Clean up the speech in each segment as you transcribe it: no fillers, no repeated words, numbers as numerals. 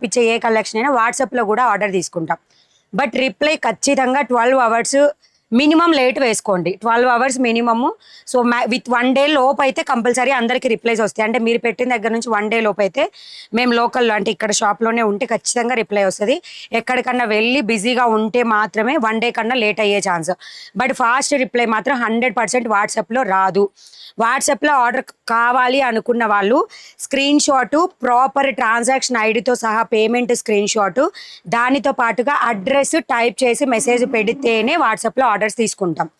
ఇచ్చే ఏ కలెక్షన్ అయినా వాట్సాప్లో కూడా ఆర్డర్ తీసుకుంటాం. బట్ రిప్లై ఖచ్చితంగా 12 అవర్స్ మినిమం లేట్ వేసుకోండి. 12 hours minimum. So with 1 day లోపు అయితే కంపల్సరీ అందరికీ రిప్లైస్ వస్తాయి. అంటే మీరు పెట్టిన దగ్గర నుంచి 1 డే లోపు అయితే మేము లోకల్లో అంటే ఇక్కడ షాప్లోనే ఉంటే ఖచ్చితంగా రిప్లై వస్తుంది. ఎక్కడికన్నా వెళ్ళి బిజీగా ఉంటే మాత్రమే 1 డే కన్నా లేట్ అయ్యే ఛాన్స్. బట్ ఫాస్ట్ రిప్లై మాత్రం 100% వాట్సాప్లో రాదు. వాట్సాప్లో ఆర్డర్ కావాలి అనుకున్న వాళ్ళు స్క్రీన్ షాటు, ప్రాపర్ ట్రాన్సాక్షన్ ఐడితో సహా పేమెంట్ స్క్రీన్ షాటు, దానితో పాటుగా అడ్రస్ టైప్ చేసి మెసేజ్ పెడితేనే వాట్సాప్లో ఆర్డర్స్ తీసుకుంటాం.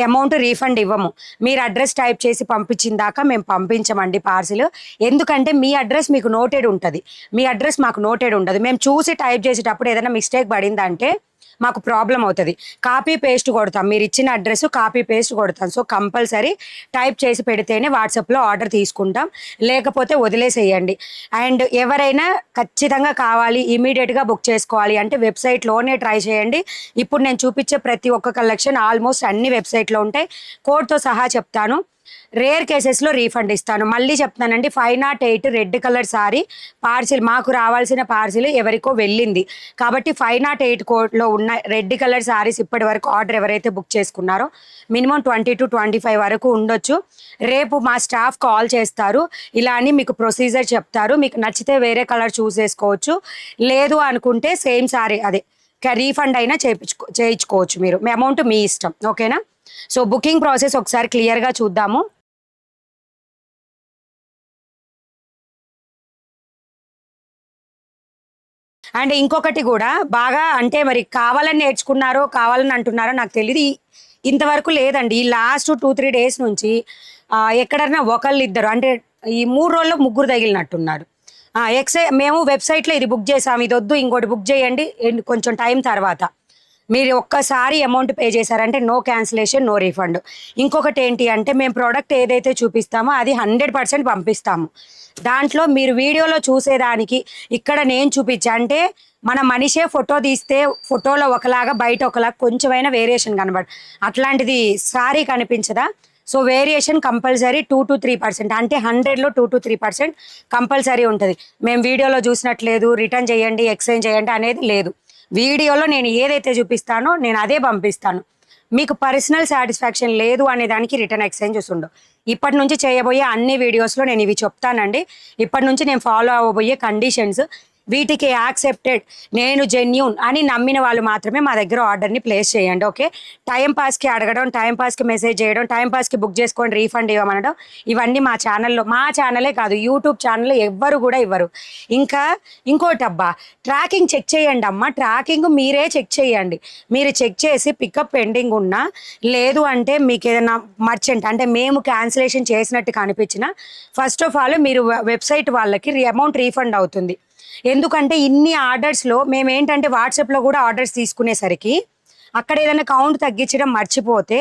అమౌంట్ రీఫండ్ ఇవ్వము. మీరు అడ్రస్ టైప్ చేసి పంపించిన దాకా మేము పంపించమండి పార్సిల్. ఎందుకంటే మీ అడ్రస్ మీకు నోటెడ్ ఉంటుంది, మీ అడ్రస్ మాకు నోటెడ్ ఉండదు. మేము చూసి టైప్ చేసేటప్పుడు ఏదైనా మిస్టేక్ పడిందంటే మాకు ప్రాబ్లం అవుతుంది. కాపీ పేస్ట్ కొడతాం, మీరు ఇచ్చిన అడ్రస్ కాపీ పేస్ట్ కొడతాం. సో కంపల్సరీ టైప్ చేసి పెడితేనే వాట్సాప్లో ఆర్డర్ తీసుకుంటాం, లేకపోతే వదిలేసేయండి. అండ్ ఎవరైనా ఖచ్చితంగా కావాలి ఇమీడియట్గా బుక్ చేసుకోవాలి అంటే వెబ్సైట్లోనే ట్రై చేయండి. ఇప్పుడు నేను చూపించే ప్రతి ఒక్క కలెక్షన్ ఆల్మోస్ట్ అన్ని వెబ్సైట్లో ఉంటాయి. కోడ్తో సహా చెప్తాను. రేర్ కేసెస్లో రీఫండ్ ఇస్తాను. మళ్ళీ చెప్తానండి, 508 రెడ్ కలర్ సారీ పార్సిల్, మాకు రావాల్సిన పార్సిల్ ఎవరికో వెళ్ళింది కాబట్టి 508 కోడ్లో ఉన్న రెడ్ కలర్ సారీస్ ఇప్పటి వరకు ఆర్డర్ ఎవరైతే బుక్ చేసుకున్నారో మినిమం 20 to 25 వరకు ఉండొచ్చు. రేపు మా స్టాఫ్ కాల్ చేస్తారు, ఇలా అని మీకు ప్రొసీజర్ చెప్తారు. మీకు నచ్చితే వేరే కలర్ చూస్ చేసుకోవచ్చు, లేదు అనుకుంటే సేమ్ సారీ అదే రీఫండ్ అయినా చేయించుకోవచ్చు. మీరు మీ అమౌంట్ మీ ఇష్టం. ఓకేనా? సో బుకింగ్ ప్రాసెస్ ఒకసారి క్లియర్గా చూద్దాము. అండ్ ఇంకొకటి కూడా బాగా అంటే మరి కావాలని నేర్చుకున్నారో కావాలని అంటున్నారో నాకు తెలియదు, ఇంతవరకు లేదండి. ఈ లాస్ట్ 2-3 డేస్ నుంచి ఎక్కడైనా ఒకళ్ళు ఇద్దరు అంటే ఈ 3 రోజుల్లో 3 తగిలినట్టున్నారు. మేము వెబ్సైట్లో ఇది బుక్ చేసాము, ఇది వద్దు ఇంకోటి బుక్ చేయండి కొంచెం టైం తర్వాత. మీరు ఒక్కసారి అమౌంట్ పే చేశారంటే నో క్యాన్సిలేషన్, నో రీఫండ్. ఇంకొకటి ఏంటి అంటే మేము ప్రోడక్ట్ ఏదైతే చూపిస్తామో అది 100% పంపిస్తాము. దాంట్లో మీరు వీడియోలో చూసేదానికి ఇక్కడ నేను చూపించా అంటే మన మనిషే ఫోటో తీస్తే ఫోటోలో ఒకలాగా బయట ఒకలాగా కొంచెమైనా వేరియేషన్ కనబడు, అట్లాంటిది సారీ కనిపించదా? సో వేరియేషన్ కంపల్సరీ 2 to 3%, అంటే 100లో 2 to 3% కంపల్సరీ ఉంటుంది. మేము వీడియోలో చూసినట్లేదు రిటర్న్ చేయండి ఎక్స్చేంజ్ చేయండి అనేది లేదు. వీడియోలో నేను ఏదైతే చూపిస్తానో నేను అదే పంపిస్తాను. మీకు పర్సనల్ సాటిస్ఫాక్షన్ లేదు అనే దానికి రిటర్న్ ఎక్స్చేంజెస్ ఉండవు. ఇప్పటి నుంచి చేయబోయే అన్ని వీడియోస్లో నేను ఇవి చెప్తానండి. ఇప్పటి నుంచి నేను ఫాలో అవ్వబోయే కండిషన్స్, వీటికి యాక్సెప్టెడ్, నేను జెన్యూన్ అని నమ్మిన వాళ్ళు మాత్రమే మా దగ్గర ఆర్డర్ని ప్లేస్ చేయండి. ఓకే? టైంపాస్కి అడగడం, టైంపాస్కి మెసేజ్ చేయడం, టైంపాస్కి బుక్ చేసుకొని రీఫండ్ ఇవ్వమనడం ఇవన్నీ మా ఛానల్లో, మా ఛానలే కాదు యూట్యూబ్ ఛానల్లో ఎవ్వరు కూడా ఇవ్వరు. ఇంకా ఇంకోటి అబ్బా, ట్రాకింగ్ చెక్ చేయండి అమ్మ, ట్రాకింగ్ మీరే చెక్ చేయండి. మీరు చెక్ చేసి పికప్ పెండింగ్ ఉన్నా లేదు అంటే మీకు ఏదైనా మర్చెంట్ అంటే మేము క్యాన్సిలేషన్ చేసినట్టు కనిపించినా ఫస్ట్ ఆఫ్ ఆల్ మీరు వెబ్సైట్ వాళ్ళకి అమౌంట్ రీఫండ్ అవుతుంది. ఎందుకంటే ఇన్ని ఆర్డర్స్లో మేము ఏంటంటే వాట్సాప్లో కూడా ఆర్డర్స్ తీసుకునేసరికి అక్కడ ఏదైనా కౌంట్ తగ్గించడం మర్చిపోతే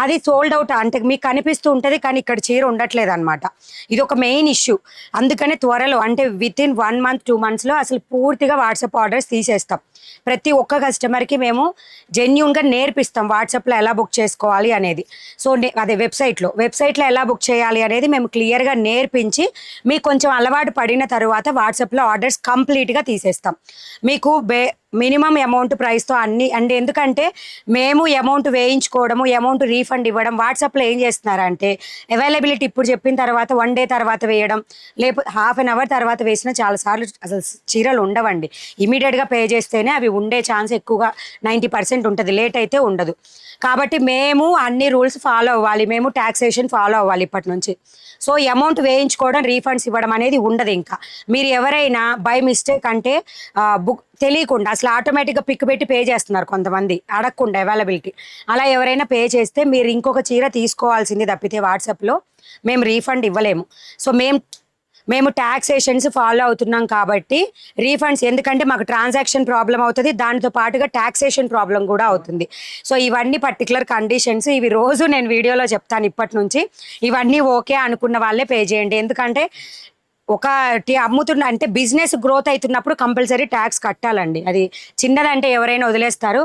అది సోల్డ్ అవుట్ అంటే మీకు కనిపిస్తూ ఉంటుంది, కానీ ఇక్కడ చీర ఉండట్లేదు అనమాట. ఇది ఒక మెయిన్ ఇష్యూ. అందుకనే త్వరలో అంటే వితిన్ 1 month 2 monthsలో అసలు పూర్తిగా వాట్సాప్ ఆర్డర్స్ తీసేస్తాం. ప్రతి ఒక్క కస్టమర్కి మేము జెన్యూన్గా నేర్పిస్తాం వాట్సాప్లో ఎలా బుక్ చేసుకోవాలి అనేది. సో అదే వెబ్సైట్లో ఎలా బుక్ చేయాలి అనేది మేము క్లియర్గా నేర్పించి మీకు కొంచెం అలవాటు పడిన తర్వాత వాట్సాప్లో ఆర్డర్స్ కంప్లీట్గా తీసేస్తాం. మీకు మినిమం అమౌంట్ ప్రైస్తో అన్ని అంటే ఎందుకంటే మేము అమౌంట్ వేయించుకోవడము అమౌంట్ రీఫండ్ ఇవ్వడం వాట్సాప్లో ఏం చేస్తున్నారంటే అవైలబిలిటీ ఇప్పుడు చెప్పిన తర్వాత 1 day తర్వాత వేయడం, లేకపోతే ½ an hour తర్వాత వేసిన చాలాసార్లు అసలు చీరలు ఉండవండి. ఇమీడియట్గా పే చేస్తేనే అవి ఉండే ఛాన్స్ ఎక్కువగా 90% ఉంటుంది, లేట్ అయితే ఉండదు. కాబట్టి మేము అన్ని రూల్స్ ఫాలో అవ్వాలి, మేము ట్యాక్సేషన్ ఫాలో అవ్వాలి ఇప్పటి నుంచి. సో అమౌంట్ వేయించుకోవడం రీఫండ్స్ ఇవ్వడం అనేది ఉండదు. ఇంకా మీరు ఎవరైనా బై మిస్టేక్ అంటే బుక్ తెలియకుండా అసలు ఆటోమేటిక్గా పిక్ పెట్టి పే చేస్తున్నారు కొంతమంది అడగకుండా అవైలబిలిటీ, అలా ఎవరైనా పే చేస్తే మీరు ఇంకొక చీర తీసుకోవాల్సింది తప్పితే వాట్సాప్లో మేము రీఫండ్ ఇవ్వలేము. సో మేము ట్యాక్సేషన్స్ ఫాలో అవుతున్నాం కాబట్టి రీఫండ్స్, ఎందుకంటే మాకు ట్రాన్సాక్షన్ ప్రాబ్లం అవుతుంది, దానితో పాటుగా ట్యాక్సేషన్ ప్రాబ్లం కూడా అవుతుంది. సో ఇవన్నీ పర్టికులర్ కండిషన్స్, ఇవి రోజు నేను వీడియోలో చెప్తాను ఇప్పటి నుంచి. ఇవన్నీ ఓకే అనుకున్న వాళ్ళే పే చేయండి. ఎందుకంటే ఒకటి అమ్ముతున్న అంటే బిజినెస్ గ్రోత్ అవుతున్నప్పుడు కంపల్సరీ ట్యాక్స్ కట్టాలండి. అది చిన్నదంటే ఎవరైనా వదిలేస్తారు.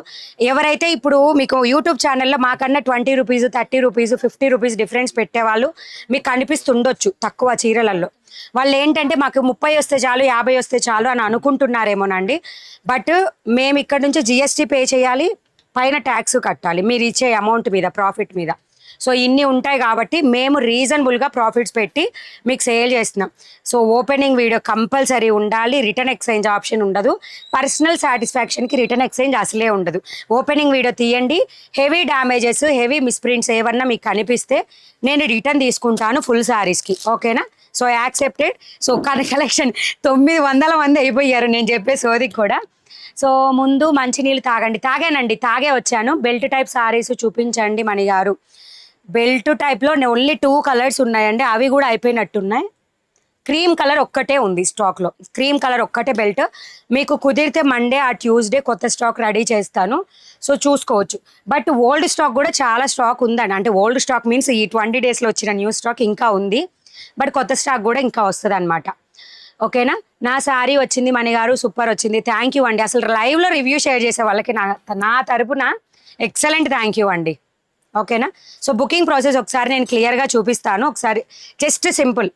ఎవరైతే ఇప్పుడు మీకు యూట్యూబ్ ఛానల్లో మాకన్నా 20 రూపీస్ 30 రూపీస్ 50 రూపీస్ డిఫరెన్స్ పెట్టేవాళ్ళు మీకు కనిపిస్తుండొచ్చు తక్కువ చీరలలో. వాళ్ళు ఏంటంటే మాకు 30 వస్తే చాలు 50 వస్తే చాలు అని అనుకుంటున్నారేమోనండి. బట్ మేము ఇక్కడ నుంచి జిఎస్టీ పే చేయాలి, పైన ట్యాక్స్ కట్టాలి మీరు ఇచ్చే అమౌంట్ మీద, ప్రాఫిట్ మీద. సో ఇన్ని ఉంటాయి కాబట్టి మేము రీజనబుల్గా ప్రాఫిట్స్ పెట్టి మీకు సేల్ చేస్తున్నాం. సో ఓపెనింగ్ వీడియో కంపల్సరీ ఉండాలి, రిటర్న్ ఎక్స్చేంజ్ ఆప్షన్ ఉండదు, పర్సనల్ సాటిస్ఫాక్షన్కి రిటర్న్ ఎక్స్చేంజ్ అసలే ఉండదు. ఓపెనింగ్ వీడియో తీయండి, హెవీ డ్యామేజెస్, హెవీ మిస్ప్రింట్స్ ఏమన్నా మీకు కనిపిస్తే నేను రిటర్న్ తీసుకుంటాను ఫుల్ శారీస్కి, ఓకేనా? So accepted. సో కలెక్షన్ 900 మంది అయిపోయారు నేను చెప్పే సోదికి కూడా. సో ముందు మంచినీళ్ళు తాగానండి, తాగే వచ్చాను. బెల్ట్ టైప్ శారీస్ చూపించండి మణి గారు. బెల్ట్ టైప్లో ఓన్లీ 2 కలర్స్ ఉన్నాయండి, అవి కూడా అయిపోయినట్టున్నాయి. క్రీమ్ కలర్ ఒక్కటే ఉంది స్టాక్లో, క్రీమ్ కలర్ ఒక్కటే బెల్ట్. మీకు కుదిరితే మండే ఆ ట్యూస్డే కొత్త స్టాక్ రెడీ చేస్తాను, సో చూసుకోవచ్చు. బట్ ఓల్డ్ స్టాక్ కూడా చాలా స్టాక్ ఉందండి, అంటే ఓల్డ్ స్టాక్ మీన్స్ ఈ 20 డేస్లో వచ్చిన న్యూ స్టాక్ ఇంకా ఉంది, బట్ కొత్త స్టాక్ కూడా ఇంకా వస్తుంది అనమాట, ఓకేనా? నా శారీ వచ్చింది మణి గారు, సూపర్ వచ్చింది, థ్యాంక్ యూ అండి. అసలు లైవ్లో రివ్యూ షేర్ చేసే వాళ్ళకి నా తరపున ఎక్సలెంట్ థ్యాంక్ యూ అండి, ఓకేనా? సో బుకింగ్ ప్రాసెస్ ఒకసారి నేను క్లియర్గా చూపిస్తాను. ఒకసారి జస్ట్ సింపుల్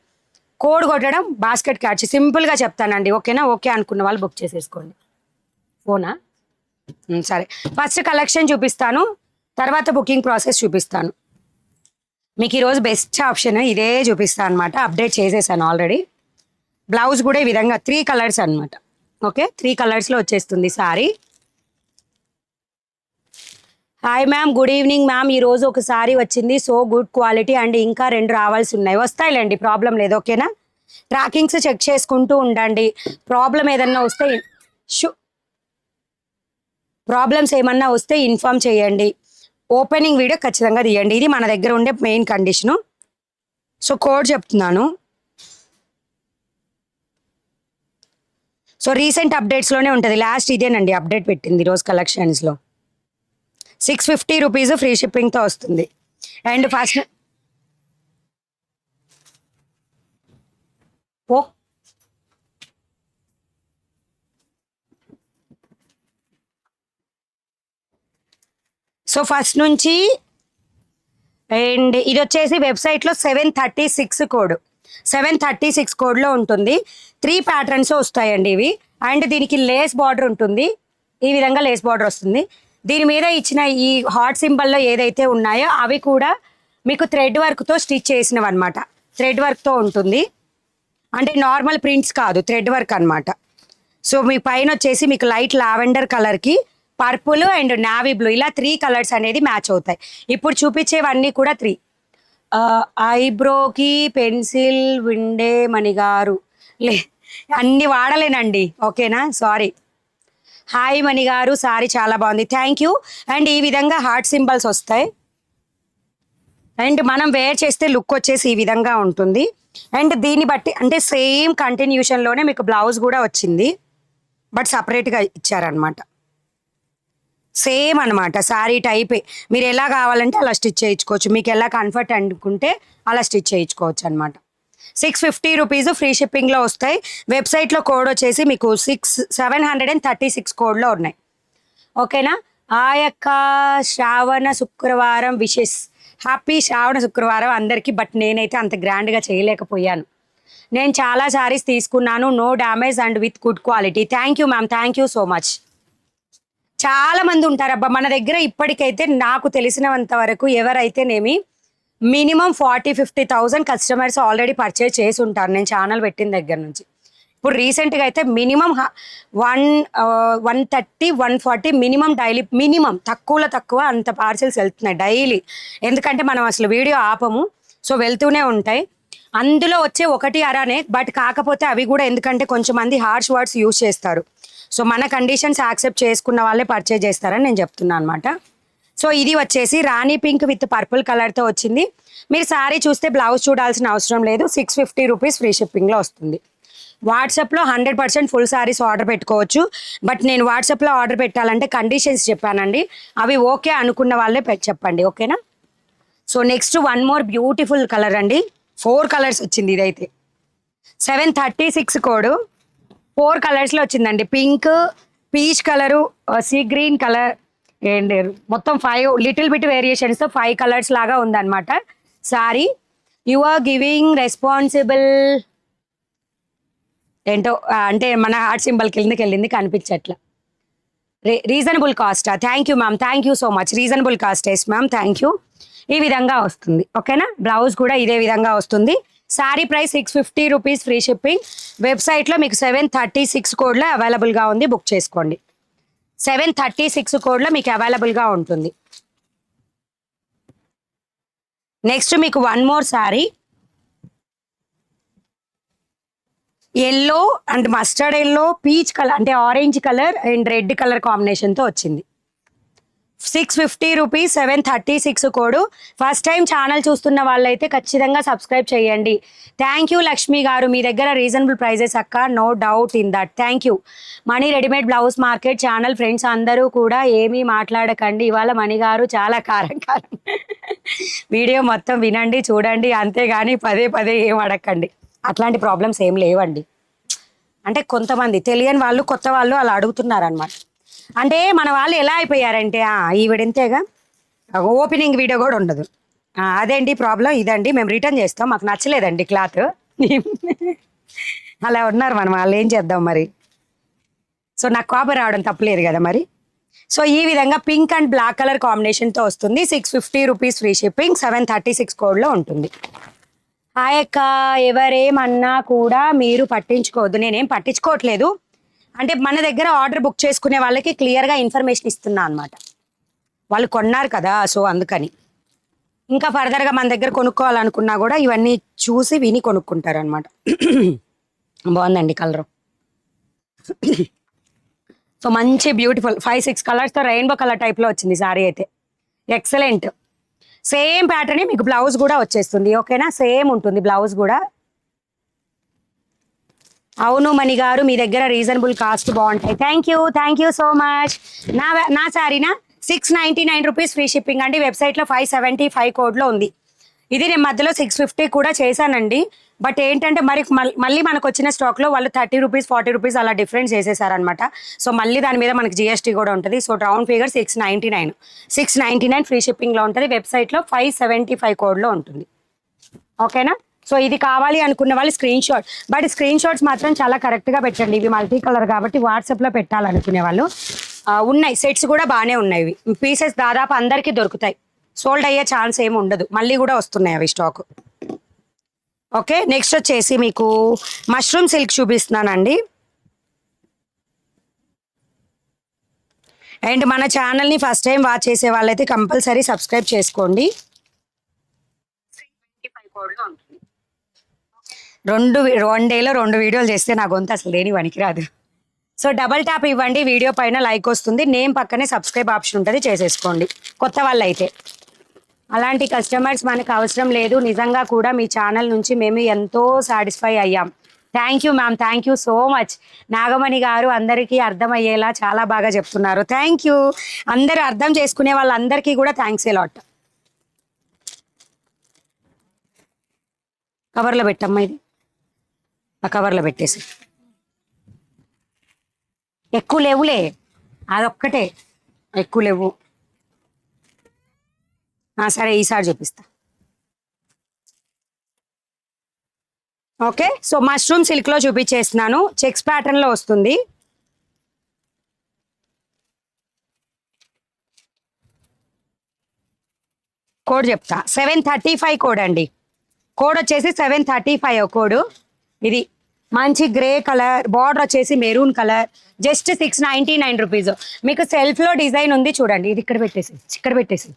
కోడ్ కొట్టడం, బాస్కెట్ క్యాచ్, సింపుల్గా చెప్తానండి, ఓకేనా? ఓకే అనుకున్న వాళ్ళు బుక్ చేసేసుకోండి. ఫోనా? సరే, ఫస్ట్ కలెక్షన్ చూపిస్తాను, తర్వాత బుకింగ్ ప్రాసెస్ చూపిస్తాను. మీకు ఈరోజు బెస్ట్ ఆప్షన్ ఇదే చూపిస్తాను అనమాట, అప్డేట్ చేసేసాను ఆల్రెడీ. బ్లౌజ్ కూడా ఈ విధంగా 3 కలర్స్ అనమాట, ఓకే? 3 కలర్స్లో వచ్చేస్తుంది sorry. Hi ma'am, good evening ma'am. ఈరోజు ఒక సారీ వచ్చింది, సో గుడ్ క్వాలిటీ అండ్ ఇంకా 2 రావాల్సి ఉన్నాయి. వస్తాయిలేండి, ప్రాబ్లం లేదు, ఓకేనా? ట్రాకింగ్స్ చెక్ చేసుకుంటూ ఉండండి. ప్రాబ్లం ఏమన్నా వస్తే ఇన్ఫామ్ చేయండి. ఓపెనింగ్ వీడియో ఖచ్చితంగా తీయండి, ఇది మన దగ్గర ఉండే మెయిన్ కండిషను. సో కోడ్ చెప్తున్నాను. సో రీసెంట్ అప్డేట్స్లోనే ఉంటుంది, లాస్ట్ ఇదేనండి అప్డేట్ పెట్టింది ఈరోజు కలెక్షన్స్లో. 650 రూపీస్ ఫ్రీ షిప్పింగ్తో వస్తుంది. అండ్ ఫస్ట్ సో ఫస్ట్ నుంచి అండ్ ఇది వచ్చేసి వెబ్సైట్లో 736 కోడ్, 736 కోడ్లో ఉంటుంది. 3 ప్యాటర్న్స్ వస్తాయండి ఇవి. అండ్ దీనికి లేస్ బార్డర్ ఉంటుంది, ఈ విధంగా లేస్ బార్డర్ వస్తుంది. దీని మీద ఇచ్చిన ఈ హార్ట్ సింబల్లో ఏదైతే ఉన్నాయో అవి కూడా మీకు థ్రెడ్ వర్క్తో స్టిచ్ చేసినవి అనమాట, థ్రెడ్ వర్క్తో ఉంటుంది, అంటే నార్మల్ ప్రింట్స్ కాదు, థ్రెడ్ వర్క్ అనమాట. సో మీ పైన వచ్చేసి మీకు లైట్ లావెండర్ కలర్కి పర్పుల్ అండ్ నావీ బ్లూ ఇలా 3 కలర్స్ అనేది మ్యాచ్ అవుతాయి. ఇప్పుడు చూపించేవన్నీ కూడా 3. ఐబ్రోకి పెన్సిల్ విండే మణి గారు అన్ని వాడలేనండి, ఓకేనా? సారీ. హాయ్ మణి గారు, సారీ చాలా బాగుంది, థ్యాంక్ యూ. అండ్ ఈ విధంగా హార్ట్ సింబల్స్ వస్తాయి, అండ్ మనం వేర్ చేస్తే లుక్ వచ్చేసి ఈ విధంగా ఉంటుంది. అండ్ దీన్ని బట్టి అంటే సేమ్ కంటిన్యూషన్లోనే మీకు బ్లౌజ్ కూడా వచ్చింది, బట్ సపరేట్గా ఇచ్చారనమాట. సేమ్ అనమాట, శారీ టైపే, మీరు ఎలా కావాలంటే అలా స్టిచ్ చేయించుకోవచ్చు, మీకు ఎలా కంఫర్ట్ అనుకుంటే అలా స్టిచ్ చేయించుకోవచ్చు అనమాట. 650 రూపీస్ ఫ్రీ షిప్పింగ్లో వస్తాయి. వెబ్సైట్లో కోడ్ వచ్చేసి మీకు 736 కోడ్లో ఉన్నాయి, ఓకేనా? ఆ యొక్క శ్రావణ శుక్రవారం విషెస్, హ్యాపీ శ్రావణ శుక్రవారం అందరికీ. బట్ నేనైతే అంత గ్రాండ్గా చేయలేకపోయాను. నేను చాలా శారీస్ తీసుకున్నాను, no damage and with good quality. Thank you ma'am, thank you so much. చాలా మంది ఉంటారు అబ్బా మన దగ్గర, ఇప్పటికైతే నాకు తెలిసినంత వరకు ఎవరైతేనేమి మినిమం 40-50,000 కస్టమర్స్ ఆల్రెడీ పర్చేజ్ చేసి ఉంటారు నేను ఛానల్ పెట్టిన దగ్గర నుంచి. ఇప్పుడు రీసెంట్గా అయితే మినిమం 130-140 మినిమం డైలీ, మినిమం తక్కువ అంత పార్సిల్స్ వెళ్తున్నాయి డైలీ. ఎందుకంటే మనం అసలు వీడియో ఆపము, సో వెళ్తూనే ఉంటాయి. అందులో వచ్చే 1-2 బట్ కాకపోతే అవి కూడా ఎందుకంటే కొంచెం మంది హార్ష్ వర్డ్స్ యూజ్ చేస్తారు. సో మన కండిషన్స్ యాక్సెప్ట్ చేసుకున్న వాళ్ళే పర్చేజ్ చేస్తారని నేను చెప్తున్నాను అనమాట. సో ఇది వచ్చేసి రాణి పింక్ విత్ పర్పుల్ కలర్తో వచ్చింది. మీరు శారీ చూస్తే బ్లౌజ్ చూడాల్సిన అవసరం లేదు. 650 రూపీస్ ఫ్రీ షిప్పింగ్లో వస్తుంది. వాట్సాప్లో 100% ఫుల్ శారీస్ ఆర్డర్ పెట్టుకోవచ్చు. బట్ నేను వాట్సాప్లో ఆర్డర్ పెట్టాలంటే కండిషన్స్ చెప్పానండి, అవి ఓకే అనుకున్న వాళ్ళే చెప్పండి, ఓకేనా? So next one more beautiful colour అండి, 4 కలర్స్ వచ్చింది. ఇదైతే 736 కోడ్ 4 కలర్స్లో వచ్చిందండి. Pink, peach colour, sea green colour and మొత్తం 5 లిటిల్ బిట్ వేరియేషన్స్తో 5 కలర్స్ లాగా ఉందన్నమాట sari. You are giving responsible ఏంటో అంటే మన హార్ట్ సింబల్ కిందకి వెళ్ళింది కనిపించట్లా. రీజనబుల్ కాస్టా? Thank you ma'am, thank you so much. Reasonable cost yes ma'am, thank you. ఈ విధంగా వస్తుంది ఓకేనా. బ్లౌజ్ కూడా ఇదే విధంగా వస్తుంది. Sari price 650 rupees, free shipping. వెబ్సైట్లో మీకు 736 కోడ్లో అవైలబుల్గా ఉంది, బుక్ చేసుకోండి. 736 కోడ్లో మీకు అవైలబుల్గా ఉంటుంది. నెక్స్ట్ మీకు one more sari, yellow and mustard yellow, peach colour అంటే orange colour and red colour కాంబినేషన్తో వచ్చింది. 650 rupees, 736 code. First time channel చూస్తున్న వాళ్ళైతే ఖచ్చితంగా సబ్స్క్రైబ్ చేయండి. థ్యాంక్ యూ లక్ష్మి గారు, మీ దగ్గర రీజనబుల్ ప్రైజెస్ అక్క, no doubt in that. Thank you. Mani readymade blouse market channel friends అందరూ కూడా ఏమీ మాట్లాడకండి, ఇవాళ మణి గారు చాలా కారం వీడియో మొత్తం వినండి చూడండి, అంతేగాని పదే పదే ఏం అడగండి. అట్లాంటి ప్రాబ్లమ్స్ ఏం లేవండి. అంటే కొంతమంది తెలియని వాళ్ళు, కొత్త వాళ్ళు అలా అడుగుతున్నారు అనమాట. అంటే మన వాళ్ళు ఎలా అయిపోయారంటే ఈవిడంతేగా ఓపెనింగ్ వీడియో కూడా ఉండదు. అదేంటి ప్రాబ్లం, ఇదండి మేము రిటర్న్ చేస్తాం, మాకు నచ్చలేదండి క్లాత్. అలా ఉన్నారు మన వాళ్ళు, ఏం చేద్దాం మరి. సో నాకు కాపీ రావడం తప్పలేదు కదా మరి. సో ఈ విధంగా పింక్ అండ్ బ్లాక్ కలర్ కాంబినేషన్తో వస్తుంది. 650 రూపీస్, ఫ్రీ షిప్పింగ్. 736 కోడ్లో ఉంటుంది. హాయ్ అక్క, ఎవరేమన్నా కూడా మీరు పట్టించుకోవద్దు. నేనేం పట్టించుకోవట్లేదు, అంటే మన దగ్గర ఆర్డర్ బుక్ చేసుకునే వాళ్ళకి క్లియర్గా ఇన్ఫర్మేషన్ ఇస్తున్నా అనమాట. వాళ్ళు కొన్నారు కదా, సో అందుకని. ఇంకా ఫర్దర్గా మన దగ్గర కొనుక్కోవాలనుకున్నా కూడా ఇవన్నీ చూసి విని కొనుక్కుంటారు అనమాట. బాగుందండి కలర్. సో మంచి బ్యూటిఫుల్ 5-6 కలర్స్తో రెయిన్బో కలర్ టైప్లో వచ్చింది సారీ అయితే. ఎక్సలెంట్. సేమ్ ప్యాటర్న్ మీకు బ్లౌజ్ కూడా వచ్చేస్తుంది ఓకేనా, సేమ్ ఉంటుంది బ్లౌజ్ కూడా. అవును మణి గారు, మీ దగ్గర రీజనబుల్ కాస్ట్ బాగుంటాయి. Thank you so much. నా శారీనా 699 రూపీస్, ఫ్రీ షిప్పింగ్ అండి. వెబ్సైట్లో 575 కోడ్లో ఉంది. ఇది నేను మధ్యలో 650 కూడా చేశానండి. బట్ ఏంటంటే మళ్ళీ మనకు వచ్చిన స్టాక్లో వాళ్ళు 30 రూపీస్ 40 రూపీస్ అలా డిఫరెన్స్ చేసేసారనమాట. సో మళ్ళీ దాని మీద మనకి జిఎస్టీ కూడా ఉంటుంది. సో రౌండ్ ఫిగర్ 699 ఫ్రీ షిప్పింగ్లో ఉంటుంది. వెబ్సైట్లో 575 కోడ్లో ఉంటుంది ఓకేనా. సో ఇది కావాలి అనుకున్న వాళ్ళు screen shot, but screen shots మాత్రం చాలా కరెక్ట్గా పెట్టండి. ఇవి మల్టీ కలర్ కాబట్టి వాట్సాప్లో పెట్టాలనుకునే వాళ్ళు ఉన్నాయి. సెట్స్ కూడా బాగానే ఉన్నాయి. పీసెస్ దాదాపు అందరికీ దొరుకుతాయి. సోల్డ్ అయ్యే ఛాన్స్ ఏమి ఉండదు. మళ్ళీ కూడా వస్తున్నాయి అవి స్టాక్. ఓకే, నెక్స్ట్ వచ్చేసి మీకు మష్రూమ్ సిల్క్ చూపిస్తున్నానండి. అండ్ మన ఛానల్ని ఫస్ట్ టైం వాచ్ చేసే వాళ్ళైతే కంపల్సరీ సబ్స్క్రైబ్ చేసుకోండి. 1 డేలో 2 వీడియోలు చేస్తే నా గొంతు అసలు దేని పనికిరాదు. సో డబల్ ట్యాప్ ఇవ్వండి, వీడియో పైన లైక్ వస్తుంది, నేమ్ పక్కనే సబ్స్క్రైబ్ ఆప్షన్ ఉంటుంది, చేసేసుకోండి కొత్త వాళ్ళు అయితే. అలాంటి కస్టమర్స్ మనకు అవసరం లేదు. నిజంగా కూడా మీ ఛానల్ నుంచి మేము ఎంతో సాటిస్ఫై అయ్యాం. Thank you ma'am, thank you so much. Nagamani గారు అందరికీ అర్థమయ్యేలా చాలా బాగా చెప్తున్నారు. Thank you. అందరూ అర్థం చేసుకునే వాళ్ళందరికీ కూడా థ్యాంక్స్ ఏ లాట్. కవర్లో పెట్టమ్మా, ఇది ఆ కవర్లో పెట్టేసి. ఎక్కువ లేవులే, అదొక్కటే ఎక్కువ లేవు. సరే ఈసారి చూపిస్తా. ఓకే, సో మష్రూమ్ సిల్క్లో చూపించేస్తున్నాను. చెక్స్ ప్యాటర్న్లో వస్తుంది. కోడ్ చెప్తా, 735 కోడ్ అండి. కోడ్ వచ్చేసి 735 కోడ్. ఇది మంచి గ్రే కలర్, బార్డర్ వచ్చేసి మెరూన్ కలర్. Just 699 rupees. మీకు సెల్ఫ్లో డిజైన్ ఉంది చూడండి, ఇది ఇక్కడ పెట్టేసి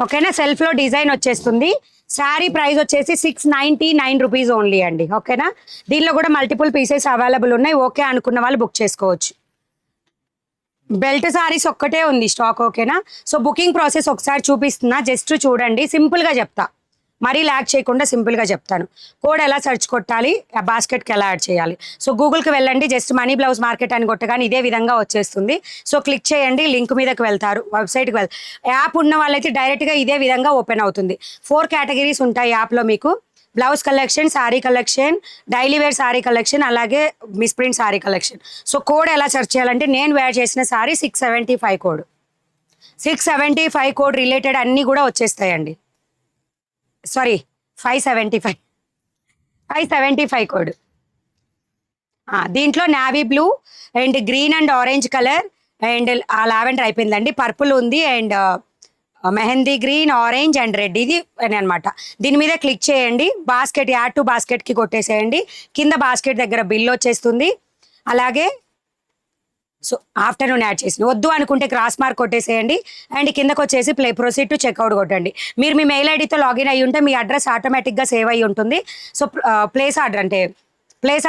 ఓకేనా. సెల్ఫ్లో డిజైన్ వచ్చేస్తుంది. శారీ ప్రైస్ వచ్చేసి 699 రూపీస్ ఓన్లీ అండి ఓకేనా. దీనిలో కూడా మల్టిపుల్ పీసెస్ అవైలబుల్ ఉన్నాయి. ఓకే అనుకున్న వాళ్ళు బుక్ చేసుకోవచ్చు. బెల్ట్ సారీస్ ఒక్కటే ఉంది స్టాక్ ఓకేనా. సో బుకింగ్ ప్రాసెస్ ఒకసారి చూపిస్తున్నా, జస్ట్ చూడండి. సింపుల్గా చెప్తా, మరీ ల్యాక్ చేయకుండా సింపుల్గా చెప్తాను. కోడ్ ఎలా సెర్చ్ కొట్టాలి, ఆ బాస్కెట్కి ఎలా యాడ్ చేయాలి. సో గూగుల్కి వెళ్ళండి, జస్ట్ మనీ బ్లౌజ్ మార్కెట్ అని కొట్టగానే ఇదే విధంగా వచ్చేస్తుంది. సో క్లిక్ చేయండి, లింక్ మీదకి వెళ్తారు, వెబ్సైట్కి యాప్ ఉన్న వాళ్ళైతే డైరెక్ట్గా ఇదే విధంగా ఓపెన్ అవుతుంది. 4 కేటగిరీస్ ఉంటాయి యాప్లో మీకు. Blouse collection, sari collection, daily wear sari collection, అలాగే misprint sari collection. So code ఎలా సెర్చ్ చేయాలంటే నేను వేర్ చేసిన శారీ 675 కోడ్. 675 కోడ్ రిలేటెడ్ అన్నీ కూడా వచ్చేస్తాయండి. సారీ 575 కోడ్. దీంట్లో navy blue and green and orange colour and ఆ లావెండర్ అయిపోయిందండి, పర్పుల్ ఉంది and mehndi green, orange and red ఇది అనమాట. దీని మీద క్లిక్ చేయండి, బాస్కెట్ యాడ్ టు బాస్కెట్కి కొట్టేసేయండి. కింద బాస్కెట్ దగ్గర బిల్ వచ్చేస్తుంది. అలాగే సో ఆఫ్టర్నూన్ యాడ్ చేసి వద్దు అనుకుంటే క్రాస్ మార్క్ కొట్టేసేయండి అండ్ కిందకు వచ్చేసి ప్రొసీడ్ టు చెక్అవుట్ కొట్టండి. మీరు మీ మెయిల్ ఐడితో లాగిన్ అయ్యి ఉంటే మీ అడ్రస్ ఆటోమేటిక్గా సేవ్ అయ్యి ఉంటుంది. సో ప్లేస్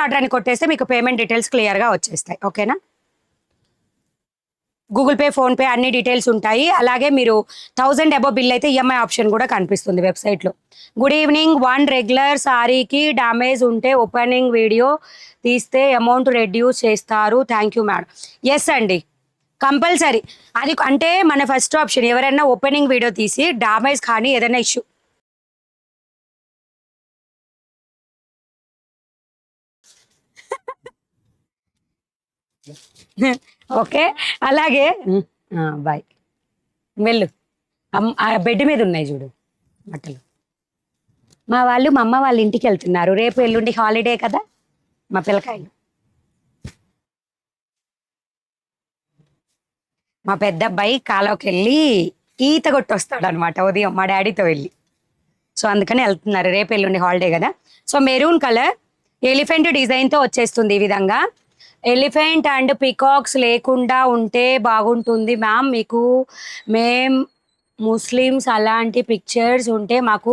ఆర్డర్ అని కొట్టేస్తే మీకు పేమెంట్ డీటెయిల్స్ క్లియర్గా వచ్చేస్తాయి. ఓకేనా? గూగుల్ పే, ఫోన్పే అన్ని డీటెయిల్స్ ఉంటాయి. అలాగే మీరు 1000 అబోవ్ బిల్ అయితే ఈఎంఐ ఆప్షన్ కూడా కనిపిస్తుంది వెబ్సైట్లో. Good evening. 1 రెగ్యులర్ సారీకి డ్యామేజ్ ఉంటే ఓపెనింగ్ వీడియో తీస్తే అమౌంట్ రెడ్యూస్ చేస్తారు. Thank you madam. ఎస్ అండి, కంపల్సరీ. అది అంటే మన ఫస్ట్ ఆప్షన్. ఎవరైనా ఓపెనింగ్ వీడియో తీసి డ్యామేజ్ కానీ ఏదైనా ఇష్యూ ఓకే. అలాగే బాయ్, వెళ్ళు. బెడ్ మీద ఉన్నాయి చూడు బట్టలు. మా అమ్మ వాళ్ళ ఇంటికి వెళ్తున్నారు. రేపు ఎల్లుండి హాలిడే కదా మా పిల్లకాయలు. మా పెద్ద అబ్బాయి కాలువకి వెళ్ళి ఈత కొట్టొస్తాడు అనమాట ఉదయం మా డాడీతో వెళ్ళి. సో అందుకని వెళ్తున్నారు, రేపు ఎల్లుండి హాలిడే కదా. సో మెరూన్ కలర్ ఎలిఫెంట్ డిజైన్తో వచ్చేస్తుంది ఈ విధంగా. ఎలిఫెంట్ అండ్ పికాక్స్ లేకుండా ఉంటే బాగుంటుంది మ్యామ్. మేం ముస్లిమ్స్ అలాంటి పిక్చర్స్ ఉంటే మాకు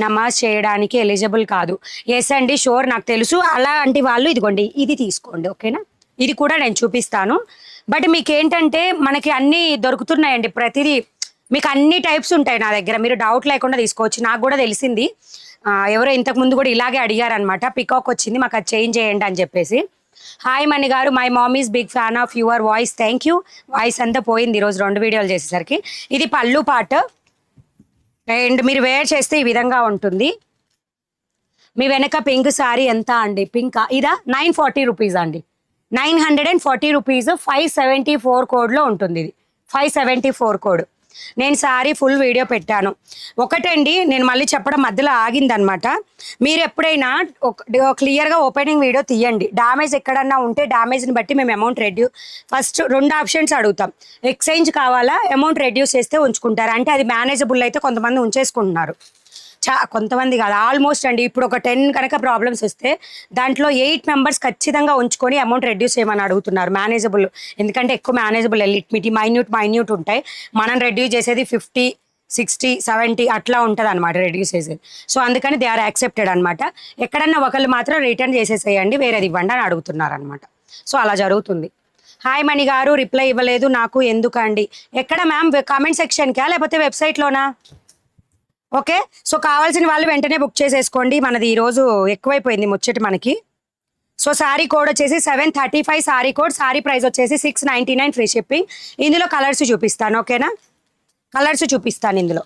నమాజ్ చేయడానికి ఎలిజిబుల్ కాదు. ఎస్ అండి, షూర్, నాకు తెలుసు. అలాంటి వాళ్ళు ఇదిగోండి ఇది తీసుకోండి. ఓకేనా? ఇది కూడా నేను చూపిస్తాను. బట్ మీకు ఏంటంటే మనకి అన్నీ దొరుకుతున్నాయండి, ప్రతిదీ మీకు అన్ని టైప్స్ ఉంటాయి నా దగ్గర. మీరు డౌట్ లేకుండా తీసుకోవచ్చు. నాకు కూడా తెలిసింది, ఎవరో ఇంతకుముందు కూడా ఇలాగే అడిగారనమాట, పికాక్ వచ్చింది మాకు అది చేంజ్ చేయండి అని చెప్పేసి. హాయ్ మణి గారు, my mom is big fan of your voice. Thank you. Voice అంతా పోయింది ఈరోజు 2 వీడియోలు చేసేసరికి. ఇది పళ్ళు పార్ట్ అండ్ మీరు వేర్ చేస్తే ఈ విధంగా ఉంటుంది. మీ వెనక పింక్ సారీ ఎంత అండి? పింక్ ఇదా 940 రూపీస్ అండి. 940 రూపీస్. 574 కోడ్లో ఉంటుంది. ఇది 574 కోడ్. నేను సారీ ఫుల్ వీడియో పెట్టాను. ఒకటండి, నేను మళ్ళీ చెప్పడం మధ్యలో ఆగిందనమాట. మీరు ఎప్పుడైనా క్లియర్గా ఓపెనింగ్ వీడియో తీయండి. డ్యామేజ్ ఎక్కడన్నా ఉంటే డ్యామేజ్ని బట్టి మేము అమౌంట్ ఫస్ట్ 2 ఆప్షన్స్ అడుగుతాం. ఎక్స్చేంజ్ కావాలా, అమౌంట్ రెడ్యూస్ చేస్తే ఉంచుకుంటారు. అంటే అది మేనేజబుల్ అయితే కొంతమంది ఉంచేసుకుంటున్నారు, కొంతమంది కాదు, ఆల్మోస్ట్ అండి. ఇప్పుడు ఒక 10 కనుక ప్రాబ్లమ్స్ వస్తే దాంట్లో 8 మెంబర్స్ ఖచ్చితంగా ఉంచుకొని అమౌంట్ రెడ్యూస్ చేయమని అడుగుతున్నారు. మేనేజబుల్, ఎందుకంటే ఎక్కువ మేనేజబుల్ లిమిట్ మైన్యూట్ ఉంటాయి. మనం రెడ్యూస్ చేసేది 50, 60, 70 అట్లా ఉంటుంది అనమాట రెడ్యూస్ చేసేది. సో అందుకని దే ఆర్ యాక్సెప్టెడ్ అనమాట. ఎక్కడన్నా ఒకళ్ళు మాత్రం రిటర్న్ చేసేసేయండి, వేరేది ఇవ్వండి అని అడుగుతున్నారు అనమాట. సో అలా జరుగుతుంది. హాయ్ మణి గారు, రిప్లై ఇవ్వలేదు నాకు ఎందుకండి? ఎక్కడ మ్యామ్? కామెంట్ సెక్షన్కా లేకపోతే వెబ్సైట్లోనా? ఓకే. సో కావాల్సిన వాళ్ళు వెంటనే బుక్ చేసేసుకోండి. మనది ఈరోజు ఎక్కువైపోయింది ముచ్చటి మనకి. సో శారీ కోడ్ వచ్చేసి 735 శారీ కోడ్. శారీ ప్రైస్ వచ్చేసి 699 ఫ్రీ షిప్పింగ్. ఇందులో కలర్స్ చూపిస్తాను. ఓకేనా? కలర్స్ చూపిస్తాను ఇందులో.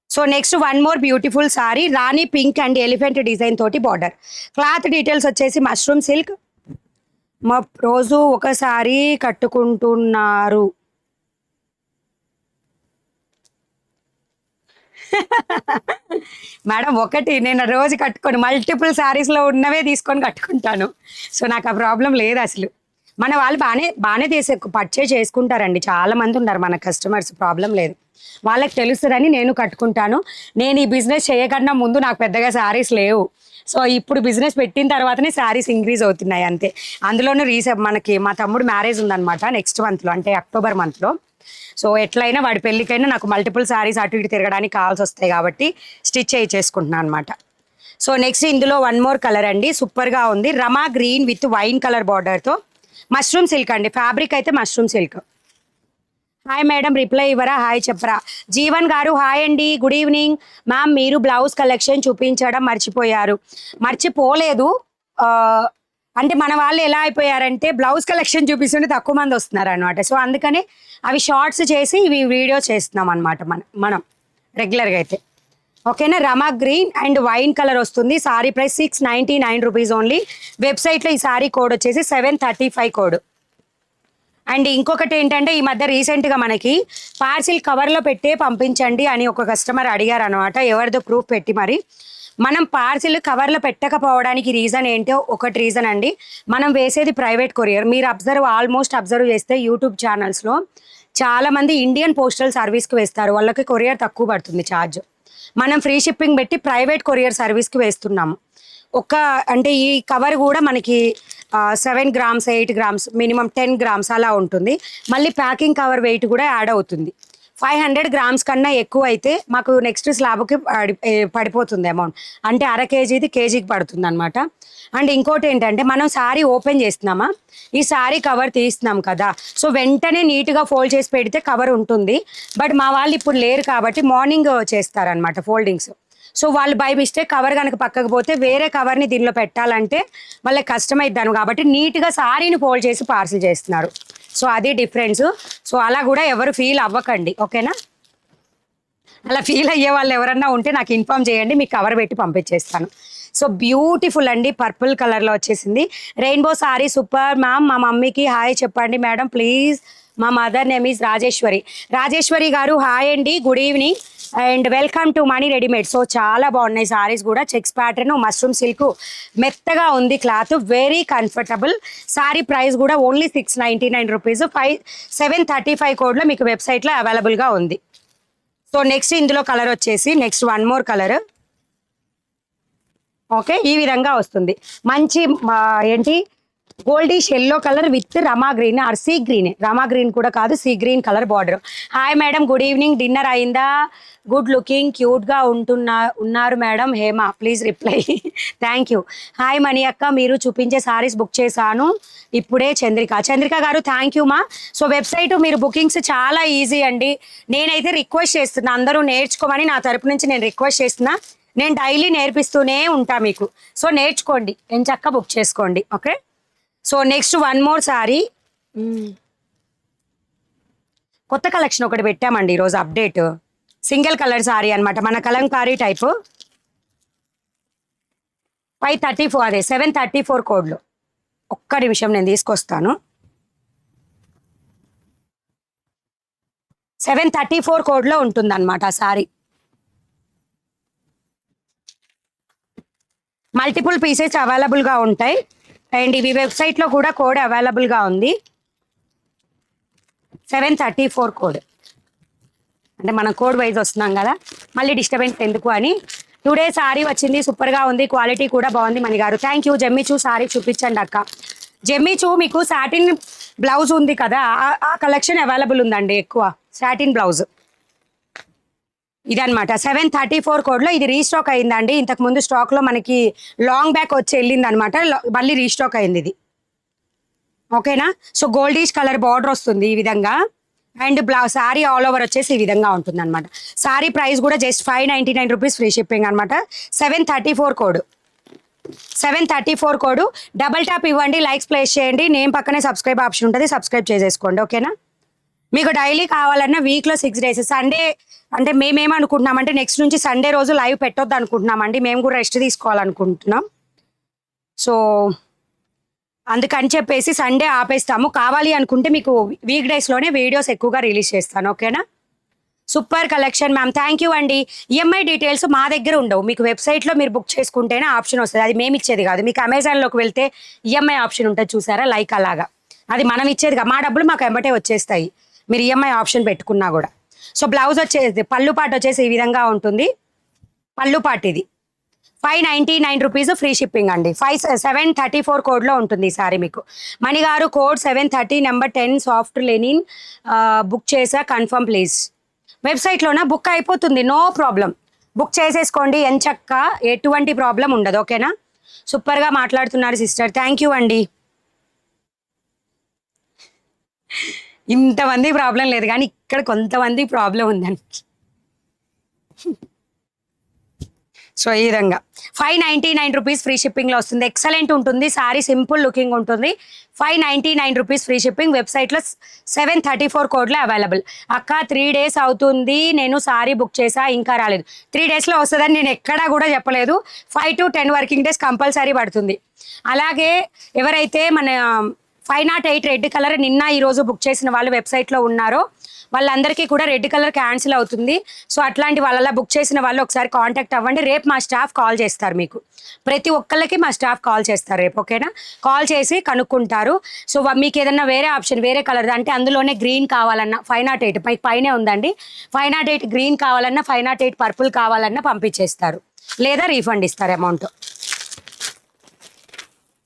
So next 1 more beautiful sari, Rani pink and elephant design తోటి బార్డర్. క్లాత్ డీటెయిల్స్ వచ్చేసి మష్రూమ్ సిల్క్. మా రోజు ఒకసారి కట్టుకుంటున్నారు. మేడం ఒకటి, నేను రోజు కట్టుకొని మల్టిపుల్ శారీస్లో ఉన్నవే తీసుకొని కట్టుకుంటాను. సో నాకు ఆ ప్రాబ్లం లేదు అసలు. మన వాళ్ళు బాగానే పర్చేజ్ చేసుకుంటారండి, చాలా మంది ఉన్నారు మన కస్టమర్స్, ప్రాబ్లం లేదు. వాళ్ళకి తెలుస్తుందని నేను కట్టుకుంటాను. నేను ఈ బిజినెస్ చేయకుండా ముందు నాకు పెద్దగా శారీస్ లేవు. సో ఇప్పుడు బిజినెస్ పెట్టిన తర్వాతనే శారీస్ ఇంక్రీజ్ అవుతున్నాయి అంతే. అందులోనూ మనకి మా తమ్ముడు మ్యారేజ్ ఉందన్నమాట నెక్స్ట్ మంత్లో, అంటే అక్టోబర్ మంత్లో. సో ఎట్లయినా వాడి పెళ్ళికైనా నాకు మల్టిపుల్ శారీస్ అటు ఇటు తిరగడానికి కావాల్సి వస్తాయి కాబట్టి స్టిచ్ చేసుకుంటున్నాను అనమాట. సో నెక్స్ట్ ఇందులో 1 మోర్ కలర్ అండి, సూపర్గా ఉంది. Rama green with wine colour బార్డర్తో మష్రూమ్ సిల్క్ అండి. ఫ్యాబ్రిక్ అయితే mushroom silk. Hi madam, reply ఇవ్వరా? హాయ్ చెప్పరా. జీవన్ గారు హాయ్ అండి, గుడ్ ఈవినింగ్ మ్యామ్. మీరు బ్లౌజ్ కలెక్షన్ చూపించడం మర్చిపోలేదు. అంటే మన వాళ్ళు ఎలా అయిపోయారంటే బ్లౌజ్ కలెక్షన్ చూపిస్తుంటే తక్కువ మంది వస్తున్నారు అనమాట. సో అందుకని అవి షార్ట్స్ చేసి ఇవి వీడియో చేస్తున్నాం అనమాట మనం రెగ్యులర్గా అయితే. ఓకేనా? రమా గ్రీన్ అండ్ వైన్ కలర్ వస్తుంది. Sari price 699 rupees only. వెబ్సైట్లో ఈ సారీ కోడ్ వచ్చేసి 735 కోడ్. అండ్ ఇంకొకటి ఏంటంటే ఈ మధ్య రీసెంట్గా మనకి పార్సిల్ కవర్లో పెట్టే పంపించండి అని ఒక కస్టమర్ అడిగారు అనమాట. ఎవరిదో ప్రూఫ్ పెట్టి మరి మనం పార్సిల్ కవర్లో పెట్టకపోవడానికి రీజన్ ఏంటో ఒకటి రీజన్ అండి, మనం వేసేది ప్రైవేట్ కొరియర్. మీరు ఆల్మోస్ట్ అబ్జర్వ్ చేస్తే యూట్యూబ్ ఛానల్స్లో చాలామంది ఇండియన్ పోస్టల్ సర్వీస్కి వేస్తారు, వాళ్ళకి కొరియర్ తక్కువ పడుతుంది ఛార్జ్. మనం ఫ్రీ షిప్పింగ్ పెట్టి ప్రైవేట్ కొరియర్ సర్వీస్కి వేస్తున్నాము. అంటే ఈ కవర్ కూడా మనకి 7 గ్రామ్స్ 8 గ్రామ్స్ మినిమం 10 గ్రామ్స్ అలా ఉంటుంది. మళ్ళీ ప్యాకింగ్ కవర్ వెయిట్ కూడా యాడ్ అవుతుంది. 500 గ్రామ్స్ కన్నా ఎక్కువ అయితే మాకు నెక్స్ట్ స్లాబ్కి పడిపోతుంది అమౌంట్, అంటే అర కేజీది కేజీకి పడుతుంది అనమాట. అండ్ ఇంకోటి ఏంటంటే మనం శారీ ఓపెన్ చేస్తున్నామా, ఈ శారీ కవర్ తీస్తున్నాం కదా, సో వెంటనే నీట్గా ఫోల్డ్ చేసి పెడితే కవర్ ఉంటుంది. బట్ మా వాళ్ళు ఇప్పుడు లేరు కాబట్టి మార్నింగ్ చేస్తారనమాట ఫోల్డింగ్స్. సో వాళ్ళు బై మిస్టేక్ కవర్ కనుక పక్కకు పోతే వేరే కవర్ని దీనిలో పెట్టాలంటే వాళ్ళకి కష్టమైద్దాను కాబట్టి నీట్గా శారీని ఫోల్డ్ చేసి పార్సిల్ చేస్తున్నారు. సో అది డిఫరెన్స్. సో అలా కూడా ఎవరు ఫీల్ అవ్వకండి, ఓకేనా? అలా ఫీల్ అయ్యే వాళ్ళు ఎవరన్నా ఉంటే నాకు ఇన్ఫామ్ చేయండి, మీకు కవర్ పెట్టి పంపించేస్తాను. సో బ్యూటిఫుల్ అండి, పర్పుల్ కలర్లో వచ్చేసింది. Rainbow sorry super ma'am. మా మమ్మీకి హాయ్ చెప్పండి మేడం ప్లీజ్. మా మదర్ నేమ్ ఈజ్ రాజేశ్వరి గారు హాయ్ అండి, good evening and welcome to money readymade. So చాలా బాగున్నాయి సారీస్ కూడా, చెక్స్ ప్యాటర్న్ మష్రూమ్ సిల్క్ మెత్తగా ఉంది cloth, very comfortable. Sari price కూడా ఓన్లీ 699 రూపీస్. 735 కోడ్లో మీకు వెబ్సైట్లో అవైలబుల్గా ఉంది. సో నెక్స్ట్ ఇందులో కలర్ వచ్చేసి next one more colour. Okay, ఈ విధంగా వస్తుంది. మంచి ఏంటి goldish yellow colour with Rama green or sea green, Rama green కూడా కాదు sea green colour border. Hi madam, good evening, dinner అయిందా? గుడ్ లుకింగ్ క్యూట్గా ఉన్నారు madam Hema, please reply. Thank you. Hi Mani అక్క, మీరు చూపించే సారీస్ బుక్ చేశాను ఇప్పుడే. చంద్రిక గారు థ్యాంక్ యూ మా. సో వెబ్సైట్ మీరు బుకింగ్స్ చాలా ఈజీ అండి. నేనైతే రిక్వెస్ట్ చేస్తున్నా, అందరూ నేర్చుకోమని నా తరపు నుంచి నేను రిక్వెస్ట్ చేస్తున్నా. నేను డైలీ నేర్పిస్తూనే ఉంటా మీకు. సో నేర్చుకోండి, ఎంచక్కా బుక్ చేసుకోండి, okay? So next one more sorry, కొత్త కలెక్షన్ ఒకటి పెట్టామండి ఈరోజు అప్డేట్. సింగిల్ కలర్ సారీ అనమాట, మన కలంకారీ టైపు. 534 అదే 734 కోడ్లో. ఒక్క నిమిషం నేను తీసుకొస్తాను. 734 కోడ్లో ఉంటుంది అనమాట ఆ సారీ. మల్టిపుల్ పీసెస్ అవైలబుల్గా ఉంటాయి అండ్ ఇవి వెబ్సైట్లో కూడా కోడ్ అవైలబుల్గా ఉంది. 734 కోడ్ అంటే మనం కోడ్ వైజ్ వస్తున్నాం కదా, మళ్ళీ డిస్టర్బెన్స్ ఎందుకు అని. టుడే సారీ వచ్చింది, సూపర్గా ఉంది, క్వాలిటీ కూడా బాగుంది మణి గారు. Thank you. జెమ్మిచూ సారీ చూపించండి అక్క. జెమ్మిచూ మీకు సాటిన్ బ్లౌజ్ ఉంది కదా, ఆ కలెక్షన్ అవైలబుల్ ఉందండి ఎక్కువ. సాటిన్ బ్లౌజ్ ఇదనమాట. 734 కోడ్లో ఇది రీస్టాక్ అయిందండి. ఇంతకుముందు స్టాక్లో మనకి లాంగ్ బ్యాక్ వచ్చి వెళ్ళింది అనమాట, మళ్ళీ రీస్టాక్ అయింది ఇది, ఓకేనా? సో గోల్డిష్ కలర్ బార్డర్ వస్తుంది ఈ విధంగా అండ్ సారీ ఆల్ ఓవర్ వచ్చేసి ఈ విధంగా ఉంటుంది అనమాట. సారీ ప్రైస్ కూడా జస్ట్ 599 రూపీస్ ఫ్రీ షిప్పింగ్ అనమాట. 734 కోడ్ 734 కోడ్. డబల్ ట్యాప్ ఇవ్వండి, లైక్స్ ప్లేస్ చేయండి, నేమ్ పక్కనే సబ్స్క్రైబ్ ఆప్షన్ ఉంటుంది, సబ్స్క్రైబ్ చేసేసుకోండి, ఓకేనా? మీకు డైలీ కావాలన్నా వీక్లో 6 days. సండే అంటే మేమేమనుకుంటున్నామంటే నెక్స్ట్ నుంచి సండే రోజు లైవ్ పెట్టొద్దు అనుకుంటున్నామండి, మేము కూడా రెస్ట్ తీసుకోవాలనుకుంటున్నాం. సో అందుకని చెప్పేసి సండే ఆపేస్తాము. కావాలి అనుకుంటే మీకు వీక్ డేస్లోనే వీడియోస్ ఎక్కువగా రిలీజ్ చేస్తాను, ఓకేనా? Super collection ma'am, thank you అండి. ఈఎంఐ డీటెయిల్స్ మా దగ్గర ఉండవు, మీకు వెబ్సైట్లో మీరు బుక్ చేసుకుంటేనే ఆప్షన్ వస్తుంది, అది మేము ఇచ్చేది కాదు. మీకు అమెజాన్లోకి వెళ్తే ఈఎంఐ ఆప్షన్ ఉంటుంది చూసారా, లైక్ అలాగా, అది మనం ఇచ్చేది కాదు, మా డబ్బులు మాకు ఎంబటే వచ్చేస్తాయి మీరు ఈఎంఐ ఆప్షన్ పెట్టుకున్నా కూడా. సో బ్లౌజ్ వచ్చేసి పళ్ళు పాటు వచ్చేసి ఈ విధంగా ఉంటుంది. పళ్ళు పాటు ఇది 599 రూపీస్ ఫ్రీ షిప్పింగ్ అండి. 734 కోడ్లో ఉంటుంది ఈ సారీ మీకు. మణిగారు code 730 number 10 soft linen book చేసా, కన్ఫర్మ్ ప్లీజ్. వెబ్సైట్లోన బుక్ అయిపోతుంది, నో ప్రాబ్లం, బుక్ చేసేసుకోండి ఎంచక్క, ఎటువంటి ప్రాబ్లం ఉండదు, ఓకేనా? సూపర్గా మాట్లాడుతున్నారు సిస్టర్, థ్యాంక్ యూ అండి. ఇంతమంది ప్రాబ్లం లేదు కానీ ఇక్కడ కొంతమంది ప్రాబ్లం ఉందండి. సో ఈ విధంగా 599 రూపీస్ ఫ్రీ షిప్పింగ్లో వస్తుంది. ఎక్సలెంట్ ఉంటుంది సారీ, సింపుల్ లుకింగ్ ఉంటుంది. 599 రూపీస్ ఫ్రీ షిప్పింగ్. వెబ్సైట్లో 734 కోడ్లో అవైలబుల్. అక్క 3 days అవుతుంది నేను సారీ బుక్ చేసా, ఇంకా రాలేదు. 3 daysలో వస్తుందని నేను ఎక్కడా కూడా చెప్పలేదు. 5 to 10 వర్కింగ్ డేస్ కంపల్సరీ పడుతుంది. అలాగే ఎవరైతే మన 508 రెడ్ కలర్ నిన్న ఈ రోజు బుక్ చేసిన వాళ్ళు వెబ్సైట్లో ఉన్నారో వాళ్ళందరికీ కూడా రెడ్ కలర్ క్యాన్సిల్ అవుతుంది. సో అట్లాంటి వాళ్ళలా బుక్ చేసిన వాళ్ళు ఒకసారి కాంటాక్ట్ అవ్వండి. రేపు మా స్టాఫ్ కాల్ చేస్తారు మీకు. ప్రతి ఒక్కళ్ళకి మా స్టాఫ్ కాల్ చేస్తారు రేపు. ఓకేనా? కాల్ చేసి కనుక్కుంటారు. సో మీకు ఏదన్నా వేరే ఆప్షన్ వేరే కలర్ అంటే అందులోనే గ్రీన్ కావాలన్నా 508 పైనే ఉందండి. 508 గ్రీన్ కావాలన్నా 508 పర్పుల్ కావాలన్నా పంపించేస్తారు, లేదా రీఫండ్ ఇస్తారు amount.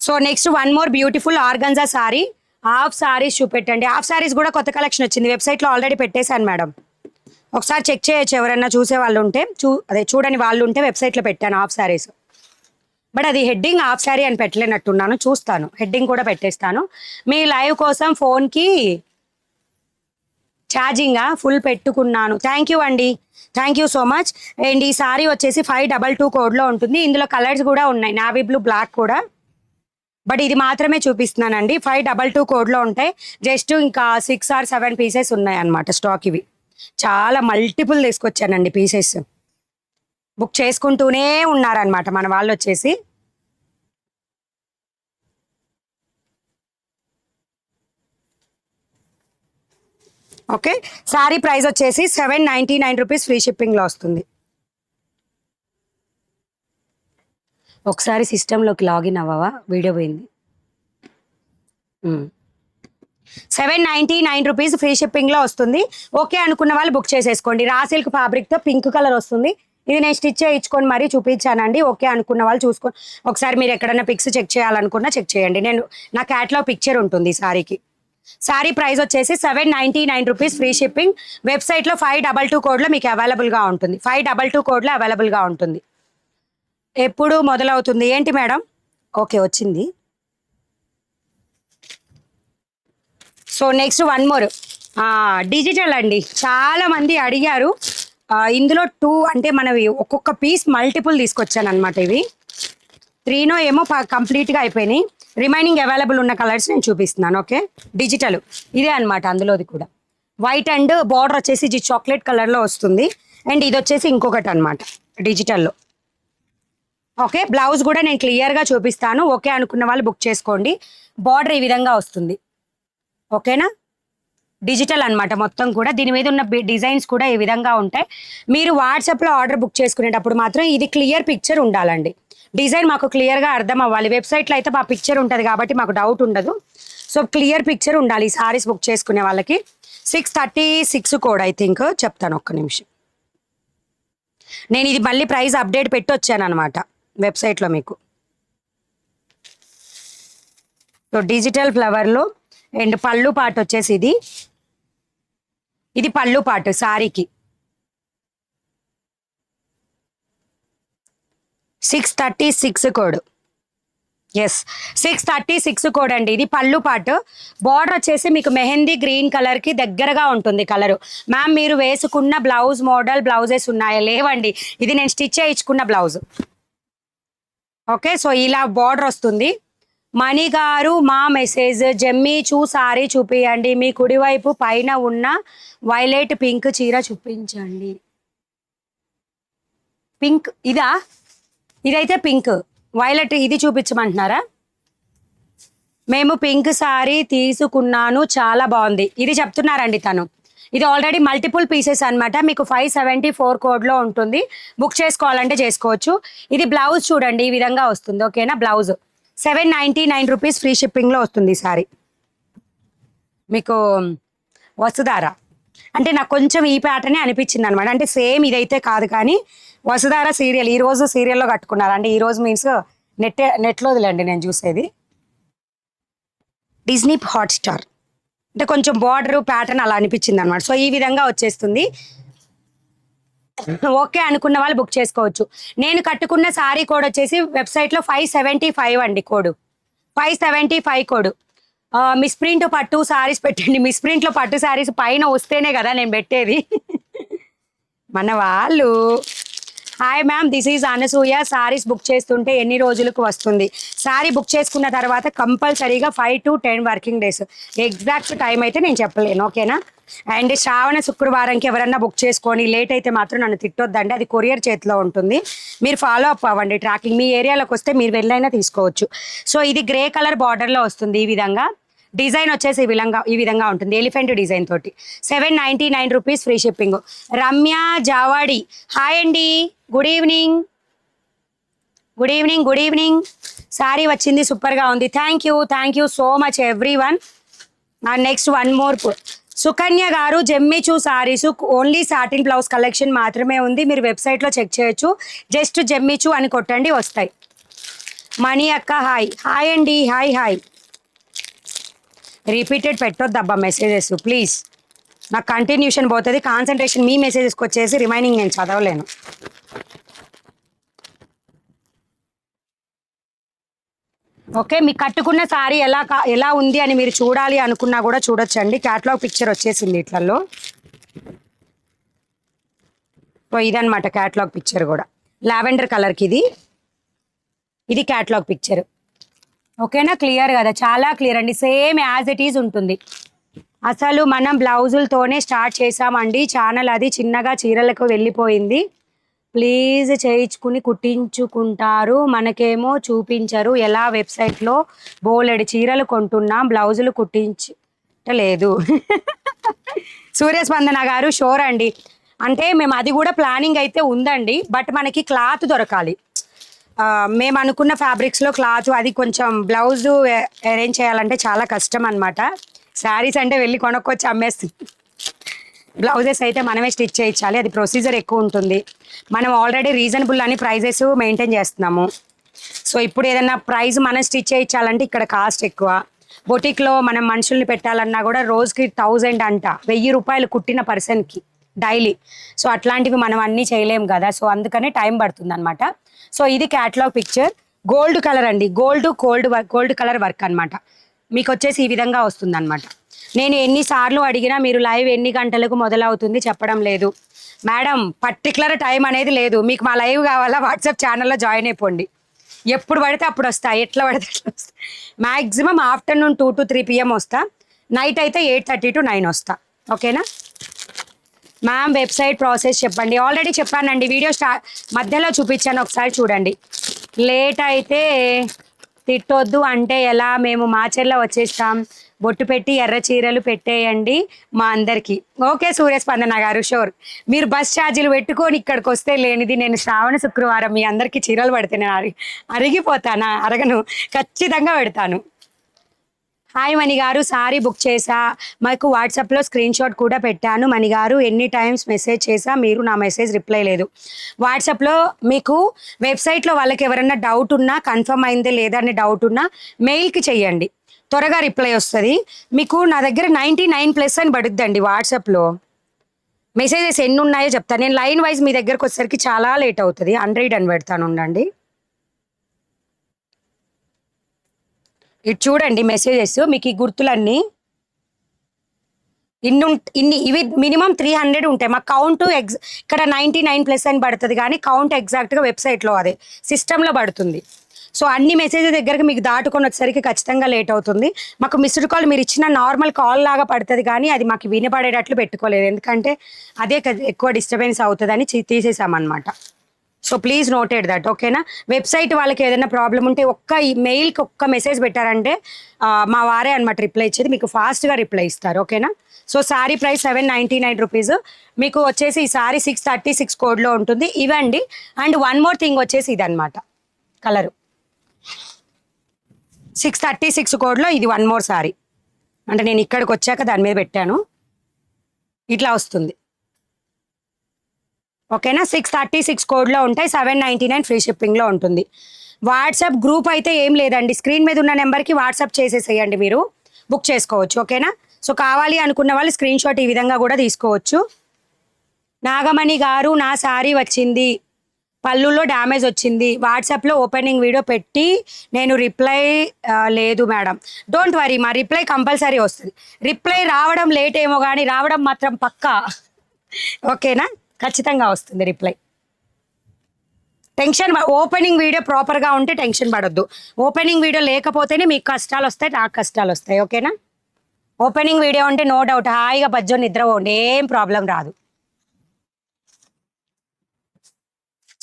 So next one more beautiful organza sorry. Half saris చూపెట్టండి. హాఫ్ సారీస్ కూడా కొత్త కలెక్షన్ వచ్చింది, వెబ్సైట్లో ఆల్రెడీ పెట్టేశాను మేడం. ఒకసారి చెక్ చేయొచ్చు ఎవరైనా చూసే వాళ్ళు ఉంటే. చూడని వాళ్ళు ఉంటే వెబ్సైట్లో పెట్టాను హాఫ్ సారీస్. బట్ అది హెడ్డింగ్ హాఫ్ సారీ అని పెట్టలేనట్టున్నాను, చూస్తాను. హెడ్డింగ్ కూడా పెట్టేస్తాను. మీ లైవ్ కోసం ఫోన్కి ఛార్జింగా ఫుల్ పెట్టుకున్నాను. థ్యాంక్ యూ అండి, thank you so much. And ఈ సారీ వచ్చేసి 522 కోడ్లో ఉంటుంది. ఇందులో కలర్స్ కూడా ఉన్నాయి, నావీ బ్లూ, బ్లాక్ కూడా. బట్ ఇది మాత్రమే చూపిస్తున్నానండి. 522 కోడ్లో ఉంటాయి. జస్ట్ ఇంకా 6 or 7 పీసెస్ ఉన్నాయి అన్నమాట స్టాక్. ఇవి చాలా మల్టిపుల్ తీసుకొచ్చానండి పీసెస్. బుక్ చేసుకుంటూనే ఉన్నారనమాట మన వాళ్ళు వచ్చేసి. ఓకే, శారీ ప్రైస్ వచ్చేసి 799 రూపీస్ ఫ్రీ షిప్పింగ్లో వస్తుంది. ఒకసారి సిస్టంలోకి లాగిన్ అవ్వవా? వీడియో పోయింది. 799 రూపీస్ ఫ్రీ షిప్పింగ్లో వస్తుంది. ఓకే అనుకున్న వాళ్ళు బుక్ చేసేసుకోండి. రా సిల్క్ ఫ్యాబ్రిక్తో పింక్ కలర్ వస్తుంది. ఇది నేను స్టిచ్ చేయించుకొని మరీ చూపించానండి. ఓకే అనుకున్న వాళ్ళు చూసుకొని ఒకసారి మీరు ఎక్కడైనా పిక్స్ చెక్ చేయాలనుకున్నా చెక్ చేయండి. నా క్యాట్లో పిక్చర్ ఉంటుంది సారీకి. సారీ ప్రైస్ వచ్చేసి 799 రూపీస్ ఫ్రీ షిప్పింగ్. వెబ్సైట్లో 522 కోడ్లో మీకు అవైలబుల్గా ఉంటుంది. 522 కోడ్లో అవైలబుల్గా ఉంటుంది. ఎప్పుడు మొదలవుతుంది ఏంటి మేడం? ఓకే, వచ్చింది. So next one more digital అండి. చాలా మంది అడిగారు. ఇందులో 2 అంటే మనవి ఒక్కొక్క పీస్ మల్టిపుల్ తీసుకొచ్చాను అనమాట. ఇవి 3 ఏమో కంప్లీట్గా అయిపోయినాయి. రిమైనింగ్ అవైలబుల్ ఉన్న కలర్స్ నేను చూపిస్తున్నాను. ఓకే, డిజిటల్ ఇదే అనమాట. అందులోది కూడా వైట్ అండ్ బార్డర్ వచ్చేసి ఇది చాక్లెట్ కలర్లో వస్తుంది. అండ్ ఇది వచ్చేసి ఇంకొకటి అనమాట డిజిటల్లో. ఓకే, బ్లౌజ్ కూడా నేను క్లియర్గా చూపిస్తాను. ఓకే అనుకున్న వాళ్ళు బుక్ చేసుకోండి. బార్డర్ ఈ విధంగా వస్తుంది. ఓకేనా? డిజిటల్ అనమాట మొత్తం కూడా. దీని మీద ఉన్న డిజైన్స్ కూడా ఈ విధంగా ఉంటాయి. మీరు వాట్సాప్లో ఆర్డర్ బుక్ చేసుకునేటప్పుడు మాత్రం ఇది క్లియర్ పిక్చర్ ఉండాలండి. డిజైన్ మాకు క్లియర్గా అర్థం అవ్వాలి. వెబ్సైట్లో అయితే మా పిక్చర్ ఉంటుంది కాబట్టి మాకు డౌట్ ఉండదు. సో క్లియర్ పిక్చర్ ఉండాలి ఈ సారీస్ బుక్ చేసుకునే వాళ్ళకి. 636 కోడ్ ఐ థింక్ చెప్తాను, ఒక్క నిమిషం. నేను ఇది మళ్ళీ ప్రైస్ అప్డేట్ పెట్టి వచ్చాను అనమాట వెబ్సైట్లో మీకు. సో డిజిటల్ ఫ్లవర్లో అండ్ పళ్ళు పాటు వచ్చేసి ఇది పళ్ళు పాటు సారీకి 636 కోడ్. ఎస్, 636 కోడ్ అండి. ఇది పళ్ళు పాటు. బార్డర్ వచ్చేసి మీకు మెహందీ గ్రీన్ కలర్కి దగ్గరగా ఉంటుంది కలరు. మ్యామ్ మీరు వేసుకున్న బ్లౌజ్ మోడల్ బ్లౌజెస్ ఉన్నాయా? లేవండి, ఇది నేను స్టిచ్ చేయించుకున్న బ్లౌజ్. ఓకే, సో ఇలా బార్డర్ వస్తుంది. మణి గారు మా మెసేజ్ జమ్మి సారీ చూపియండి. మీ కుడివైపు పైన ఉన్న వైలెట్ పింక్ చీర చూపించండి. పింక్ ఇదా? ఇదైతే పింక్. వైలెట్ ఇది చూపించమంటున్నారా? మేము పింక్ సారీ తీసుకున్నాను, చాలా బాగుంది. ఇది చెప్తున్నారండి తను. ఇది ఆల్రెడీ మల్టిపుల్ పీసెస్ అనమాట. మీకు 574 కోడ్లో ఉంటుంది. బుక్ చేసుకోవాలంటే చేసుకోవచ్చు. ఇది బ్లౌజ్ చూడండి, ఈ విధంగా వస్తుంది. ఓకేనా? బ్లౌజ్ 799 రూపీస్ ఫ్రీ షిప్పింగ్లో వస్తుంది సారీ. మీకు వసుధార అంటే నాకు కొంచెం ఈ ప్యాటర్నే అనిపించింది అనమాట. అంటే సేమ్ ఇదైతే కాదు కానీ వసుధార సీరియల్ ఈరోజు సీరియల్లో కట్టుకున్నారు. అంటే ఈరోజు మీన్స్ నెట్లోదిలేండి నేను చూసేది. డిజ్నీ హాట్స్టార్ అంటే కొంచెం బార్డర్ ప్యాటర్న్ అలా అనిపించింది అనమాట. సో ఈ విధంగా వచ్చేస్తుంది. ఓకే అనుకున్న వాళ్ళు బుక్ చేసుకోవచ్చు. నేను కట్టుకున్న సారీ కోడ్ వచ్చేసి వెబ్సైట్లో 575 అండి. Code 575 code. మిస్ప్రింట్ పట్టు సారీస్ పెట్టండి. మిస్ప్రింట్లో పట్టు సారీస్ పైన వస్తేనే కదా నేను పెట్టేది. మన వాళ్ళు hi ma'am, this is Anasuya. Saris book చేస్తుంటే ఎన్ని రోజులకు వస్తుంది? సారీ బుక్ చేసుకున్న తర్వాత కంపల్సరీగా 5 to 10 working days. Exact time అయితే నేను చెప్పలేను. ఓకేనా? అండ్ శ్రావణ శుక్రవారంకి ఎవరన్నా బుక్ చేసుకొని లేట్ అయితే మాత్రం నన్ను తిట్టొద్దండి. అది కొరియర్ చేతిలో ఉంటుంది. మీరు ఫాలో అప్ అవ్వండి ట్రాకింగ్. మీ ఏరియాలోకి వస్తే మీరు వెళ్ళైనా తీసుకోవచ్చు. సో ఇది గ్రే కలర్ బార్డర్లో వస్తుంది ఈ విధంగా. డిజైన్ వచ్చేసి ఈ విధంగా ఉంటుంది, ఎలిఫెంట్ డిజైన్ తోటి. 799 rupees free shipping. Ramya Javadi, hi అండి, good evening. Good evening, good evening. Sari వచ్చింది, సూపర్గా ఉంది. Thank you so much everyone. Next one more. Sukanya garu, జెమ్మిచూ saris only satin blouse collection మాత్రమే ఉంది, మీరు వెబ్సైట్లో చెక్ చేయొచ్చు. జస్ట్ జెమ్మిచూ అని కొట్టండి, వస్తాయి. మణి అక్క హాయ్. హాయ్ అండి, హాయ్. రిపీటెడ్ పెట్టొద్దబ్బా మెసేజెస్ ప్లీజ్, నాకు కంటిన్యూషన్ పోతుంది, కాన్సన్ట్రేషన్ మీ మెసేజెస్కి వచ్చేసి రిమైనింగ్ నేను చదవలేను. ఓకే, మీకు కట్టుకున్న సారీ ఎలా ఉంది అని మీరు చూడాలి అనుకున్నా కూడా చూడొచ్చండి. క్యాటలాగ్ పిక్చర్ వచ్చేసింది ఇట్లలో. ఇదనమాట క్యాటలాగ్ పిక్చర్ కూడా, లావెండర్ కలర్కి ఇది క్యాటలాగ్ పిక్చర్. ఓకేనా, క్లియర్ కదా, చాలా క్లియర్ అండి, సేమ్ యాజ్ ఇట్ ఈజ్ ఉంటుంది. అసలు మనం బ్లౌజులతోనే స్టార్ట్ చేసామండి ఛానల్, అది చిన్నగా చీరలకు వెళ్ళిపోయింది. ప్లీజ్ చేయించుకుని కుట్టించుకుంటారు, మనకేమో చూపించరు. ఎలా వెబ్సైట్లో బోలెడు చీరలు కొంటున్నాం, బ్లౌజులు కుట్టించలేదు. సూర్యస్పందన గారు షోర్ అండి, అంటే మేము అది కూడా ప్లానింగ్ అయితే ఉందండి, బట్ మనకి క్లాత్ దొరకాలి. మేము అనుకున్న ఫ్యాబ్రిక్స్లో క్లాత్ అది కొంచెం బ్లౌజ్ అరేంజ్ చేయాలంటే చాలా కష్టం అనమాట. శారీస్ అంటే వెళ్ళి కొనుక్కొచ్చి అమ్మేస్తుంది, బ్లౌజెస్ అయితే మనమే స్టిచ్ చేయించాలి, అది ప్రొసీజర్ ఎక్కువ ఉంటుంది. మనం ఆల్రెడీ రీజనబుల్ అని ప్రైజెస్ మెయింటైన్ చేస్తున్నాము. సో ఇప్పుడు ఏదైనా ప్రైస్ మనం స్టిచ్ చేయించాలంటే ఇక్కడ కాస్ట్ ఎక్కువ. బొటిక్లో మనం మనుషుల్ని పెట్టాలన్నా కూడా రోజుకి 1000 అంట, 1000 రూపాయలు కుట్టిన పర్సన్కి డైలీ. సో అట్లాంటివి మనం అన్నీ చేయలేము కదా, సో అందుకనే టైం పడుతుంది అనమాట. సో ఇది క్యాటలాగ్ పిక్చర్, గోల్డ్ కలర్ అండి, గోల్డ్ కలర్ వర్క్ అనమాట. మీకు వచ్చేసి ఈ విధంగా వస్తుంది అనమాట. నేను ఎన్నిసార్లు అడిగినా మీరు లైవ్ ఎన్ని గంటలకు మొదలవుతుంది చెప్పడం లేదు మేడం. పర్టికులర్ టైం అనేది లేదు, మీకు మా లైవ్ కావాలా వాట్సాప్ ఛానల్లో జాయిన్ అయిపోండి, ఎప్పుడు పడితే అప్పుడు వస్తా, ఎట్లా పడితే అట్లా వస్తా. మ్యాక్సిమం ఆఫ్టర్నూన్ 2 to 3 PM వస్తా, నైట్ అయితే 8:30 to 9 వస్తా. ఓకేనా మ్యామ్, వెబ్సైట్ ప్రాసెస్ చెప్పండి. ఆల్రెడీ చెప్పానండి, వీడియో మధ్యలో చూపించాను, ఒకసారి చూడండి. లేట్ అయితే తిట్టొద్దు అంటే ఎలా, మేము మాచర్ల వచ్చేస్తాం, బొట్టు పెట్టి ఎర్ర చీరలు పెట్టేయండి మా అందరికీ. ఓకే సూర్యస్పందన గారు, షూర్. మీరు బస్ ఛార్జీలు పెట్టుకొని ఇక్కడికి వస్తే లేనిది, నేను శ్రావణ శుక్రవారం మీ అందరికీ చీరలు పెడితే నేను అరిగిపోతానా? అరగను, ఖచ్చితంగా పెడతాను. హాయ్ మణిగారు, సారీ బుక్ చేసా, మాకు వాట్సాప్లో స్క్రీన్ షాట్ కూడా పెట్టాను. మణిగారు ఎన్ని టైమ్స్ మెసేజ్ చేసా, మీరు నా మెసేజ్ రిప్లై లేదు. వాట్సాప్లో మీకు వెబ్సైట్లో వాళ్ళకి ఎవరైనా డౌట్ ఉన్నా, కన్ఫర్మ్ అయిందే లేదా అని డౌట్ ఉన్నా మెయిల్కి చెయ్యండి, త్వరగా రిప్లై వస్తుంది. మీకు నా దగ్గర 99+ అని పడుద్దండి వాట్సాప్లో. మెసేజెస్ ఎన్ని ఉన్నాయో చెప్తాను నేను, లైన్ వైజ్ మీ దగ్గరకు వచ్చేసరికి చాలా లేట్ అవుతుంది. 100 అని పెడతాను, ఉండండి. ఇటు చూడండి మెసేజెస్, మీకు ఈ గుర్తులన్నీ ఇవి మినిమం 300 ఉంటాయి. మా కౌంట్ ఇక్కడ 99+ అని పడుతుంది, కానీ కౌంట్ ఎగ్జాక్ట్గా వెబ్సైట్లో అదే సిస్టంలో పడుతుంది. సో అన్ని మెసేజెస్ దగ్గరకు మీకు దాటుకొని వచ్చేసరికి ఖచ్చితంగా లేట్ అవుతుంది. మాకు మిస్డ్ కాల్ మీరు ఇచ్చిన నార్మల్ కాల్ లాగా పడుతుంది, కానీ అది మాకు వినపడేటట్లు పెట్టుకోలేదు, ఎందుకంటే అదే ఎక్కువ డిస్టర్బెన్స్ అవుతుందని తీసేసామన్నమాట. So please noted that. ఓకేనా, వెబ్సైట్ వాళ్ళకి ఏదైనా ప్రాబ్లం ఉంటే ఒక్క మెయిల్కి ఒక్క మెసేజ్ పెట్టారంటే మా వారే అనమాట రిప్లై ఇచ్చేది, మీకు ఫాస్ట్గా రిప్లై ఇస్తారు. ఓకేనా, సో శారీ ప్రైస్ 799 రూపీస్. మీకు వచ్చేసి ఈ శారీ 636 కోడ్లో ఉంటుంది. ఇవ్వండి. అండ్ వన్ మోర్ థింగ్ వచ్చేసి ఇదనమాట కలరు, 636 కోడ్లో ఇది వన్ మోర్ శారీ, అంటే నేను ఇక్కడికి వచ్చాక దాని మీద పెట్టాను, ఇట్లా వస్తుంది. ఓకేనా, 636 కోడ్లో ఉంటాయి, 799 ఫ్రీ షిప్పింగ్లో ఉంటుంది. వాట్సాప్ గ్రూప్ అయితే ఏం లేదండి, స్క్రీన్ మీద ఉన్న నెంబర్కి వాట్సాప్ చేసేసేయండి, మీరు బుక్ చేసుకోవచ్చు. ఓకేనా, సో కావాలి అనుకున్న వాళ్ళు స్క్రీన్ షాట్ ఈ విధంగా కూడా తీసుకోవచ్చు. నాగమణి గారు, నా శారీ వచ్చింది, పళ్ళులో డ్యామేజ్ వచ్చింది, వాట్సాప్లో ఓపెనింగ్ వీడియో పెట్టి నేను రిప్లై లేదు మేడం. డోంట్ వరీ, మా రిప్లై కంపల్సరీ వస్తుంది. రిప్లై రావడం లేట్ ఏమో కానీ రావడం మాత్రం పక్కా. ఓకేనా, ఖచ్చితంగా వస్తుంది రిప్లై. టెన్షన్, ఓపెనింగ్ వీడియో ప్రాపర్గా ఉంటే టెన్షన్ పడొద్దు. ఓపెనింగ్ వీడియో లేకపోతేనే మీకు కష్టాలు వస్తాయి, నాకు కష్టాలు వస్తాయి. ఓకేనా, ఓపెనింగ్ వీడియో ఉంటే నో డౌట్ హాయిగా బజ్జో నిద్రపోండి, ఏం ప్రాబ్లం రాదు.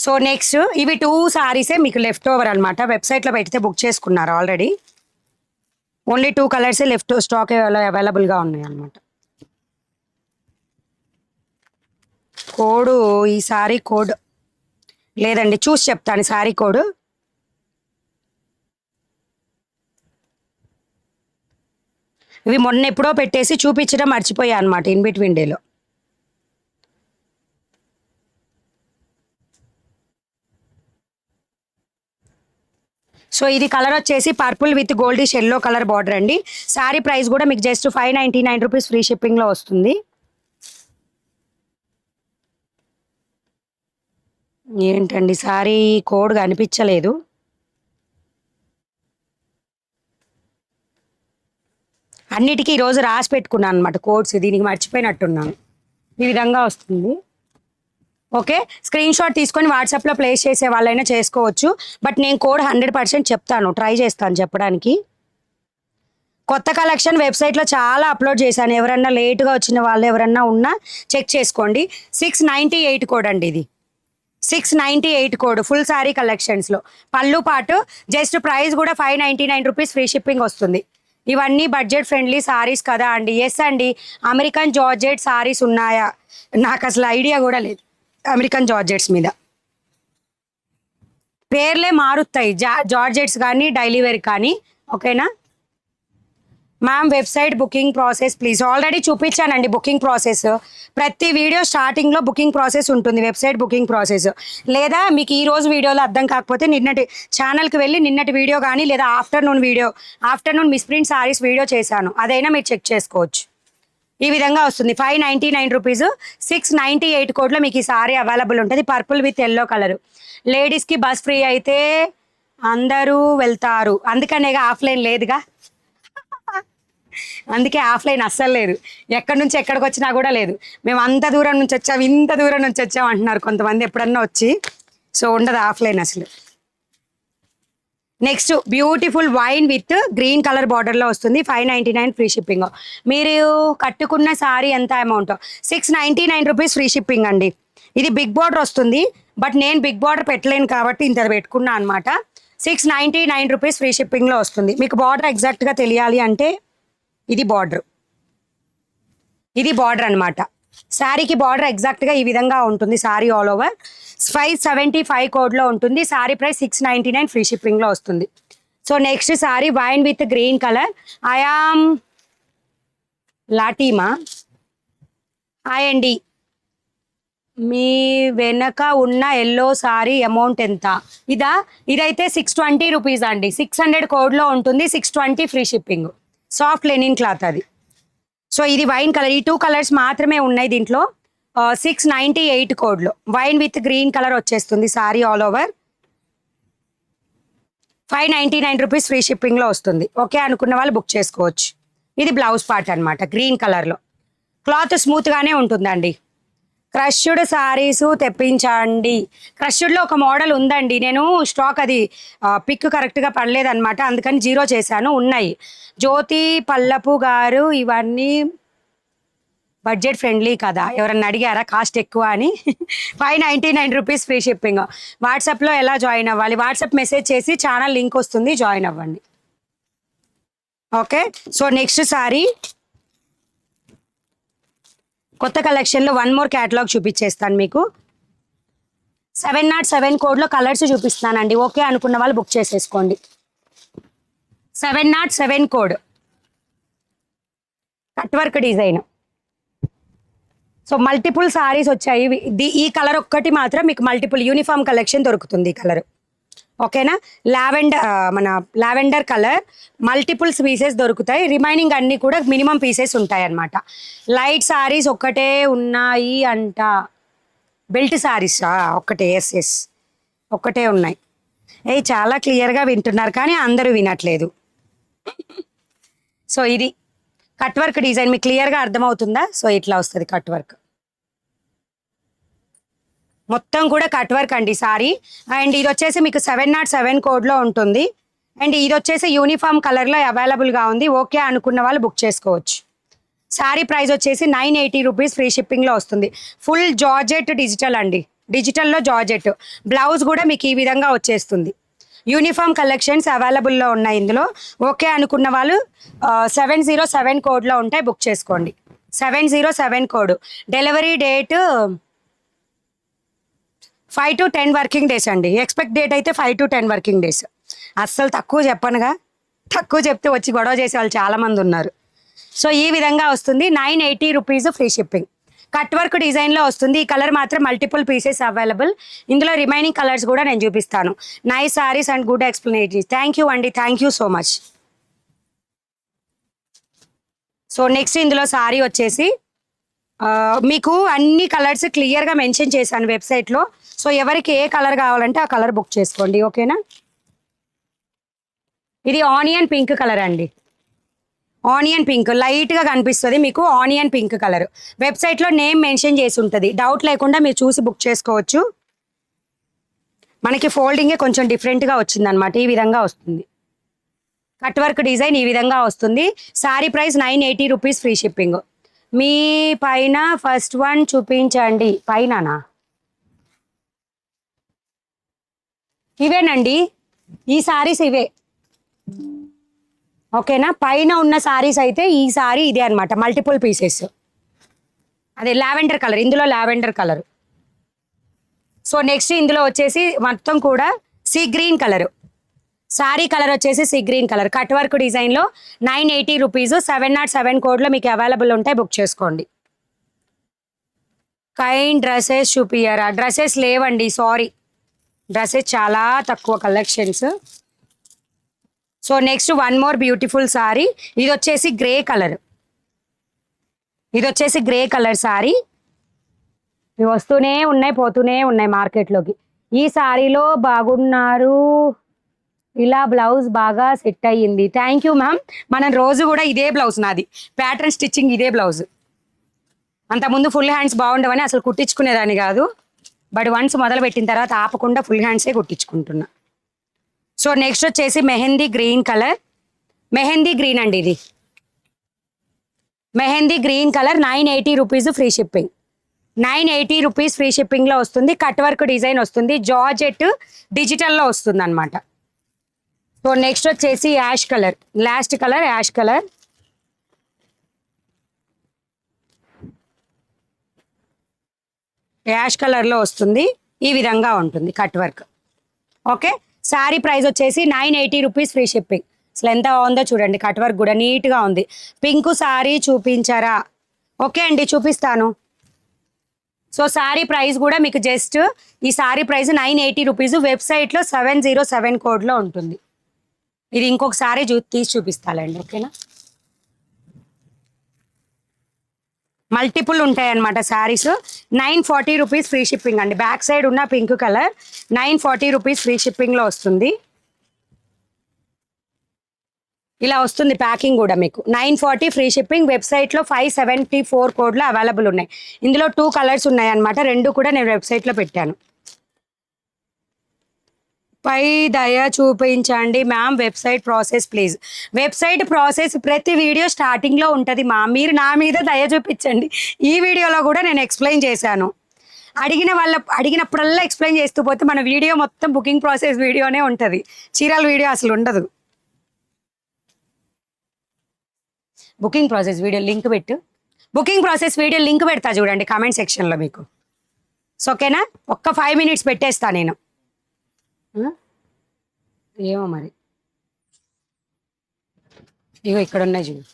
సో నెక్స్ట్ ఇవి 2 సారీసే మీకు లెఫ్ట్ ఓవర్ అనమాట, వెబ్సైట్లో పెడితే బుక్ చేసుకున్నారు ఆల్రెడీ. ఓన్లీ 2 కలర్సే లెఫ్ట్ స్టాక్ అవైలబుల్గా ఉన్నాయి అన్నమాట. కోడ్ ఈ సారీ కోడ్ లేదండి, చూసి చెప్తాను సారీ కోడ్. ఇవి మొన్న ఎప్పుడో పెట్టేసి చూపించడం మర్చిపోయా అనమాట ఇన్ బిట్వీన్ డేలో. సో ఇది కలర్ వచ్చేసి purple with goldish yellow colour border అండి. శారీ ప్రైస్ కూడా మీకు జస్ట్ 599 రూపీస్ ఫ్రీ షిప్పింగ్లో వస్తుంది. ఏంటండి శారీ కోడ్ కనిపించలేదు. అన్నిటికీ ఈరోజు రాసి పెట్టుకున్నాను అనమాట కోడ్స్, దీనికి మర్చిపోయినట్టున్నాను. ఈ విధంగా వస్తుంది. ఓకే, స్క్రీన్ షాట్ తీసుకొని వాట్సాప్లో ప్లేస్ చేసే వాళ్ళైనా చేసుకోవచ్చు. బట్ నేను కోడ్ 100% చెప్తాను, ట్రై చేస్తాను చెప్పడానికి. కొత్త కలెక్షన్ వెబ్సైట్లో చాలా అప్లోడ్ చేశాను. ఎవరన్నా లేట్గా వచ్చిన వాళ్ళు ఎవరన్నా ఉన్నా చెక్ చేసుకోండి. 698 కోడ్ అండి ఇది. 698 కోడ్ ఫుల్ శారీ కలెక్షన్స్లో. పళ్ళు పాటు జస్ట్ ప్రైస్ కూడా 599 రూపీస్ ఫ్రీ షిప్పింగ్ వస్తుంది. ఇవన్నీ బడ్జెట్ ఫ్రెండ్లీ సారీస్ కదా అండి. ఎస్ అండి, అమెరికన్ జార్జెట్ సారీస్ ఉన్నాయా? నాకు అసలు ఐడియా కూడా లేదు అమెరికన్ జార్జెట్స్ మీద. పేర్లే మారుతాయి, జార్జెట్స్ కానీ డైలీ వేర్ కానీ. ఓకేనా ma'am, website booking process please. Already చూపించానండి బుకింగ్ ప్రాసెస్. ప్రతి వీడియో స్టార్టింగ్లో బుకింగ్ ప్రాసెస్ ఉంటుంది, వెబ్సైట్ బుకింగ్ ప్రాసెస్. లేదా మీకు ఈ రోజు వీడియోలో అర్థం కాకపోతే నిన్నటి ఛానల్కి వెళ్ళి నిన్నటి వీడియో కానీ, లేదా ఆఫ్టర్నూన్ మిస్ప్రింట్ సారీస్ వీడియో చేశాను, అదైనా మీరు చెక్ చేసుకోవచ్చు. ఈ విధంగా వస్తుంది. 599 రూపీస్ 698 కోడ్లో మీకు ఈ సారీ అవైలబుల్ ఉంటుంది. Purple with yellow colour. లేడీస్కి బస్ ఫ్రీ అయితే అందరూ వెళ్తారు, అందుకనేగా ఆఫ్లైన్ లేదుగా. అందుకే ఆఫ్లైన్ అస్సలు లేదు. ఎక్కడి నుంచి ఎక్కడికి వచ్చినా కూడా లేదు. మేము అంత దూరం నుంచి వచ్చాం, ఇంత దూరం నుంచి వచ్చాం అంటున్నారు కొంతమంది ఎప్పుడన్నా వచ్చి. సో ఉండదు ఆఫ్లైన్ అసలు. Next beautiful wine with green colour బార్డర్లో వస్తుంది. 599 ఫ్రీ షిప్పింగ్. మీరు కట్టుకున్న సారీ ఎంత అమౌంట్? 699 రూపీస్ ఫ్రీ షిప్పింగ్ అండి. ఇది బిగ్ బార్డర్ వస్తుంది, బట్ నేను బిగ్ బార్డర్ పెట్టలేను కాబట్టి ఇంత పెట్టుకున్నా అనమాట. 699 రూపీస్ ఫ్రీ షిప్పింగ్లో వస్తుంది. మీకు బార్డర్ ఎగ్జాక్ట్గా తెలియాలి అంటే ఇది బార్డర్, ఇది బార్డర్ అనమాట. శారీకి బార్డర్ ఎగ్జాక్ట్గా ఈ విధంగా ఉంటుంది. శారీ ఆల్ ఓవర్ 575 కోడ్లో ఉంటుంది. శారీ ప్రైస్ 699 ఫ్రీ షిప్పింగ్లో వస్తుంది. So next sari wine with green colour. I am లాటీమా. హాయ్ అండి, మీ వెనక ఉన్న ఎల్లో సారీ అమౌంట్ ఎంత? ఇదైతే 620 రూపీస్ అండి. 600 కోడ్లో ఉంటుంది. 620 free shipping. Soft linen cloth అది. సో ఇది వైన్ కలర్. ఈ 2 కలర్స్ మాత్రమే ఉన్నాయి దీంట్లో. 698 కోడ్లో వైన్ విత్ గ్రీన్ కలర్ వచ్చేస్తుంది. Sari all over 599 rupees free షిప్పింగ్లో వస్తుంది. ఓకే అనుకున్న వాళ్ళు బుక్ చేసుకోవచ్చు. ఇది బ్లౌజ్ పార్ట్ అనమాట, గ్రీన్ కలర్లో. క్లాత్ స్మూత్గానే ఉంటుందండి. క్రష్డ్ సారీస్ తెప్పించండి. క్రష్డ్లో ఒక మోడల్ ఉందండి, నేను స్టాక్ అది పిక్ కరెక్ట్గా పడలేదన్నమాట, అందుకని 0 చేశాను. ఉన్నాయి. జ్యోతి పల్లపు గారు, ఇవన్నీ బడ్జెట్ ఫ్రెండ్లీ కదా, ఎవరన్నా అడిగారా కాస్ట్ ఎక్కువ అని? 599 రూపీస్ ఫ్రీ షిప్పింగ్. వాట్సాప్లో ఎలా జాయిన్ అవ్వాలి? వాట్సాప్ మెసేజ్ చేసి ఛానల్ లింక్ వస్తుంది, జాయిన్ అవ్వండి. ఓకే, సో నెక్స్ట్ సారీ కొత్త కలెక్షన్లో 1 మోర్ క్యాటలాగ్ చూపించేస్తాను మీకు. 707 కోడ్లో కలర్స్ చూపిస్తానండి. ఓకే అనుకున్న వాళ్ళు బుక్ చేసేసుకోండి. 707 code cut work design. So multiple saris వచ్చాయి. ఈ కలర్ ఒక్కటి మాత్రం మీకు మల్టిపుల్ యూనిఫామ్ కలెక్షన్ దొరుకుతుంది. ఈ కలర్ ఓకేనా, లావెండర్ కలర్. మల్టిపుల్ పీసెస్ దొరుకుతాయి. రిమైనింగ్ అన్నీ కూడా మినిమం పీసెస్ ఉంటాయి అన్నమాట. లైట్ సారీస్ ఒక్కటే ఉన్నాయి అంట. బెల్ట్ సారీస్ ఒక్కటే, ఎస్ ఒక్కటే ఉన్నాయి. చాలా క్లియర్గా వింటున్నారు కానీ అందరూ వినట్లేదు. సో ఇది కట్ వర్క్ డిజైన్ మీకు క్లియర్గా అర్థమవుతుందా? సో ఇట్లా వస్తుంది కట్ వర్క్, మొత్తం కూడా కట్ వర్క్ అండి సారీ. అండ్ ఇది వచ్చేసి మీకు 707 కోడ్లో ఉంటుంది. అండ్ ఇది వచ్చేసి యూనిఫామ్ కలర్లో అవైలబుల్గా ఉంది. ఓకే అనుకున్న వాళ్ళు బుక్ చేసుకోవచ్చు. శారీ ప్రైస్ వచ్చేసి 980 రూపీస్ ఫ్రీ షిప్పింగ్లో వస్తుంది. ఫుల్ జార్జెట్ డిజిటల్ అండి, డిజిటల్లో జార్జెట్. బ్లౌజ్ కూడా మీకు ఈ విధంగా వచ్చేస్తుంది. యూనిఫామ్ కలెక్షన్స్ అవైలబుల్లో ఉన్నాయి ఇందులో. ఓకే అనుకున్న వాళ్ళు 707 కోడ్లో ఉంటాయి, బుక్ చేసుకోండి. 707 code. Delivery date 5 to 10 working days అండి. ఎక్స్పెక్ట్ డేట్ అయితే 5 to 10 వర్కింగ్ డేస్. అస్సలు తక్కువ చెప్పనుగా, తక్కువ చెప్తే వచ్చి గొడవ చేసే వాళ్ళు చాలామంది ఉన్నారు. సో ఈ విధంగా వస్తుంది. 980 rupees free shipping. Cut work డిజైన్లో వస్తుంది. ఈ కలర్ మాత్రం మల్టిపుల్ పీసెస్ అవైలబుల్. ఇందులో రిమైనింగ్ కలర్స్ కూడా నేను చూపిస్తాను. Nice saris and good explanatories. Thank you అండి, thank you so much. So next ఇందులో సారీ వచ్చేసి మీకు అన్ని కలర్స్ క్లియర్గా మెన్షన్ చేశాను వెబ్సైట్లో. సో ఎవరికి ఏ కలర్ కావాలంటే ఆ కలర్ బుక్ చేసుకోండి, ఓకేనా. ఇది ఆనియన్ పింక్ కలర్ అండి. ఆనియన్ పింక్ లైట్గా కనిపిస్తుంది మీకు. ఆనియన్ పింక్ కలర్ వెబ్సైట్లో నేమ్ మెన్షన్ చేసి ఉంటుంది. డౌట్ లేకుండా మీరు చూసి బుక్ చేసుకోవచ్చు. మనకి ఫోల్డింగే కొంచెం డిఫరెంట్గా వచ్చిందనమాట. ఈ విధంగా వస్తుంది. కట్ వర్క్ డిజైన్ ఈ విధంగా వస్తుంది. Sari price 980 rupees free shipping. మీ పైన ఫస్ట్ వన్ చూపించండి. పైననా? ఇవేనండి ఈ సారీస్, ఇవే ఓకేనా. పైన ఉన్న సారీస్ అయితే ఈ సారీ ఇదే అనమాట, మల్టిపుల్ పీసెస్. అదే లావెండర్ కలర్, ఇందులో లావెండర్ కలర్. సో నెక్స్ట్ ఇందులో వచ్చేసి మొత్తం కూడా sea green colour. Sari colour వచ్చేసి sea green colour. Cut work డిజైన్లో 980 రూపీస్. 707 కోడ్లో మీకు అవైలబుల్ ఉంటాయి, బుక్ చేసుకోండి. కైండ్ డ్రెస్సెస్ చూపియరా? డ్రెస్సెస్ లేవండి, సారీ. డ్రెస్సెస్ చాలా తక్కువ collections. So next one more beautiful sari. ఇది వచ్చేసి గ్రే కలర్. ఇది వచ్చేసి గ్రే కలర్ సారీ. ఇవి వస్తూనే ఉన్నాయి, పోతూనే ఉన్నాయి మార్కెట్లోకి. ఈ సారీలో బాగున్నారు. ఇలా బ్లౌజ్ బాగా సెట్ అయ్యింది. Thank you ma'am. మనం రోజు కూడా ఇదే బ్లౌజ్, నాది ప్యాటర్న్ స్టిచ్చింగ్ ఇదే బ్లౌజ్. అంతకుముందు ఫుల్ హ్యాండ్స్ బాగుండవని అసలు కుట్టించుకునేదాన్ని కాదు. బట్ వన్స్ మొదలు పెట్టిన తర్వాత ఆపకుండా ఫుల్ హ్యాండ్సే కుట్టించుకుంటున్నా. సో నెక్స్ట్ వచ్చేసి mehndi green colour. Mehndi green అండి ఇది. Mehndi green colour 980 rupees free shipping. 980 rupees free షిప్పింగ్లో వస్తుంది. కట్ వర్క్ డిజైన్ వస్తుంది. జార్జెట్ డిజిటల్లో వస్తుంది అనమాట. సో నెక్స్ట్ వచ్చేసి ash colour. Last colour ash colour. Ash కలర్లో వస్తుంది. ఈ విధంగా ఉంటుంది cut work, okay. Sari price వచ్చేసి 980 రూపీస్ ఫ్రీ షిప్పింగ్. అసలు ఎంత బాగుందో చూడండి. కట్ వర్క్ కూడా నీట్గా ఉంది. పింక్ శారీ చూపించారా? ఓకే అండి, చూపిస్తాను. సో శారీ ప్రైస్ కూడా మీకు జస్ట్ ఈ శారీ ప్రైస్ 980 రూపీస్. వెబ్సైట్లో 707 కోడ్లో ఉంటుంది. ఇది ఇంకొకసారి తీసి చూపిస్తానండి, ఓకేనా. మల్టిపుల్ ఉంటాయి అన్నమాట శారీస్. 940 రూపీస్ ఫ్రీ షిప్పింగ్ అండి. బ్యాక్ సైడ్ ఉన్న పింక్ కలర్ 940 రూపీస్ ఫ్రీ షిప్పింగ్లో వస్తుంది. ఇలా వస్తుంది ప్యాకింగ్ కూడా మీకు. 940 ఫ్రీ షిప్పింగ్. వెబ్సైట్లో 574 కోడ్లో అవైలబుల్ ఉన్నాయి. ఇందులో 2 కలర్స్ ఉన్నాయి అన్నమాట. 2 కూడా నేను వెబ్సైట్లో పెట్టాను. పై దయ చూపించండి ma'am. Website process please. Website process ప్రతి వీడియో స్టార్టింగ్లో ఉంటుంది మా. మీరు నా మీద దయ చూపించండి. ఈ వీడియోలో కూడా నేను ఎక్స్ప్లెయిన్ చేశాను. అడిగినప్పుడల్లా ఎక్స్ప్లెయిన్ చేస్తూ పోతే మన వీడియో మొత్తం బుకింగ్ ప్రాసెస్ వీడియోనే ఉంటుంది. చీరల వీడియో అసలు ఉండదు. బుకింగ్ ప్రాసెస్ వీడియో లింక్ పెట్టు. బుకింగ్ ప్రాసెస్ వీడియో లింక్ పెడతా చూడండి కామెంట్ సెక్షన్లో మీకు. సో ఓకేనా. ఒక్క 5 minutes పెట్టేస్తా నేను. ఏమో మరి, ఇగో ఇక్కడ ఉన్నాయి చూడు.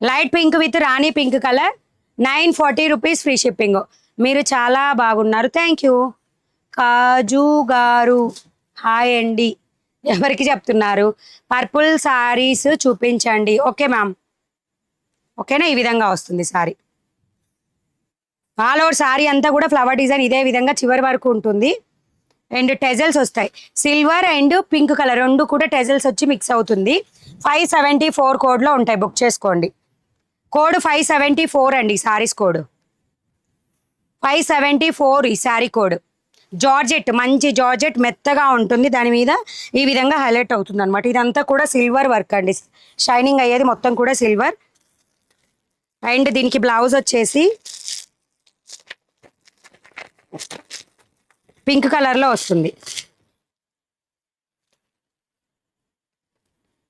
Light pink with Rani pink colour 940 rupees free shipping. మీరు చాలా బాగున్నారు, థ్యాంక్ యూ. కాజు గారు హాయ్ అండి. ఎవరికి చెప్తున్నారు? పర్పుల్ సారీస్ చూపించండి. ఓకే మ్యామ్, ఓకేనా. ఈ విధంగా వస్తుంది సారీ. ఆల్ ఓవర్ సారీ అంతా కూడా ఫ్లవర్ డిజైన్ ఇదే విధంగా చివరి వరకు ఉంటుంది. అండ్ టెజల్స్ వస్తాయి. సిల్వర్ అండ్ పింక్ కలర్ 2 కూడా టెజల్స్ వచ్చి మిక్స్ అవుతుంది. 574 కోడ్లో ఉంటాయి, బుక్ చేసుకోండి. కోడ్ 574 అండి. సారీస్ కోడ్ 574 ఈ శారీ కోడ్. జార్జెట్, మంచి జార్జెట్ మెత్తగా ఉంటుంది. దాని మీద ఈ విధంగా హైలైట్ అవుతుంది అనమాట. ఇదంతా కూడా సిల్వర్ వర్క్ అండి. షైనింగ్ అయ్యేది మొత్తం కూడా సిల్వర్. అండ్ దీనికి బ్లౌజ్ వచ్చేసి పింక్ కలర్లో వస్తుంది.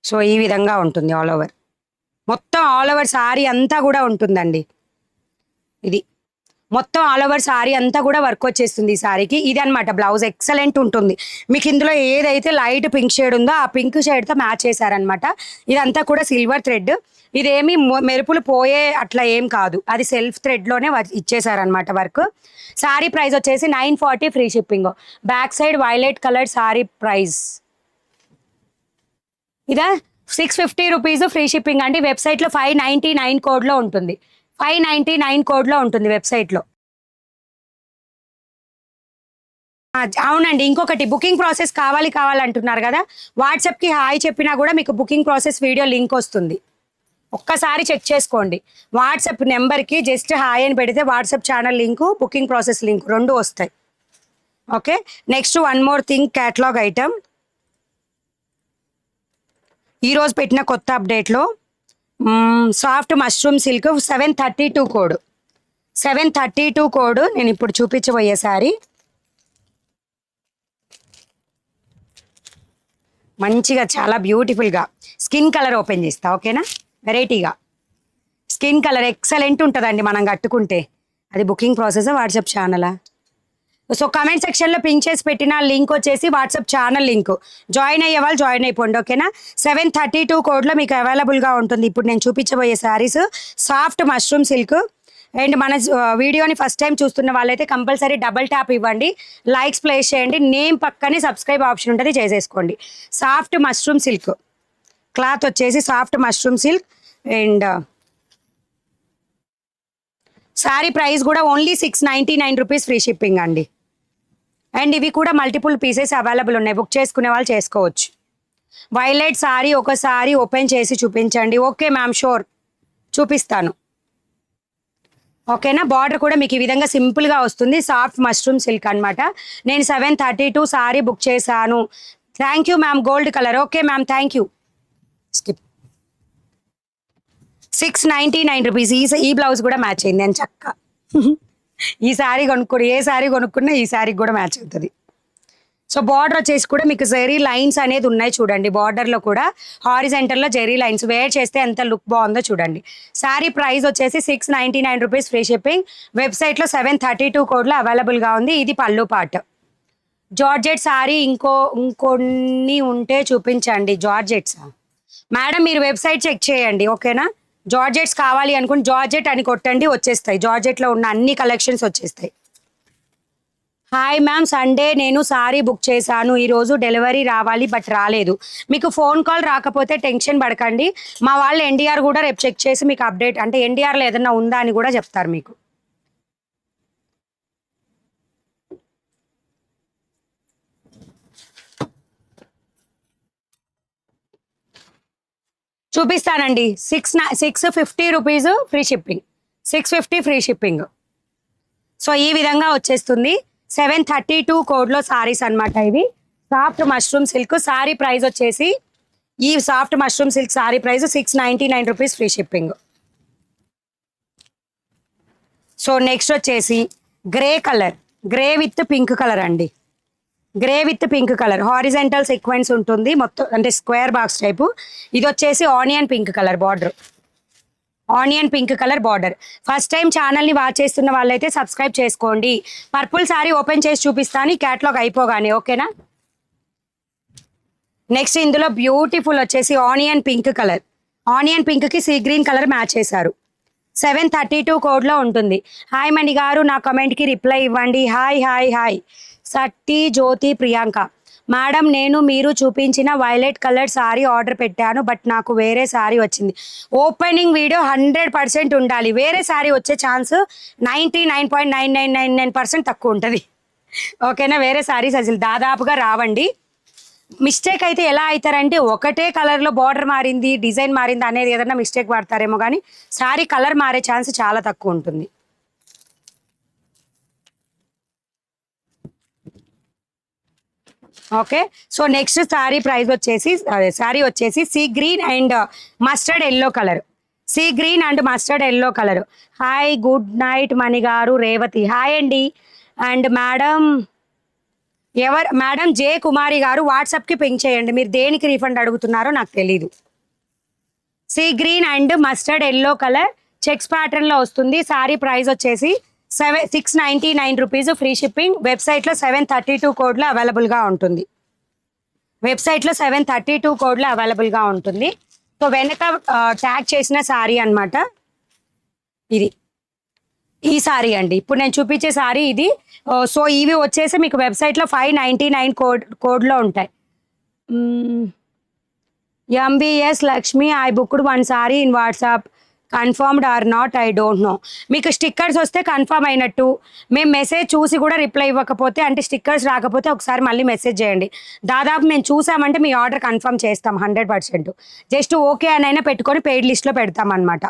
సో ఈ విధంగా ఉంటుంది ఆల్ ఓవర్, మొత్తం ఆల్ ఓవర్ సారీ అంతా కూడా ఉంటుందండి. ఇది మొత్తం ఆల్ ఓవర్ సారీ అంతా కూడా వర్క్ వచ్చేస్తుంది ఈ సారీకి. ఇది అనమాట బ్లౌజ్, ఎక్సలెంట్ ఉంటుంది. మీకు ఇందులో ఏదైతే లైట్ పింక్ షేడ్ ఉందో ఆ పింక్ షేడ్తో మ్యాచ్ చేశారనమాట. ఇదంతా కూడా సిల్వర్ థ్రెడ్, ఇదేమి మెరుపులు పోయే అట్లా ఏం కాదు, అది సెల్ఫ్ థ్రెడ్లోనే ఇచ్చేసారనమాట వర్క్. సారీ ప్రైస్ వచ్చేసి 940 free shipping. Back side violet colour sorry price ఇదా 650 రూపీస్ ఫ్రీ షిప్పింగ్ అండి. వెబ్సైట్లో 599 కోడ్లో ఉంటుంది, 599 కోడ్లో ఉంటుంది వెబ్సైట్లో. అవునండి, ఇంకొకటి బుకింగ్ ప్రాసెస్ కావాలంటున్నారు కదా, వాట్సాప్కి హాయ్ చెప్పినా కూడా మీకు బుకింగ్ ప్రాసెస్ వీడియో లింక్ వస్తుంది. ఒక్కసారి చెక్ చేసుకోండి. వాట్సాప్ నెంబర్కి జస్ట్ హాయ్ అని పెడితే WhatsApp channel link, booking process link రెండు వస్తాయి. Okay, next one more thing, catalogue item. ఈరోజు పెట్టిన కొత్త అప్డేట్లో soft mushroom silk 732 code, 732 code నేను ఇప్పుడు చూపించబోయే సారీ. మంచిగా చాలా బ్యూటిఫుల్గా స్కిన్ కలర్ ఓపెన్ చేస్తా, ఓకేనా? వెరైటీగా స్కిన్ కలర్ ఎక్సలెంట్ ఉంటుందండి మనం కట్టుకుంటే. అది బుకింగ్ ప్రాసెస్ వాట్సాప్ ఛానలా? సో కమెంట్ సెక్షన్లో పింక్ చేసి పెట్టిన లింక్ వచ్చేసి వాట్సాప్ ఛానల్ లింక్. జాయిన్ అయ్యే వాళ్ళు జాయిన్ అయిపోండి, ఓకేనా? 732 కోడ్లో మీకు అవైలబుల్గా ఉంటుంది. ఇప్పుడు నేను చూపించబోయే saris soft mushroom silk. And మన వీడియోని ఫస్ట్ టైం చూస్తున్న వాళ్ళైతే కంపల్సరీ డబల్ ట్యాప్ ఇవ్వండి, లైక్స్ ప్లేస్ చేయండి, నేమ్ పక్కనే సబ్స్క్రైబ్ ఆప్షన్ ఉంటుంది, చేసేసుకోండి. సాఫ్ట్ మష్రూమ్ సిల్క్ క్లాత్ వచ్చేసి soft mushroom silk. And sari price కూడా ఓన్లీ 699 రూపీస్ ఫ్రీ షిప్పింగ్ అండి. అండ్ ఇవి కూడా మల్టిపుల్ పీసెస్ అవైలబుల్ ఉన్నాయి, బుక్ చేసుకునే వాళ్ళు చేసుకోవచ్చు. వైలెట్ సారీ ఒకసారి ఓపెన్ చేసి చూపించండి. ఓకే మ్యామ్, షూర్ చూపిస్తాను, ఓకేనా? బార్డర్ కూడా మీకు ఈ విధంగా సింపుల్గా వస్తుంది, సాఫ్ట్ మష్రూమ్ సిల్క్ అనమాట. నేను 732 సారీ బుక్ చేశాను. Thank you ma'am, gold colour. Okay ma'am, thank you. Skip. 699 rupees. ఈ బ్లౌజ్ కూడా మ్యాచ్ అయింది అని చక్క. ఈ శారీ కొనుక్కోండి, ఏ శారీ కొనుక్కున్నా ఈ శారీకి కూడా మ్యాచ్ అవుతుంది. సో బార్డర్ వచ్చేసి కూడా మీకు జెరీ లైన్స్ అనేది ఉన్నాయి చూడండి, బార్డర్లో కూడా హారిజెంటల్లో జెరీ లైన్స్. వేర్ చేస్తే ఎంత లుక్ బాగుందో చూడండి. శారీ ప్రైస్ వచ్చేసి 699 రూపీస్ ఫ్రీ షిప్పింగ్. వెబ్సైట్లో 732 కోడ్లో అవైలబుల్గా ఉంది. ఇది పళ్ళు పార్ట్. జార్జెట్ శారీ ఇంకొన్ని ఉంటే చూపించండి. జార్జెట్సా మేడం? మీరు వెబ్సైట్ చెక్ చేయండి, ఓకేనా? జార్జెట్స్ కావాలి అనుకుని జార్జెట్ అని కొట్టండి, వచ్చేస్తాయి. జార్జెట్లో ఉన్న అన్ని కలెక్షన్స్ వచ్చేస్తాయి. హాయ్ మ్యామ్, సండే నేను సారీ బుక్ చేశాను, ఈరోజు డెలివరీ రావాలి బట్ రాలేదు. మీకు ఫోన్ కాల్ రాకపోతే టెన్షన్ పడకండి, మా వాళ్ళు ఎన్డీఆర్ కూడా రేపు చెక్ చేసి మీకు అప్డేట్, అంటే ఎన్డీఆర్లో ఏదైనా ఉందా అని కూడా చెప్తారు మీకు. చూపిస్తానండి. 650 rupees free shipping, 650 free shipping. So ఈ విధంగా వచ్చేస్తుంది. 732 కోడ్లో సారీస్ అనమాట ఇవి. Soft mushroom silk sari price వచ్చేసి, ఈ soft mushroom silk sari price 699 rupees free shipping. So next వచ్చేసి grey colour, grey with pink colour అండి. Grey with pink colour, horizontal sequence ఉంటుంది మొత్తం, అంటే స్క్వేర్ బాక్స్ టైపు. ఇది వచ్చేసి onion pink colour border, onion pink colour border. First time ఛానల్ని watch చేస్తున్న వాళ్ళైతే సబ్స్క్రైబ్ చేసుకోండి. పర్పుల్ సారీ ఓపెన్ చేసి చూపిస్తాను క్యాటలాగ్ అయిపోగానే, ఓకేనా? నెక్స్ట్ ఇందులో బ్యూటిఫుల్ వచ్చేసి ఆనియన్ పింక్ కలర్, ఆనియన్ పింక్కి సీ గ్రీన్ కలర్ మ్యాచ్ చేశారు. 732 కోడ్లో ఉంటుంది. హాయ్ మణి గారు, నా కమెంట్కి రిప్లై ఇవ్వండి. Hi hi hi. Satti Jyothi Priyanka madam, నేను మీరు చూపించిన వైలెట్ కలర్ సారీ ఆర్డర్ పెట్టాను బట్ నాకు వేరే సారీ వచ్చింది. ఓపెనింగ్ వీడియో 100% ఉండాలి, వేరే సారీ వచ్చే ఛాన్స్ 99.9999% తక్కువ ఉంటుంది, ఓకేనా? వేరే సారీస్ అసలు దాదాపుగా రావండి. మిస్టేక్ అయితే ఎలా అవుతారంటే, ఒకటే కలర్లో బార్డర్ మారింది, డిజైన్ మారింది అనేది ఏదైనా మిస్టేక్ పడతారేమో, కానీ సారీ కలర్ మారే ఛాన్స్ చాలా తక్కువ ఉంటుంది. Okay, so next sari price వచ్చేసి, సారీ వచ్చేసి sea green and mustard yellow colour, sea green and mustard yellow colour. Hi, good night Mani garu. Revathi hi అండి. And madam J Kumari garu వాట్సాప్కి పింక్ చేయండి. మీరు దేనికి రీఫండ్ అడుగుతున్నారో నాకు తెలీదు. See green and mustard yellow colour checks ప్యాటర్న్లో వస్తుంది. సారీ ప్రైస్ వచ్చేసి 699 రూపీస్, ఫ్రీ షిప్పింగ్. వెబ్సైట్లో 732 కోడ్లో అవైలబుల్గా ఉంటుంది. వెబ్సైట్లో 732 కోడ్లో అవైలబుల్గా ఉంటుంది. సో వెనక ట్యాగ్ చేసిన సారీ అనమాట ఇది. ఈ సారీ అండి ఇప్పుడు నేను చూపించే సారీ ఇది. సో ఇవి వచ్చేసి మీకు వెబ్సైట్లో 599 కోడ్లో ఉంటాయి. MBS Lakshmi I booked one sari in WhatsApp confirmed or not I don't know. మీకు స్టిక్కర్స్ వస్తే కన్ఫర్మ్ అయినట్టు. మేము మెసేజ్ చూసి కూడా రిప్లై ఇవ్వకపోతే, అంటే స్టిక్కర్స్ రాకపోతే ఒకసారి మళ్ళీ మెసేజ్ చేయండి. దాదాపు మేము చూసామంటే మీ ఆర్డర్ కన్ఫర్మ్ చేస్తాం 100%. జస్ట్ ఓకే అని అయినా పెట్టుకొని పెయిడ్ లిస్ట్లో పెడతాం అనమాట.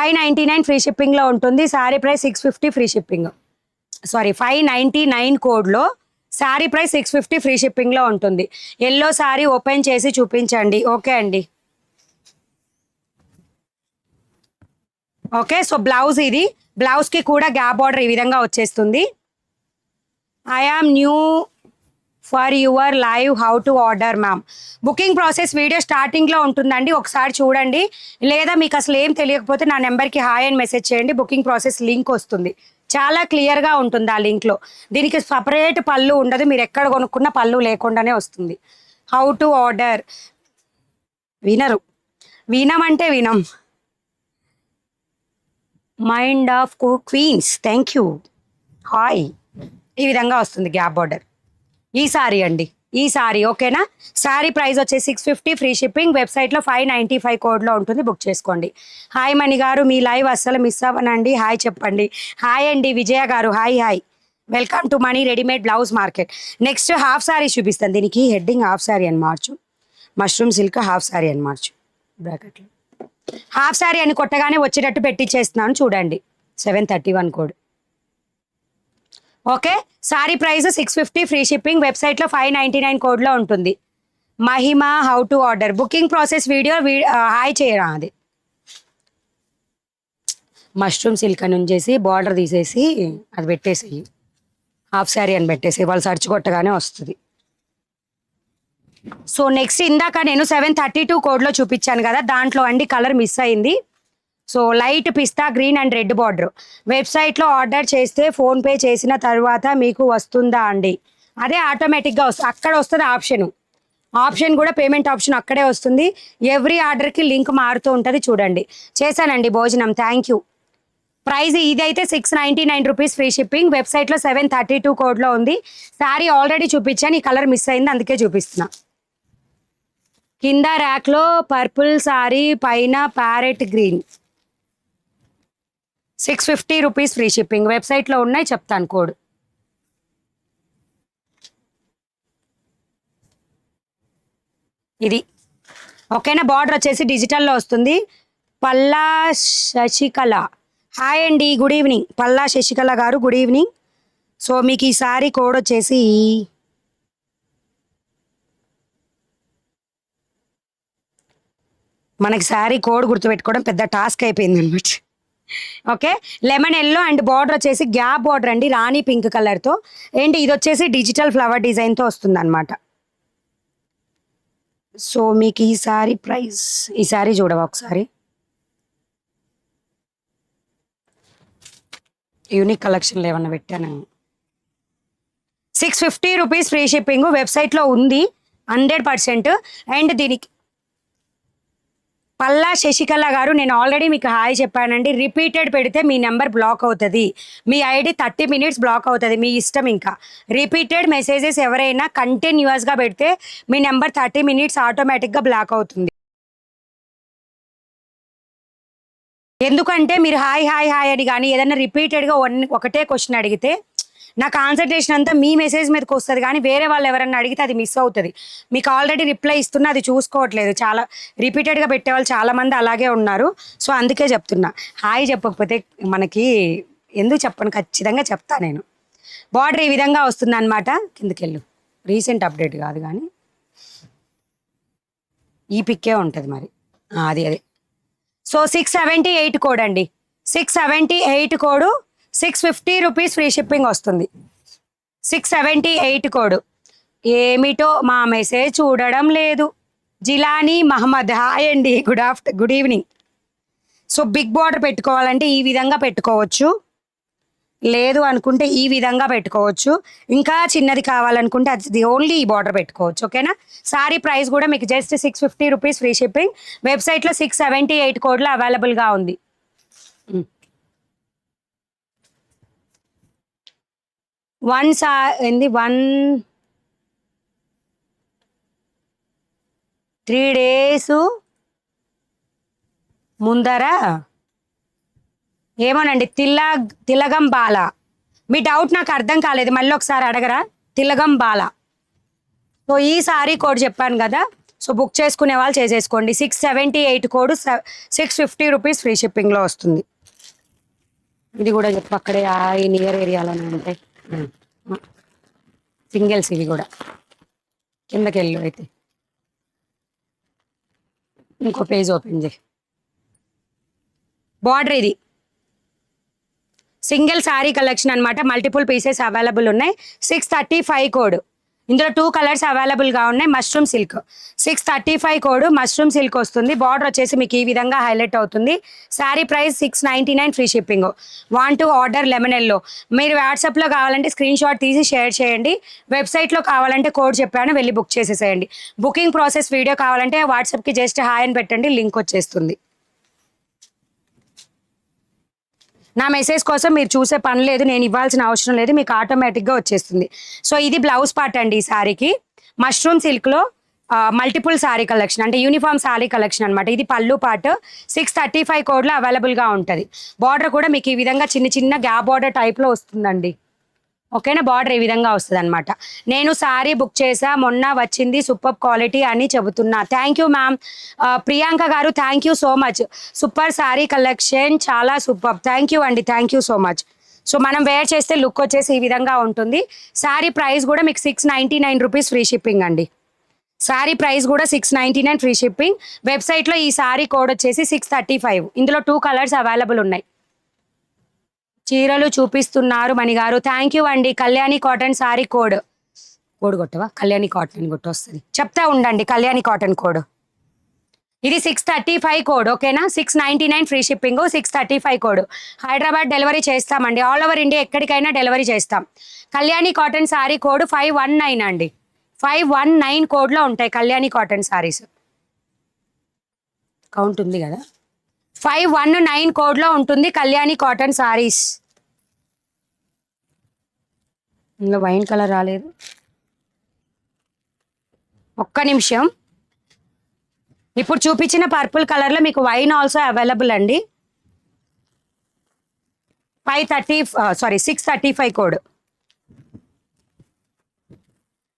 599 ఫ్రీ షిప్పింగ్లో ఉంటుంది. Sari price 650 free shipping. 599 కోడ్లో శారీ ప్రైస్ 650 ఫ్రీ షిప్పింగ్లో ఉంటుంది. ఎల్లో శారీ ఓపెన్ చేసి చూపించండి. ఓకే అండి. ఓకే, సో బ్లౌజ్ ఇది. బ్లౌజ్కి కూడా గ్యాప్ బార్డర్ ఈ విధంగా వచ్చేస్తుంది. I am new for your live how to order ma'am. Booking process video స్టార్టింగ్లో ఉంటుందండి, ఒకసారి చూడండి. లేదా మీకు అసలు ఏం తెలియకపోతే నా నెంబర్కి హాయ్ అని మెసేజ్ చేయండి. బుకింగ్ ప్రాసెస్ లింక్ వస్తుంది, చాలా క్లియర్గా ఉంటుంది ఆ లింక్లో. దీనికి సపరేట్ పళ్ళు ఉండదు, మీరు ఎక్కడ కొనుక్కున్న పళ్ళు లేకుండానే వస్తుంది. హౌ టు ఆర్డర్ వినమంటే వినం. Mind of queens thank you hi. ఈ విధంగా వస్తుంది గ్యాప్ బార్డర్. ఈ సారీ అండి, ఈ సారీ ఓకేనా. సారీ ప్రైస్ వచ్చేసి 650 ఫ్రీ షిప్పింగ్. వెబ్సైట్లో 595 కోడ్లో ఉంటుంది, బుక్ చేసుకోండి. హాయ్ మణి గారు, మీ లైవ్ అస్సలు మిస్ అవ్వనండి, హాయ్ చెప్పండి. హాయ్ అండి విజయ గారు, hi. Welcome to money readymade blouse market. Next half sorry చూపిస్తాను. దీనికి హెడ్డింగ్ హాఫ్ సారీ అని మార్చు, మష్రూమ్ సిల్క్ హాఫ్ సారీ అని మార్చు. బ్రాకెట్లో హాఫ్ సారీ అని కొట్టగానే వచ్చేటట్టు పెట్టించేస్తున్నాను చూడండి. 731 code. Okay, sari price 650 free shipping. వెబ్సైట్లో 599 కోడ్లో ఉంటుంది. Mahima how to order booking process video hi చేయరా. అది మష్రూమ్ సిల్క్ అని ఉంచేసి బార్డర్ తీసేసి అది పెట్టేసేయి, హాఫ్ సారీ అని పెట్టేసి వాళ్ళు సర్చ్ కొట్టగానే వస్తుంది. సో నెక్స్ట్ ఇందాక నేను 732 కోడ్లో చూపించాను కదా, దాంట్లో అండి కలర్ మిస్ అయింది. So light pista green and red border. వెబ్సైట్లో ఆర్డర్ చేస్తే ఫోన్పే చేసిన తర్వాత మీకు వస్తుందా అండి? అదే ఆటోమేటిక్గా వస్తుంది, అక్కడ వస్తుంది ఆప్షన్ కూడా పేమెంట్ ఆప్షన్ అక్కడే వస్తుంది. ఎవ్రీ ఆర్డర్కి లింక్ మారుతూ ఉంటుంది చూడండి. చేశానండి భోజనం, థ్యాంక్ యూ. ప్రైస్ ఇదైతే 699 రూపీస్ ఫ్రీ షిప్పింగ్. వెబ్సైట్లో 732 కోడ్లో ఉంది. శారీ ఆల్రెడీ చూపించాను, ఈ కలర్ మిస్ అయింది అందుకే చూపిస్తున్నా. కింద ర్యాక్లో పర్పుల్ సారీ, పైన parrot green. 650 rupees free shipping. వెబ్సైట్లో ఉన్నాయి, చెప్తాను కోడ్. ఇది ఓకేనా. బార్డర్ వచ్చేసి డిజిటల్లో వస్తుంది. పల్లా శశికళ హాయ్ అండి, గుడ్ ఈవినింగ్. పల్లా శశికళ గారు గుడ్ ఈవినింగ్. సో మీకు ఈ సారీ కోడ్ వచ్చేసి మనకి శారీ కోడ్ గుర్తుపెట్టుకోవడం పెద్ద టాస్క్ అయిపోయింది అనమాట. Okay, lemon yellow and border వచ్చేసి గ్యాప్ బార్డర్ అండి, రాణి పింక్ కలర్తో. ఏంటి ఇది వచ్చేసి డిజిటల్ ఫ్లవర్ డిజైన్తో వస్తుంది అనమాట. సో మీకు ఈ సారీ ప్రైస్, ఈ సారీ చూడవా ఒకసారి, యూనిక్ కలెక్షన్లు ఏమన్నా పెట్టాను. 650 రూపీస్ ఫ్రీ షిప్పింగ్. వెబ్సైట్లో ఉంది 100%. అండ్ దీనికి పల్లా శశికళ గారు నేను ఆల్రెడీ మీకు హాయ్ చెప్పానండి. రిపీటెడ్ పెడితే మీ నెంబర్ బ్లాక్ అవుతుంది, మీ ఐడి 30 మినిట్స్ బ్లాక్ అవుతుంది, మీ ఇష్టం. ఇంకా రిపీటెడ్ మెసేజెస్ ఎవరైనా కంటిన్యూస్గా పెడితే మీ నెంబర్ 30 మినిట్స్ ఆటోమేటిక్గా బ్లాక్ అవుతుంది. ఎందుకంటే మీరు హాయ్ అని కానీ ఏదైనా రిపీటెడ్గా ఒకటే క్వశ్చన్ అడిగితే నా కాన్సన్ట్రేషన్ అంతా మీ మెసేజ్ మీదకి వస్తుంది, కానీ వేరే వాళ్ళు ఎవరన్నా అడిగితే అది మిస్ అవుతుంది. మీకు ఆల్రెడీ రిప్లై ఇస్తున్నా అది చూసుకోవట్లేదు. చాలా రిపీటెడ్గా పెట్టేవాళ్ళు చాలామంది అలాగే ఉన్నారు. సో అందుకే చెప్తున్నా, హాయ్ చెప్పకపోతే మనకి ఎందుకు చెప్పను, ఖచ్చితంగా చెప్తా నేను. బార్డర్ ఈ విధంగా వస్తుంది అనమాట. కిందకెళ్ళు, రీసెంట్ అప్డేట్ కాదు కానీ ఈ పిక్కే ఉంటుంది మరి, అది. సో 678 కోడ్ అండి, 678 కోడ్, 650 రూపీస్ ఫ్రీ షిప్పింగ్ వస్తుంది. 678 కోడ్. ఏమిటో మా మెసేజ్ చూడడం లేదు. జిలానీ మహమ్మద్ హాయ్ అండి, good evening. So big border పెట్టుకోవాలంటే ఈ విధంగా పెట్టుకోవచ్చు, లేదు అనుకుంటే ఈ విధంగా పెట్టుకోవచ్చు, ఇంకా చిన్నది కావాలనుకుంటే అది ఓన్లీ ఈ బార్డర్ పెట్టుకోవచ్చు. ఓకేనా. సారీ ప్రైస్ కూడా మీకు జస్ట్ 650 రూపీస్ ఫ్రీ షిప్పింగ్. వెబ్సైట్లో 678 కోడ్లో అవైలబుల్గా ఉంది. ఏంది 3 days ముందర ఏమోనండి. తిలగం బాల, మీ డౌట్ నాకు అర్థం కాలేదు, మళ్ళీ ఒకసారి అడగరా. తిలగం బాల. సో ఈ సారీ కోడ్ చెప్పాను కదా, సో బుక్ చేసుకునే వాళ్ళు చేసేసుకోండి. 678 కోడ్, 650 రూపీస్ ఫ్రీ షిప్పింగ్లో వస్తుంది. ఇది కూడా చెప్పు, అక్కడే ఈ నియర్ ఏరియాలోనే ఉంటాయి సింగిల్స్. ఇవి కూడా కిందకి వెళ్ళు. అయితే ఇంకో పేజ్ ఓపెన్ చేయి. బార్డర్ ఇది సింగిల్ శారీ కలెక్షన్ అనమాట. మల్టిపుల్ పీసెస్ అవైలబుల్ ఉన్నాయి. 635 కోడ్. ఇందులో 2 కలర్స్ అవైలబుల్గా ఉన్నాయి. Mushroom silk 635 code mushroom silk వస్తుంది. బార్డర్ వచ్చేసి మీకు ఈ విధంగా హైలైట్ అవుతుంది. Sari price 699 free shipping. Want to order lemon yellow. మీరు వాట్సాప్లో కావాలంటే స్క్రీన్ షాట్ తీసి షేర్ చేయండి. వెబ్సైట్లో కావాలంటే కోడ్ చెప్పాను, వెళ్ళి బుక్ చేసేసేయండి. బుకింగ్ ప్రాసెస్ వీడియో కావాలంటే వాట్సాప్కి జస్ట్ హాయ్ అని పెట్టండి, లింక్ వచ్చేస్తుంది. నా మెసేజ్ కోసం మీరు చూసే పని లేదు, నేను ఇవ్వాల్సిన అవసరం లేదు, మీకు ఆటోమేటిక్గా వచ్చేస్తుంది. సో ఇది బ్లౌజ్ పార్ట్ అండి. ఈ శారీకి మష్రూమ్ సిల్క్లో మల్టిపుల్ శారీ కలెక్షన్, అంటే యూనిఫామ్ శారీ కలెక్షన్ అనమాట. ఇది పళ్ళు పార్ట్. 635 కోడ్లో అవైలబుల్గా ఉంటుంది. బార్డర్ కూడా మీకు ఈ విధంగా చిన్న చిన్న గ్యాప్ బార్డర్ టైప్లో వస్తుందండి. ఓకేనా. బార్డర్ ఈ విధంగా వస్తుంది అనమాట. నేను శారీ బుక్ చేసా, మొన్న వచ్చింది, సూపర్ క్వాలిటీ అని చెబుతున్నా. Thank you ma'am. Priyanka garu thank you so much. Super sari collection, చాలా సూపర్. థ్యాంక్ యూ అండి, thank you so much. So మనం వేర్ చేస్తే లుక్ వచ్చేసి ఈ విధంగా ఉంటుంది. శారీ ప్రైస్ కూడా మీకు 699 రూపీస్ ఫ్రీ షిప్పింగ్ అండి. శారీ ప్రైస్ కూడా 699 ఫ్రీ షిప్పింగ్. వెబ్సైట్లో ఈ శారీ కోడ్ వచ్చేసి 635. ఇందులో 2 కలర్స్ అవైలబుల్ ఉన్నాయి. చీరలు చూపిస్తున్నారు మణిగారు, థ్యాంక్ యూ అండి. కళ్యాణి కాటన్ శారీ కోడ్ కొట్టవా, కళ్యాణి కాటన్ కొట్టు వస్తుంది, చెప్తా ఉండండి. కళ్యాణి కాటన్ కోడ్ ఇది 635 కోడ్. ఓకేనా. 699 free shipping, 635 code. Hyderabad delivery చేస్తామండి. ఆల్ ఓవర్ ఇండియా ఎక్కడికైనా డెలివరీ చేస్తాం. కళ్యాణి కాటన్ శారీ కోడ్ 519 అండి. 519 కోడ్లో ఉంటాయి కళ్యాణి కాటన్ శారీస్. కౌంట్ ఉంది కదా. 519 కోడ్లో ఉంటుంది కళ్యాణి కాటన్ శారీస్. ఇందులో వైన్ కలర్ రాలేదు, ఒక్క నిమిషం. ఇప్పుడు చూపించిన పర్పుల్ కలర్లో మీకు వైన్ ఆల్సో అవైలబుల్ అండి. 635 కోడ్.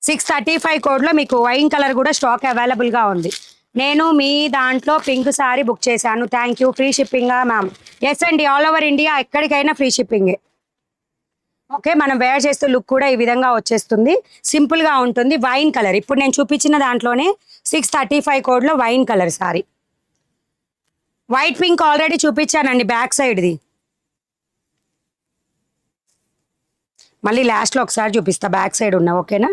635 కోడ్లో మీకు వైన్ కలర్ కూడా స్టాక్ అవైలబుల్గా ఉంది. నేను మీ దాంట్లో పింక్ శారీ బుక్ చేశాను, థ్యాంక్ యూ. ఫ్రీ షిప్పింగా మ్యామ్? ఎస్ అండి, ఆల్ ఓవర్ ఇండియా ఎక్కడికైనా ఫ్రీ షిప్పింగే. ఓకే. మనం వేర్ చేస్తే లుక్ కూడా ఈ విధంగా వచ్చేస్తుంది, సింపుల్గా ఉంటుంది. వైన్ కలర్ ఇప్పుడు నేను చూపించిన దాంట్లోనే 635 కోడ్లో wine colour sari. White pink already చూపించానండి బ్యాక్ సైడ్ది, మళ్ళీ లాస్ట్లో ఒకసారి చూపిస్తా బ్యాక్ సైడ్ ఉన్న. ఓకేనా.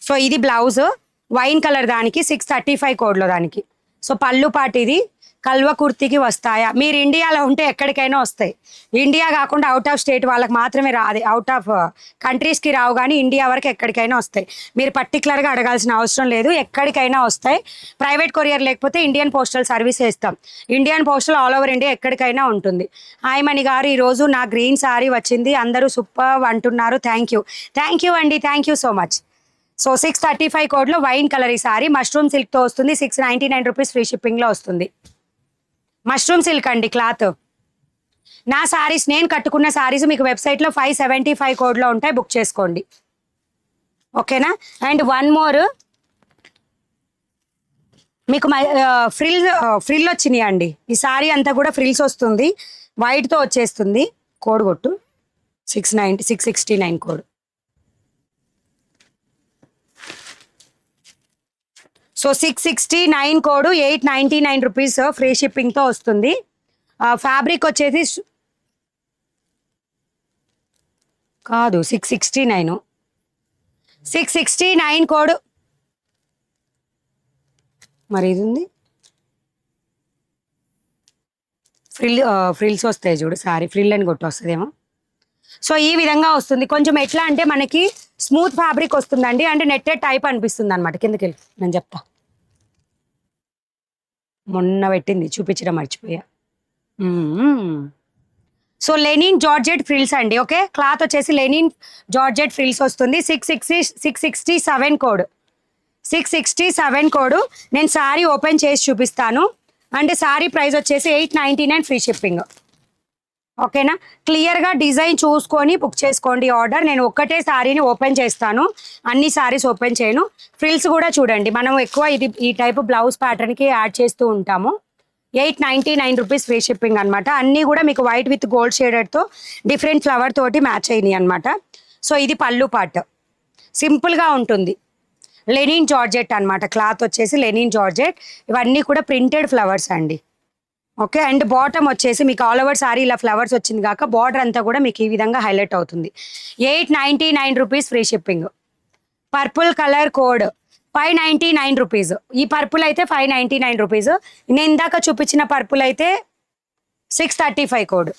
సో ఇది బ్లౌజ్ వైన్ కలర్ దానికి 635 కోడ్లో దానికి. సో పళ్ళు పాటు ఇది కల్వ కుర్తికి వస్తాయా? మీరు ఇండియాలో ఉంటే ఎక్కడికైనా వస్తాయి. ఇండియా కాకుండా అవుట్ ఆఫ్ స్టేట్ వాళ్ళకి మాత్రమే రాదు, అవుట్ ఆఫ్ కంట్రీస్కి రావు, కానీ ఇండియా వరకు ఎక్కడికైనా వస్తాయి. మీరు పర్టికులర్గా అడగాల్సిన అవసరం లేదు, ఎక్కడికైనా వస్తాయి. ప్రైవేట్ కొరియర్ లేకపోతే ఇండియన్ పోస్టల్ సర్వీస్ వేస్తాం. Indian postal all over India ఎక్కడికైనా ఉంటుంది. హాయ్ మణి గారు, ఈరోజు నా గ్రీన్ శారీ వచ్చింది, అందరూ సూపర్ అంటున్నారు, థ్యాంక్ యూ అండి, thank you so much. So 635 కోడ్లో వైన్ కలర్ ఈ సారీ మష్రూమ్ సిల్క్తో వస్తుంది. 699 రూపీస్ ఫ్రీ షిప్పింగ్లో వస్తుంది. మష్రూమ్ సిల్క్ అండి క్లాత్. నా సారీస్, నేను కట్టుకున్న సారీస్ మీకు వెబ్సైట్లో 575 కోడ్లో ఉంటాయి, బుక్ చేసుకోండి. ఓకేనా. అండ్ వన్ మోర్, మీకు ఫ్రిల్ వచ్చినాయి అండి. ఈ సారీ అంతా కూడా ఫ్రిల్స్ వస్తుంది, వైట్తో వచ్చేస్తుంది. కోడ్ కొట్టు 669 code. So 669 code 899 rupees free షిప్పింగ్తో వస్తుంది. ఫ్యాబ్రిక్ వచ్చేసి కాదు 669, 669 కోడ్. మరి ఇది ఉంది ఫ్రిల్స్ వస్తాయి చూడు, సారీ ఫ్రిల్ అని కొట్టి వస్తుందేమో. సో ఈ విధంగా వస్తుంది. కొంచెం ఎట్లా అంటే మనకి స్మూత్ ఫ్యాబ్రిక్ వస్తుందండి, అంటే నెట్టెడ్ టైప్ అనిపిస్తుంది అనమాట. కిందకి వెళ్ళి నేను చెప్తా, మొన్న పెట్టింది చూపించడం మర్చిపోయా. సో లెనిన్ జార్జెట్ ఫ్రిల్స్ అండి. ఓకే, క్లాత్ వచ్చేసి లెనిన్ జార్జెట్ ఫ్రిల్స్ వస్తుంది. 667 కోడ్, 667 కోడ్. నేను సారీ ఓపెన్ చేసి చూపిస్తాను. అంటే సారీ ప్రైస్ వచ్చేసి 899 ఫ్రీ షిప్పింగ్. ఓకేనా, క్లియర్గా డిజైన్ చూసుకొని బుక్ చేసుకోండి ఆర్డర్. నేను ఒక్కటే శారీని ఓపెన్ చేస్తాను, అన్ని శారీస్ ఓపెన్ చేయను. ఫ్రిల్స్ కూడా చూడండి, మనం ఎక్కువ ఇది ఈ టైప్ బ్లౌజ్ ప్యాటర్న్కి యాడ్ చేస్తూ ఉంటాము. 899 రూపీస్ ఫ్రీ షిప్పింగ్ అనమాట. అన్నీ కూడా మీకు వైట్ విత్ గోల్డ్ షేడెడ్తో డిఫరెంట్ ఫ్లవర్ తోటి మ్యాచ్ అయినాయి అనమాట. సో ఇది పళ్ళు పార్ట్, సింపుల్గా ఉంటుంది. లెనిన్ జార్జెట్ అనమాట, క్లాత్ వచ్చేసి లెనిన్ జార్జెట్. ఇవన్నీ కూడా ప్రింటెడ్ ఫ్లవర్స్ అండి. ఓకే, అండ్ బాటమ్ వచ్చేసి మీకు ఆల్ ఓవర్ సారీ ఇలా ఫ్లవర్స్ వచ్చింది కాక బార్డర్ అంతా కూడా మీకు ఈ విధంగా హైలైట్ అవుతుంది. 899 rupees free shipping. Purple colour code 599 rupees. ఈ పర్పుల్ అయితే 599 రూపీస్. నేను ఇందాక చూపించిన పర్పుల్ అయితే 635 కోడ్.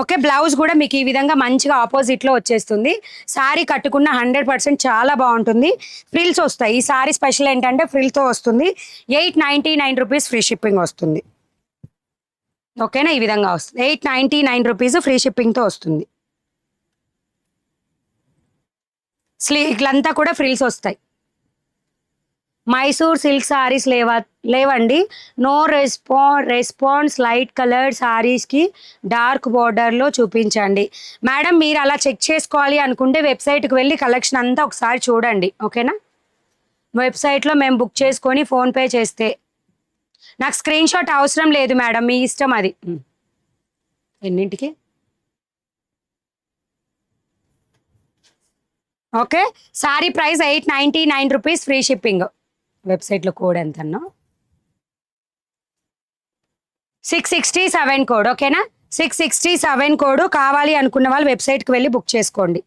ఓకే, బ్లౌజ్ కూడా మీకు ఈ విధంగా మంచిగా ఆపోజిట్లో వచ్చేస్తుంది. శారీ కట్టుకున్న 100% చాలా బాగుంటుంది. ఫ్రిల్స్ వస్తాయి. ఈ శారీ స్పెషల్ ఏంటంటే ఫ్రిల్తో వస్తుంది. 899 రూపీస్ ఫ్రీ షిప్పింగ్ వస్తుంది. ఓకేనా, ఈ విధంగా వస్తుంది. 899 రూపీస్ ఫ్రీ షిప్పింగ్తో వస్తుంది. ఇట్లంతా కూడా ఫ్రిల్స్ వస్తాయి. మైసూర్ సిల్క్ సారీస్ లేవండి. No response. లైట్ కలర్ సారీస్కి డార్క్ బార్డర్లో చూపించండి. మేడం మీరు అలా చెక్ చేసుకోవాలి అనుకుంటే వెబ్సైట్కి వెళ్ళి కలెక్షన్ అంతా ఒకసారి చూడండి. ఓకేనా, వెబ్సైట్లో మేము బుక్ చేసుకొని ఫోన్పే చేస్తే నాకు స్క్రీన్ షాట్ అవసరం లేదు మేడం, మీ ఇష్టం అది. ఎన్నింటికి? Okay, sari price 899 rupees free shipping. వెబ్సైట్లో కోడ్ ఎంత అన్నా? 667 కోడ్. ఓకేనా, 667 కోడ్. కావాలి అనుకున్న వాళ్ళు వెబ్సైట్కి వెళ్ళి బుక్ చేసుకోండి.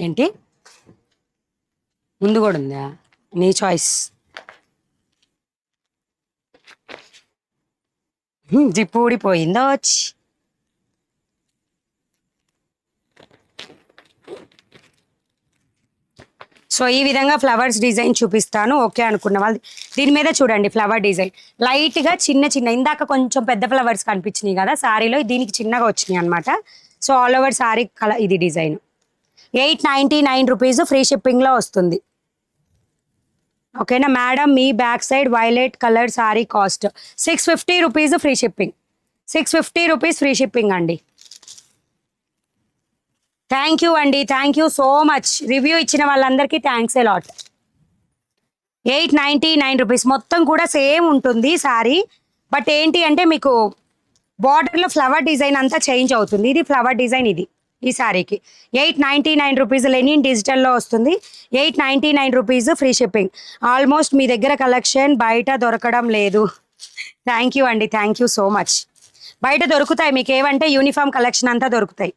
ఏంటి ముందు కూడా ఉందా? నీ చాయిస్. జిప్పు ఊడిపోయిందో వచ్చి. సో ఈ విధంగా ఫ్లవర్స్ డిజైన్ చూపిస్తాను. ఓకే అనుకున్న వాళ్ళు దీని మీద చూడండి ఫ్లవర్ డిజైన్ లైట్గా చిన్న చిన్న, ఇందాక కొంచెం పెద్ద ఫ్లవర్స్ కనిపించినాయి కదా శారీలో, దీనికి చిన్నగా వచ్చినాయి అనమాట. So all over sari colour ఇది డిజైన్. 899 రూపీస్ ఫ్రీ షిప్పింగ్లో వస్తుంది. ఓకేనా మేడం, మీ back side violet colour sari cost 650 rupees free shipping. 650 rupees free shipping అండి. థ్యాంక్ యూ అండి, thank you so much. Review ఇచ్చిన వాళ్ళందరికీ థ్యాంక్స్ ఏ లాట్. 899 రూపీస్. మొత్తం కూడా సేమ్ ఉంటుంది సారీ, బట్ ఏంటి అంటే మీకు బార్డర్లో ఫ్లవర్ డిజైన్ అంతా చేంజ్ అవుతుంది. ఇది ఫ్లవర్ డిజైన్ ఇది ఈ సారీకి. 899 రూపీస్ లెనిన్ డిజిటల్లో వస్తుంది. 899 రూపీస్ ఫ్రీ షిప్పింగ్. ఆల్మోస్ట్ మీ దగ్గర కలెక్షన్ బయట దొరకడం లేదు. థ్యాంక్ యూ అండి, థ్యాంక్ యూ సో మచ్. బయట దొరుకుతాయి మీకు ఏమంటే యూనిఫామ్ కలెక్షన్ అంతా దొరుకుతాయి.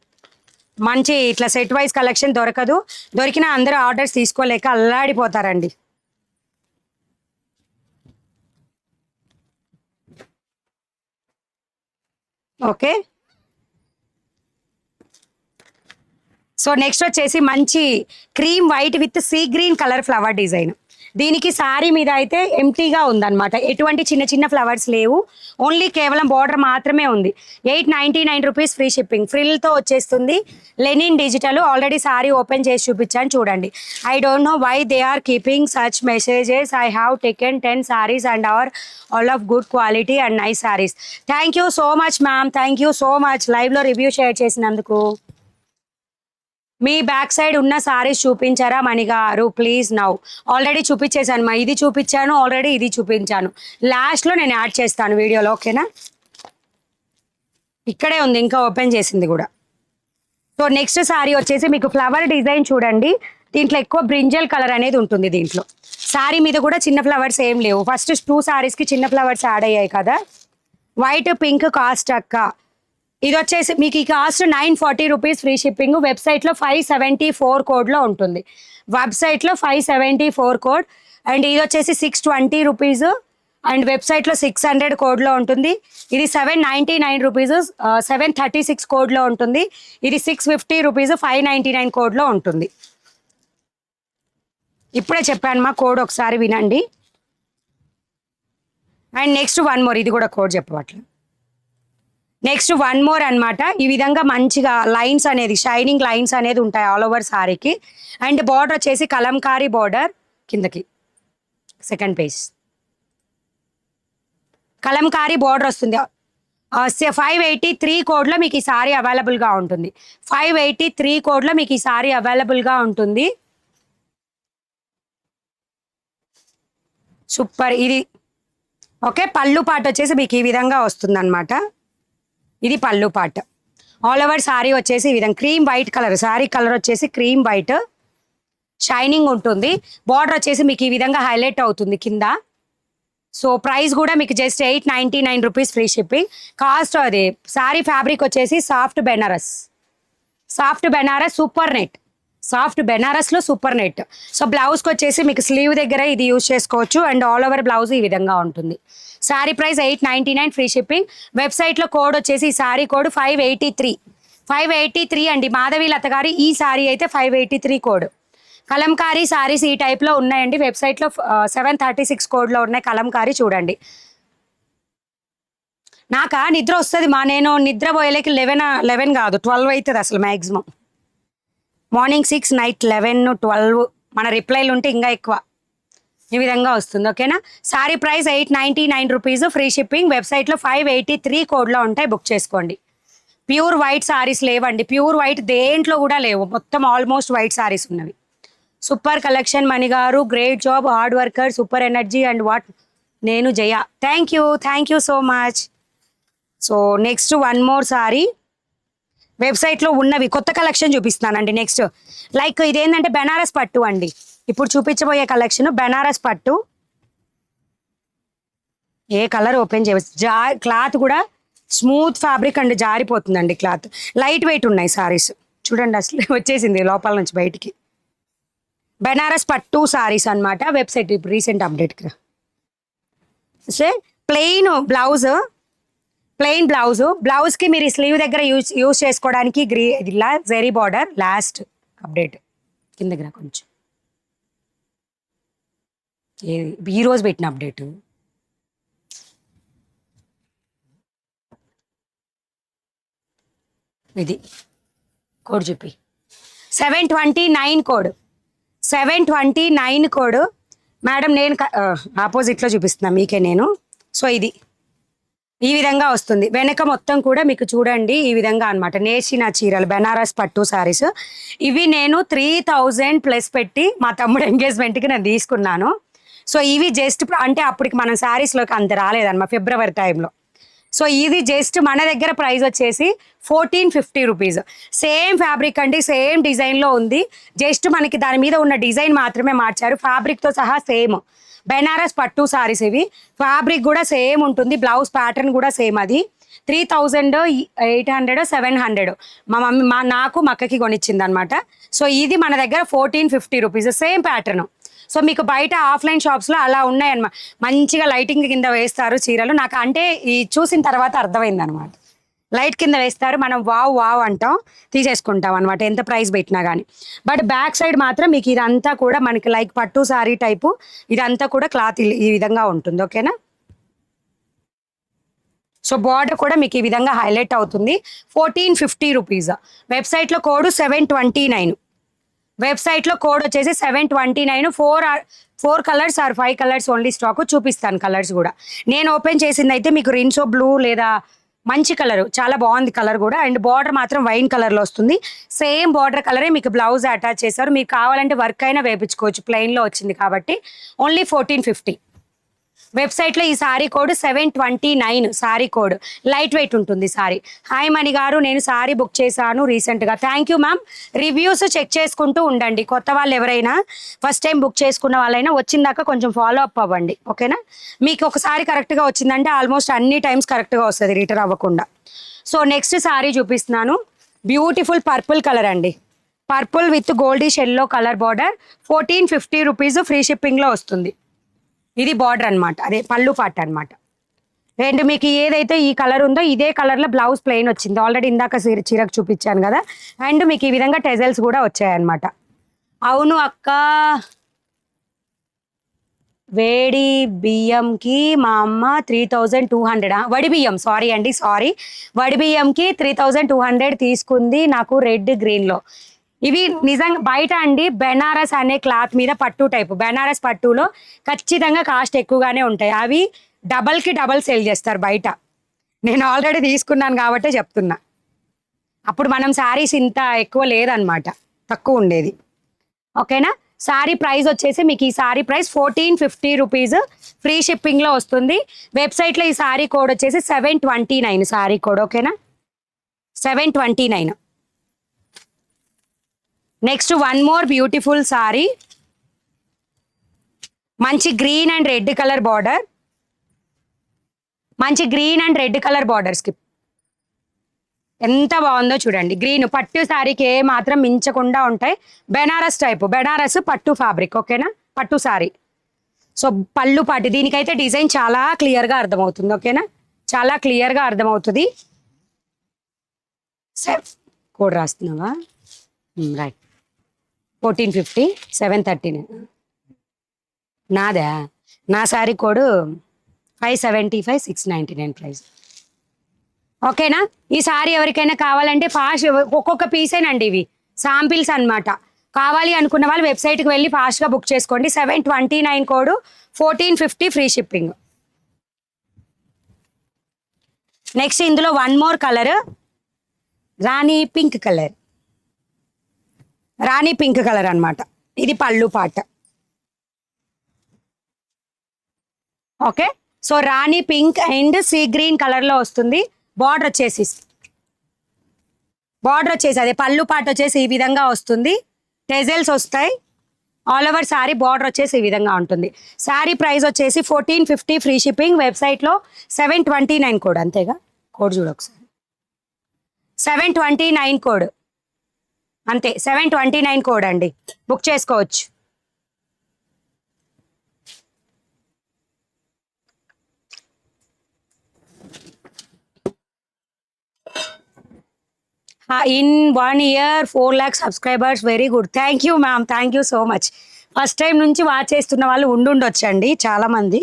మంచి ఇట్లా సెట్ వైజ్ కలెక్షన్ దొరకదు. దొరికినా అందరూ ఆర్డర్స్ తీసుకోలేక అల్లాడిపోతారండి. ఓకే, సో నెక్స్ట్ వచ్చేసి మంచి cream white with sea green colour flower design. దీనికి శారీ మీద అయితే ఎంటీగా ఉందన్నమాట, ఎటువంటి చిన్న చిన్న ఫ్లవర్స్ లేవు, ఓన్లీ కేవలం బార్డర్ మాత్రమే ఉంది. 899 రూపీస్ ఫ్రీ షిప్పింగ్. ఫ్రిల్తో వచ్చేస్తుంది. Linen digital. Already sari open చేసి చూపించాను చూడండి. I don't know why they are keeping such messages. I have taken 10 sarees and our all of good quality and nice sarees. Thank you so much ma'am, thank you so much లైవ్లో review share చేసినందుకు. మీ back side ఉన్న సారీస్ చూపించారా మణిగారు please now? Already చూపించేశాను మా, ఇది చూపించాను ఆల్రెడీ, ఇది చూపించాను. లాస్ట్లో నేను యాడ్ చేస్తాను వీడియోలో. ఓకేనా, ఇక్కడే ఉంది ఇంకా ఓపెన్ చేసింది కూడా. సో నెక్స్ట్ సారీ వచ్చేసి మీకు ఫ్లవర్ డిజైన్ చూడండి. దీంట్లో ఎక్కువ బ్రింజల్ కలర్ అనేది ఉంటుంది దీంట్లో. శారీ మీద కూడా చిన్న ఫ్లవర్స్ ఏం లేవు. ఫస్ట్ 2 సారీస్కి చిన్న ఫ్లవర్స్ యాడ్ అయ్యాయి కదా. వైట్ పింక్ కాస్ట్ అక్క. ఇది వచ్చేసి మీకు ఈ కాస్ట్ 940 రూపీస్ ఫ్రీ షిప్పింగ్. వెబ్సైట్లో 574 కోడ్లో ఉంటుంది. వెబ్సైట్లో 574 కోడ్. అండ్ ఇది వచ్చేసి 620 రూపీస్. అండ్ వెబ్సైట్లో 600 కోడ్లో ఉంటుంది. ఇది 799 రూపీస్ 736 కోడ్లో ఉంటుంది. ఇది 650 రూపీస్ 599 కోడ్లో ఉంటుంది. ఇప్పుడే చెప్పాను మా కోడ్, ఒకసారి వినండి. అండ్ నెక్స్ట్ 1 మోర్, ఇది కూడా కోడ్ చెప్పవట్లేదు. నెక్స్ట్ 1 మోర్ అనమాట. ఈ విధంగా మంచిగా లైన్స్ అనేది, షైనింగ్ లైన్స్ అనేది ఉంటాయి ఆల్ ఓవర్ సారీకి. అండ్ బార్డర్ వచ్చేసి కలంకారీ బార్డర్ కిందకి, సెకండ్ పేజ్ కలంకారీ బార్డర్ వస్తుంది. 583 కోడ్లో మీకు ఈ సారీ అవైలబుల్గా ఉంటుంది. 583 కోడ్లో మీకు ఈ సారీ అవైలబుల్గా ఉంటుంది. సూపర్. ఇది ఓకే. పళ్ళు పాట వచ్చేసి మీకు ఈ విధంగా వస్తుంది అనమాట. ఇది పళ్ళు పాట. ఆల్ ఓవర్ సారీ వచ్చేసి ఈ విధంగా cream white colour, sari colour వచ్చేసి క్రీమ్ వైట్, షైనింగ్ ఉంటుంది. బార్డర్ వచ్చేసి మీకు ఈ విధంగా హైలైట్ అవుతుంది కింద. సో ప్రైస్ కూడా మీకు just 899 rupees free shipping. Cost అది సారీ ఫ్యాబ్రిక్ వచ్చేసి soft Banaras, soft Banaras super net, soft బెనారస్లో సూపర్ నెట్. సో బ్లౌజ్కి వచ్చేసి మీకు స్లీవ్ దగ్గర ఇది యూజ్ చేసుకోవచ్చు. అండ్ ఆల్ ఓవర్ బ్లౌజ్ ఈ విధంగా ఉంటుంది. Sari price 899 free shipping. వెబ్సైట్లో కోడ్ వచ్చేసి ఈ శారీ కోడ్ 583 అండి. మాధవి లత గారి ఈ శారీ అయితే 583 కోడ్. కలంకారీ సారీస్ ఈ టైప్లో ఉన్నాయండి. వెబ్సైట్లో 736 కోడ్లో ఉన్నాయి కలంకారీ. చూడండి, నాకా నిద్ర వస్తుంది మా, నేను నిద్ర పోయేలేకి 11 కాదు 12 అవుతుంది అసలు మ్యాక్సిమం. మార్నింగ్ 6, నైట్ 11, 12 మన రిప్లైలు ఉంటే ఇంకా ఎక్కువ. ఈ విధంగా వస్తుంది. ఓకేనా. Sorry price 899 rupees free shipping. వెబ్సైట్లో 583 కోడ్లో ఉంటాయి, బుక్ చేసుకోండి. ప్యూర్ వైట్ సారీస్ లేవండి, ప్యూర్ వైట్ దేంట్లో కూడా లేవు, మొత్తం ఆల్మోస్ట్ వైట్ సారీస్ ఉన్నవి. Super collection Mani garu, great job, hard worker, super energy and what. నేను Jaya, thank you so much. So next 1 more sari. వెబ్సైట్లో ఉన్నవి కొత్త కలెక్షన్ చూపిస్తానండి. నెక్స్ట్ లైక్ ఇదేంటంటే బెనారస్ పట్టు అండి. ఇప్పుడు చూపించబోయే కలెక్షన్ బెనారస్ పట్టు. ఏ కలర్ ఓపెన్ చేయవచ్చు. క్లాత్ కూడా స్మూత్ ఫ్యాబ్రిక్ అండి, జారిపోతుందండి క్లాత్. లైట్ వెయిట్ ఉన్నాయి సారీస్. చూడండి అసలు వచ్చేసింది లోపల నుంచి బయటికి. బెనారస్ పట్టు సారీస్ అనమాట. వెబ్సైట్ ఇప్పుడు రీసెంట్ అప్డేట్కి సే ప్లెయిన్ బ్లౌజ్. బ్లౌజ్కి మీరు స్లీవ్ దగ్గర యూజ్ చేసుకోవడానికి ఇలా జెరీ బార్డర్. లాస్ట్ అప్డేట్ కిందకి కొంచెం ఈరోజు పెట్టిన అప్డేట్. ఇది కోడ్ చెప్పి 729 కోడ్, 729 కోడ్. మేడం నేను ఆపోజిట్లో చూపిస్తున్నా మీకే నేను. సో ఇది ఈ విధంగా వస్తుంది. వెనక మొత్తం కూడా మీకు చూడండి ఈ విధంగా అనమాట. నేసిన చీరలు బెనారస్ పట్టు సారీస్. ఇవి నేను 3000 ప్లస్ పెట్టి మా తమ్ముడు ఎంగేజ్మెంట్కి నేను తీసుకున్నాను. సో ఇవి జస్ట్ అంటే అప్పటికి మనం శారీస్లోకి అంత రాలేదన్నమాట ఫిబ్రవరి టైంలో. సో ఇది జస్ట్ మన దగ్గర ప్రైస్ వచ్చేసి 1450 రూపీస్. సేమ్ ఫ్యాబ్రిక్ అండి, సేమ్ డిజైన్లో ఉంది. జస్ట్ మనకి దాని మీద ఉన్న డిజైన్ మాత్రమే మార్చారు. ఫ్యాబ్రిక్తో సహా సేమ్ బెనారస్ పట్టు సారీస్ ఇవి. ఫ్యాబ్రిక్ కూడా సేమ్ ఉంటుంది, బ్లౌజ్ ప్యాటర్న్ కూడా సేమ్. అది 3800 700 మా మమ్మీ నాకు మా అక్కకి కొనిచ్చింది అనమాట. సో ఇది మన దగ్గర 1450 రూపీస్ సేమ్ ప్యాటర్న్. సో మీకు బయట ఆఫ్లైన్ షాప్స్లో అలా ఉన్నాయన్నమాట. మంచిగా లైటింగ్ కింద వేస్తారు చీరలు. నాకు అంటే ఈ చూసిన తర్వాత అర్థమైంది అనమాట. లైట్ కింద వేస్తారు, మనం వావ్ అంటాం, తీసేసుకుంటాం అనమాట ఎంత ప్రైస్ పెట్టినా కానీ. బట్ బ్యాక్ సైడ్ మాత్రం మీకు ఇదంతా కూడా మనకి లైక్ పట్టు సారీ టైపు ఇదంతా కూడా క్లాత్ ఈ విధంగా ఉంటుంది. ఓకేనా. సో బార్డర్ కూడా మీకు ఈ విధంగా హైలైట్ అవుతుంది. 1450 రూపీస్. వెబ్సైట్లో కోడ్ 729. వెబ్సైట్లో కోడ్ వచ్చేసి 729. 4 colours or 5 colours only stock. చూపిస్తాను కలర్స్ కూడా. నేను ఓపెన్ చేసింది అయితే మీకు రిన్సో బ్లూ లేదా మంచి కలర్, చాలా బాగుంది కలర్ కూడా. అండ్ బార్డర్ మాత్రం వైన్ కలర్లో వస్తుంది. సేమ్ బార్డర్ కలరే మీకు బ్లౌజ్ అటాచ్ చేశారు. మీకు కావాలంటే వర్క్ అయినా వేయించుకోవచ్చు, ప్లెయిన్లో వచ్చింది కాబట్టి. ఓన్లీ 1450. వెబ్సైట్లో ఈ sari code 729 sari code. Light weight ఉంటుంది సారీ. హాయ్ మణి గారు, నేను సారీ బుక్ చేశాను రీసెంట్గా. Thank you ma'am. Reviews check చేసుకుంటూ ఉండండి. కొత్త వాళ్ళు ఎవరైనా ఫస్ట్ టైం బుక్ చేసుకున్న వాళ్ళైనా వచ్చిందాక కొంచెం ఫాలో అప్ అవ్వండి, ఓకేనా. మీకు ఒకసారి కరెక్ట్గా వచ్చిందంటే ఆల్మోస్ట్ అన్ని టైమ్స్ కరెక్ట్గా వస్తుంది రిటర్న్ అవ్వకుండా. సో నెక్స్ట్ సారీ చూపిస్తున్నాను. బ్యూటిఫుల్ పర్పుల్ కలర్ అండి. Purple with goldish yellow colour border. 1450 rupees free షిప్పింగ్లో వస్తుంది. ఇది బార్డర్ అనమాట, అదే పళ్ళు పాట అనమాట. అండ్ మీకు ఏదైతే ఈ కలర్ ఉందో ఇదే కలర్లో బ్లౌజ్ ప్లెయిన్ వచ్చింది. ఆల్రెడీ ఇందాక చీరకు చూపించాను కదా. అండ్ మీకు ఈ విధంగా టెజల్స్ కూడా వచ్చాయన్నమాట. అవును అక్క, వేడి బియ్యంకి మా అమ్మ 3200 వడి బియ్యం, సారీ అండి, సారీ, వడి బియ్యంకి 3200 తీసుకుంది నాకు రెడ్ గ్రీన్లో. ఇవి నిజంగా బయట అండి బెనారస్ అనే క్లాత్ మీద పట్టు టైపు, బెనారస్ పట్టులో ఖచ్చితంగా కాస్ట్ ఎక్కువగానే ఉంటాయి. అవి డబల్కి డబల్ సేల్ చేస్తారు బయట. నేను ఆల్రెడీ తీసుకున్నాను కాబట్టే చెప్తున్నా. అప్పుడు మనం శారీస్ ఇంత ఎక్కువ లేదనమాట, తక్కువ ఉండేది, ఓకేనా. శారీ ప్రైస్ వచ్చేసి మీకు ఈ శారీ ప్రైస్ 1450 రూపీస్ ఫ్రీ షిప్పింగ్లో వస్తుంది. వెబ్సైట్లో ఈ శారీ కోడ్ వచ్చేసి 729 శారీ కోడ్, ఓకేనా, 729. Next one more beautiful sari. మంచి green and red colour border, మంచి గ్రీన్ అండ్ రెడ్ కలర్ బార్డర్స్కి ఎంత బాగుందో చూడండి. గ్రీన్ పట్టు శారీకి ఏ మాత్రం మించకుండా ఉంటాయి. బెనారస్ టైపు, బెనారస్ పట్టు ఫ్యాబ్రిక్, ఓకేనా, పట్టు శారీ. సో పళ్ళు పాటు దీనికైతే డిజైన్ చాలా క్లియర్గా అర్థమవుతుంది, ఓకేనా, చాలా క్లియర్గా అర్థమవుతుంది. కోడ్ రాస్తున్నావా? రైట్. 1450 739. నాదా, నా శారీ కోడ్ 575 699 ప్రైస్, ఓకేనా. ఈ శారీ ఎవరికైనా కావాలంటే ఫాస్ట్, ఒక్కొక్క పీసేనండి ఇవి శాంపిల్స్ అనమాట. కావాలి అనుకున్న వాళ్ళు వెబ్సైట్కి వెళ్ళి ఫాస్ట్గా బుక్ చేసుకోండి. 729 కోడ్, 1450 ఫ్రీ షిప్పింగ్. నెక్స్ట్ ఇందులో వన్ మోర్ కలర్, రాణి పింక్ కలర్, రాణి పింక్ కలర్ అనమాట. ఇది పళ్ళు పాట, okay. So Rani pink and sea green కలర్లో వస్తుంది. బార్డర్ వచ్చేసి అదే పళ్ళు పాట వచ్చేసి ఈ విధంగా వస్తుంది. టెజల్స్ వస్తాయి. ఆల్ ఓవర్ శారీ బార్డర్ వచ్చేసి ఈ విధంగా ఉంటుంది. శారీ ప్రైస్ వచ్చేసి 1450 ఫ్రీ షిప్పింగ్. వెబ్సైట్లో 729 కోడ్, అంతేగా, కోడ్ చూడ ఒకసారి, 729 కోడ్ అంతే, 729 కోడ్ అండి, బుక్ చేసుకోవచ్చు. In 1 year 4 lakh subscribers, very good. Thank you ma'am, thank you so much. First time నుంచి వాచ్ చేస్తున్న వాళ్ళు ఉండుండొచ్చండి చాలామంది.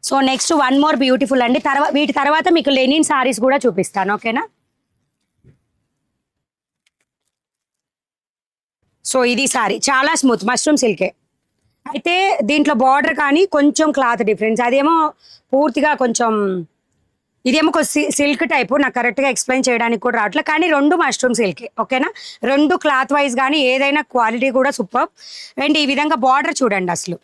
So next one more beautiful అండి. వీటి తర్వాత మీకు లెనిన్ సారీస్ కూడా చూపిస్తాను, ఓకేనా. సో ఇది సారీ చాలా స్మూత్ మష్రూమ్ సిల్కే. అయితే దీంట్లో బార్డర్ కానీ కొంచెం క్లాత్ డిఫరెన్స్, అదేమో పూర్తిగా కొంచెం, ఇదేమో సిల్క్ టైపు, నాకు కరెక్ట్గా ఎక్స్ప్లెయిన్ చేయడానికి కూడా రావట్లేదు. కానీ రెండు మష్రూమ్ సిల్కే, ఓకేనా. రెండు క్లాత్ వైజ్ కానీ ఏదైనా క్వాలిటీ కూడా సూపర్. అండ్ ఈ విధంగా బార్డర్ చూడండి, అసలు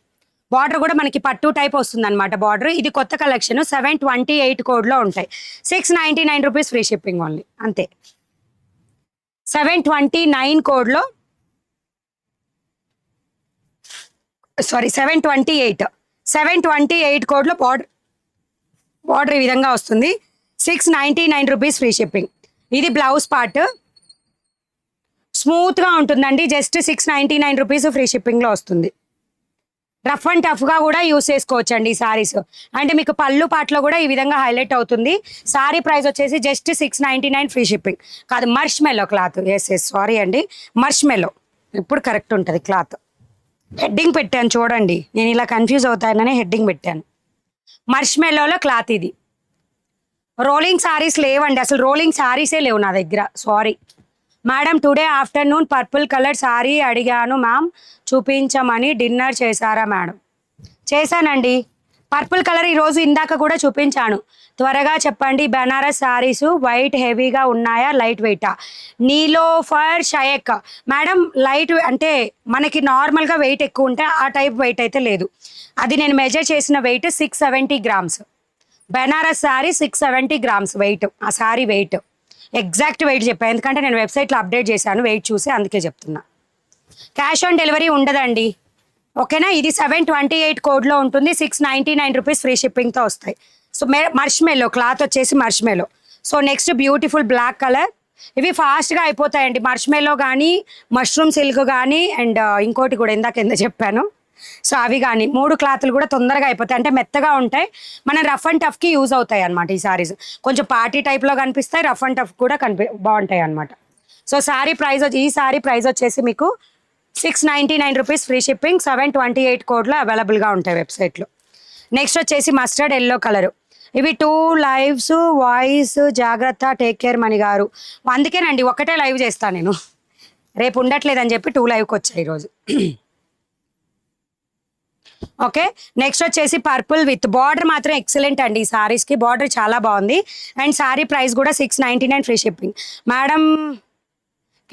బార్డర్ కూడా మనకి పట్టు టైప్ వస్తుంది అనమాట బార్డర్. ఇది కొత్త కలెక్షన్, 728 కోడ్లో ఉంటాయి. 699 రూపీస్ ఫ్రీ షిప్పింగ్ ఓన్లీ, అంతే. 729 కోడ్లో, సారీ 728 కోడ్లో బార్డర్ ఈ విధంగా వస్తుంది. 699 రూపీస్ ఫ్రీ షిప్పింగ్. ఇది బ్లౌజ్ పార్ట్, స్మూత్గా ఉంటుందండి. జస్ట్ 699 రూపీస్ ఫ్రీ షిప్పింగ్లో వస్తుంది. రఫ్ అండ్ టఫ్గా కూడా యూస్ చేసుకోవచ్చండి ఈ సారీస్. అంటే మీకు పళ్ళు పాటలో కూడా ఈ విధంగా హైలైట్ అవుతుంది. సారీ ప్రైస్ వచ్చేసి జస్ట్ 699 ఫ్రీ షిప్పింగ్. కాదు, మర్ష్ మెల్లో క్లాత్, ఎస్ సారీ అండి, మర్ష్ మెల్లో ఇప్పుడు కరెక్ట్ ఉంటుంది క్లాత్. హెడ్డింగ్ పెట్టాను చూడండి, నేను ఇలా కన్ఫ్యూజ్ అవుతానని హెడ్డింగ్ పెట్టాను. మర్ష్ మెల్లోలో క్లాత్ ఇది. రోలింగ్ సారీస్ లేవండి, అసలు రోలింగ్ సారీసే లేవు నా దగ్గర, sorry madam. Today afternoon purple colour sorry అడిగాను మ్యామ్, చూపించమని. డిన్నర్ చేశారా మేడం? చేశానండి. పర్పుల్ కలర్ ఈరోజు ఇందాక కూడా చూపించాను. త్వరగా చెప్పండి, బెనారస్ శారీస్ వైట్ హెవీగా ఉన్నాయా, light వెయిటా? Niloufer Shayk madam, light అంటే మనకి నార్మల్గా వెయిట్ ఎక్కువ ఉంటే ఆ టైప్ వెయిట్ అయితే లేదు. అది నేను మెజర్ చేసిన weight 670 grams. Banaras sari 670 grams weight. ఆ శారీ వెయిట్ ఎగ్జాక్ట్ వెయిట్ చెప్పాను, ఎందుకంటే నేను వెబ్సైట్లో అప్డేట్ చేశాను వెయిట్ చూసి, అందుకే చెప్తున్నా. క్యాష్ ఆన్ డెలివరీ ఉండదండి, ఓకేనా. ఇది 728 కోడ్లో ఉంటుంది. 699 రూపీస్ ఫ్రీ షిప్పింగ్తో వస్తాయి. సో మర్ష్మెలో క్లాత్ వచ్చేసి marshmallow. So next beautiful black colour. ఇవి ఫాస్ట్గా అయిపోతాయండి, మర్ష్మెలో కానీ మష్రూమ్ సిల్క్ కానీ అండ్ ఇంకోటి కూడా ఇందాక ఎంత చెప్పాను. సో అవి కానీ 3 క్లాతులు కూడా తొందరగా అయిపోతాయి, అంటే మెత్తగా ఉంటాయి. మన రఫ్ అండ్ టఫ్కి యూజ్ అవుతాయి అనమాట ఈ సారీస్. కొంచెం పార్టీ టైప్లో కనిపిస్తాయి, రఫ్ అండ్ టఫ్ కూడా బాగుంటాయి అనమాట. సో శారీ ప్రైస్ ఈ శారీ ప్రైస్ వచ్చేసి మీకు 699 రూపీస్ ఫ్రీ షిప్పింగ్, 728 కోడ్లో అవైలబుల్గా ఉంటాయి వెబ్సైట్లో. నెక్స్ట్ వచ్చేసి మస్టర్డ్ ఎల్లో కలరు. ఇవి 2 లైవ్స్ వాయిస్ జాగ్రత్త, టేక్ కేర్ మణి గారు. అందుకేనండి ఒకటే లైవ్ చేస్తాను నేను, రేపు ఉండట్లేదని చెప్పి 2 లైవ్కి వచ్చాయి ఈరోజు. ఓకే, నెక్స్ట్ వచ్చేసి పర్పుల్ విత్ బార్డర్ మాత్రం ఎక్సలెంట్ అండి. ఈ సారీస్కి బార్డర్ చాలా బాగుంది అండ్ సారీ ప్రైస్ కూడా 699 free shipping. Madam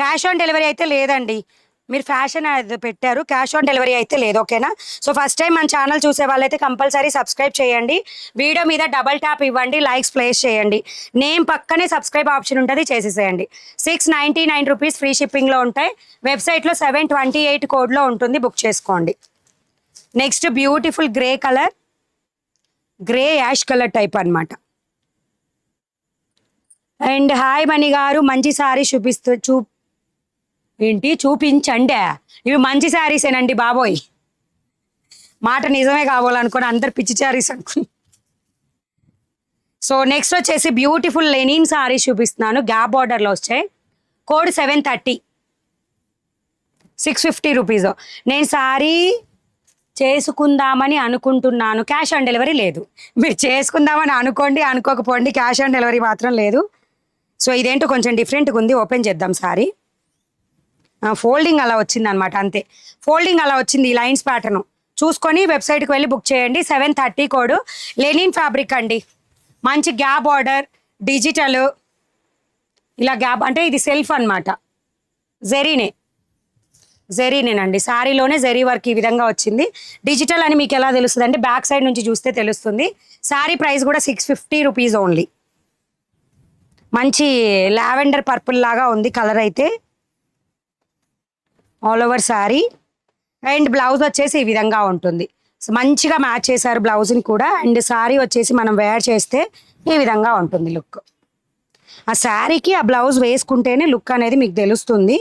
cash on delivery అయితే లేదండి, మీరు ఫ్యాషన్ అది పెట్టారు, క్యాష్ ఆన్ డెలివరీ అయితే లేదు, ఓకేనా. సో ఫస్ట్ టైం మన ఛానల్ చూసే వాళ్ళైతే కంపల్సరీ సబ్స్క్రైబ్ చేయండి, వీడియో మీద డబల్ ట్యాప్ ఇవ్వండి, లైక్స్ ప్లేస్ చేయండి, నేమ్ పక్కనే సబ్స్క్రైబ్ ఆప్షన్ ఉంటుంది, చేసేసేయండి. 699 రూపీస్ ఫ్రీ షిప్పింగ్లో ఉంటాయి. వెబ్సైట్లో 728 కోడ్లో ఉంటుంది, బుక్ చేసుకోండి. Next beautiful grey colour, grey ash colour type అనమాట. అండ్ హాయ్ మణి గారు, మంచి సారీ చూపించండి. ఇవి మంచి శారీసేనండి బాబోయ్, మాట నిజమే కావాలనుకోని అందరు పిచ్చి శారీస్ అనుకుని. సో నెక్స్ట్ వచ్చేసి బ్యూటిఫుల్ లెనిన్ శారీస్ చూపిస్తున్నాను, గ్యాప్ బార్డర్లో వచ్చాయి. Code 730, 650 rupees. నేను శారీ చేసుకుందామని అనుకుంటున్నాను, క్యాష్ ఆన్ డెలివరీ లేదు. మీరు చేసుకుందామని అనుకోండి, అనుకోకపోండి, క్యాష్ ఆన్ డెలివరీ మాత్రం లేదు. సో ఇదేంటో కొంచెం డిఫరెంట్గా ఉంది, ఓపెన్ చేద్దాం సారీ. ఫోల్డింగ్ అలా వచ్చింది అనమాట, అంతే ఫోల్డింగ్ అలా వచ్చింది. ఈ లైన్స్ ప్యాటర్న్ చూసుకొని వెబ్సైట్కి వెళ్ళి బుక్ చేయండి. 730 కోడ్. లెనిన్ ఫ్యాబ్రిక్ అండి, మంచి గ్యాప్ బార్డర్, డిజిటల్ ఇలా గ్యాప్, అంటే ఇది సెల్ఫ్ అనమాట, జెరీనేనండి, శారీలోనే జెరీ వర్క్ ఈ విధంగా వచ్చింది. డిజిటల్ అని మీకు ఎలా తెలుస్తుంది అంటే బ్యాక్ సైడ్ నుంచి చూస్తే తెలుస్తుంది. శారీ ప్రైస్ కూడా 650 రూపీస్ ఓన్లీ. మంచి లావెండర్ పర్పుల్ లాగా ఉంది కలర్ అయితే, all over sari. And blouse వచ్చేసి ఈ విధంగా ఉంటుంది, సో మంచిగా మ్యాచ్ చేశారు బ్లౌజ్ని కూడా. అండ్ శారీ వచ్చేసి మనం వేర్ చేస్తే ఈ విధంగా ఉంటుంది లుక్. ఆ శారీకి ఆ బ్లౌజ్ వేసుకుంటేనే లుక్ అనేది మీకు తెలుస్తుంది.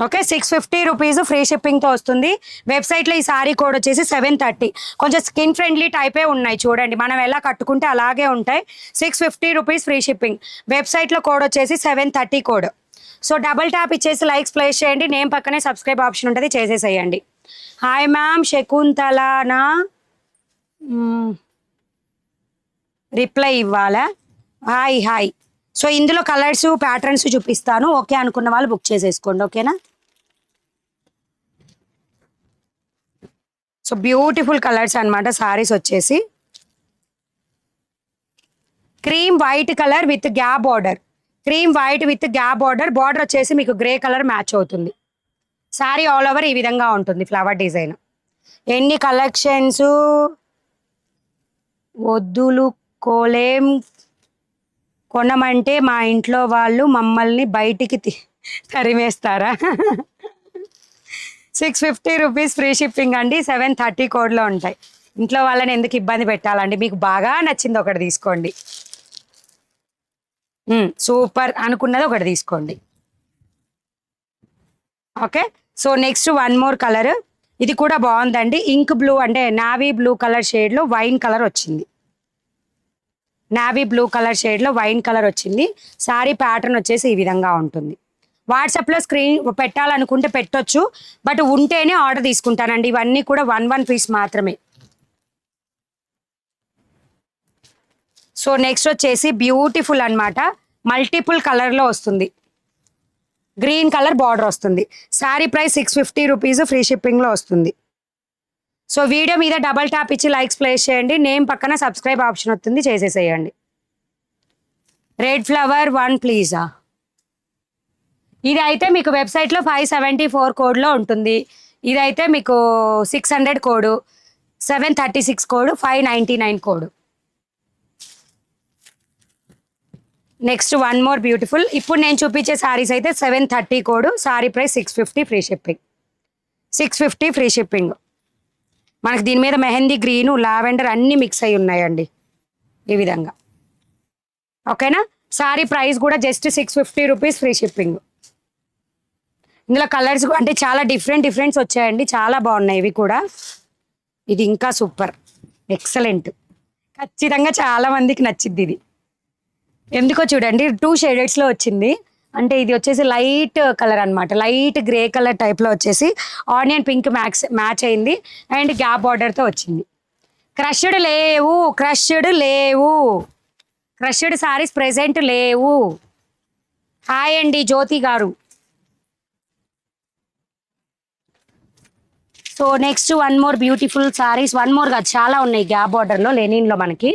ఓకే, 650 రూపీస్ ఫ్రీ షిప్పింగ్తో వస్తుంది. వెబ్సైట్లో ఈ శారీ కోడ్ వచ్చేసి 730. కొంచెం స్కిన్ ఫ్రెండ్లీ టైపే ఉన్నాయి చూడండి, మనం ఎలా కట్టుకుంటే అలాగే ఉంటాయి. 650 రూపీస్ ఫ్రీ షిప్పింగ్. వెబ్సైట్లో కోడ్ వచ్చేసి 730 కోడ్. సో డబల్ ట్యాప్ ఇచ్చేసి లైక్స్ ప్లేస్ చేయండి, నేమ్ పక్కనే సబ్స్క్రైబ్ ఆప్షన్ ఉంటుంది, చేసేసేయండి. హాయ్ మ్యామ్, శకుంతలనా రిప్లై ఇవ్వాలా? హాయ్. సో ఇందులో కలర్స్ ప్యాటర్న్స్ చూపిస్తాను, ఓకే అనుకున్న వాళ్ళు బుక్ చేసేసుకోండి, ఓకేనా. సో బ్యూటిఫుల్ కలర్స్ అనమాట సారీస్ వచ్చేసి. Cream white colour with gap border, cream white with gap border. Border వచ్చేసి మీకు గ్రే కలర్ మ్యాచ్ అవుతుంది. శారీ ఆల్ ఓవర్ ఈ విధంగా ఉంటుంది, ఫ్లవర్ డిజైన్. ఎన్ని కలెక్షన్స్ వద్దులు కోలేం కొనమంటే మా ఇంట్లో వాళ్ళు మమ్మల్ని బయటికి తరిమేస్తారా? 650 రూపీస్ ఫ్రీ షిప్పింగ్ అండి, 730 కోడ్లో ఉంటాయి. ఇంట్లో వాళ్ళని ఎందుకు ఇబ్బంది పెట్టాలండి, మీకు బాగా నచ్చింది ఒకటి తీసుకోండి, సూపర్ అనుకున్నది ఒకటి తీసుకోండి, okay. So next one more colour, ఇది కూడా బాగుందండి. ఇంక్ బ్లూ అంటే నావీ బ్లూ కలర్ షేడ్లో వైన్ కలర్ వచ్చింది, నావీ బ్లూ కలర్ షేడ్లో వైన్ కలర్ వచ్చింది. శారీ ప్యాటర్న్ వచ్చేసి ఈ విధంగా ఉంటుంది. వాట్సాప్లో స్క్రీన్ పెట్టాలనుకుంటే పెట్టొచ్చు, బట్ ఉంటేనే ఆర్డర్ తీసుకుంటానండి. ఇవన్నీ కూడా 1 పీస్ మాత్రమే. సో నెక్స్ట్ వచ్చేసి బ్యూటిఫుల్ అన్నమాట, మల్టిపుల్ కలర్లో వస్తుంది, గ్రీన్ కలర్ బార్డర్ వస్తుంది. శారీ ప్రైస్ 650 రూపీస్ ఫ్రీ షిప్పింగ్లో వస్తుంది. సో వీడియో మీద డబల్ ట్యాప్ ఇచ్చి లైక్స్ ప్లేస్ చేయండి. నేమ్ పక్కన సబ్స్క్రైబ్ ఆప్షన్ వస్తుంది, చేసేసేయండి. Red flower 1 ప్లీజా. ఇది అయితే మీకు వెబ్సైట్లో 574 కోడ్లో ఉంటుంది. ఇదైతే మీకు 600 code, 736 code, 599 code. Next 1 more beautiful. ఇప్పుడు నేను చూపించే సారీస్ అయితే 730 code, sorry price 650 free shipping. 650 free shipping. మనకి దీని మీద మెహందీ గ్రీను, లావెండర్ అన్నీ మిక్స్ అయి ఉన్నాయండి ఈ విధంగా. ఓకేనా. సారీ ప్రైస్ కూడా జస్ట్ 650 రూపీస్ ఫ్రీ షిప్పింగ్. ఇందులో కలర్స్ అంటే చాలా డిఫరెంట్స్ వచ్చాయండి, చాలా బాగున్నాయి ఇవి కూడా. ఇది ఇంకా సూపర్, ఎక్సలెంట్. ఖచ్చితంగా చాలా మందికి నచ్చిద్ది ఇది. ఎందుకో చూడండి 2 షేడెడ్స్లో వచ్చింది. అంటే ఇది వచ్చేసి లైట్ కలర్ అనమాట, లైట్ గ్రే కలర్ టైప్లో వచ్చేసి ఆనియన్ పింక్ మ్యాచ్ అయింది అండ్ గ్యాప్ బార్డర్తో వచ్చింది. క్రష్డ్ లేవు, క్రష్డ్ సారీస్ ప్రెజెంట్ లేవు. హాయ్ అండి జ్యోతి గారు. So next 1 more beautiful saris. 1 more కాదు, చాలా ఉన్నాయి గ్యాప్ బార్డర్లో, లెనిన్లో మనకి.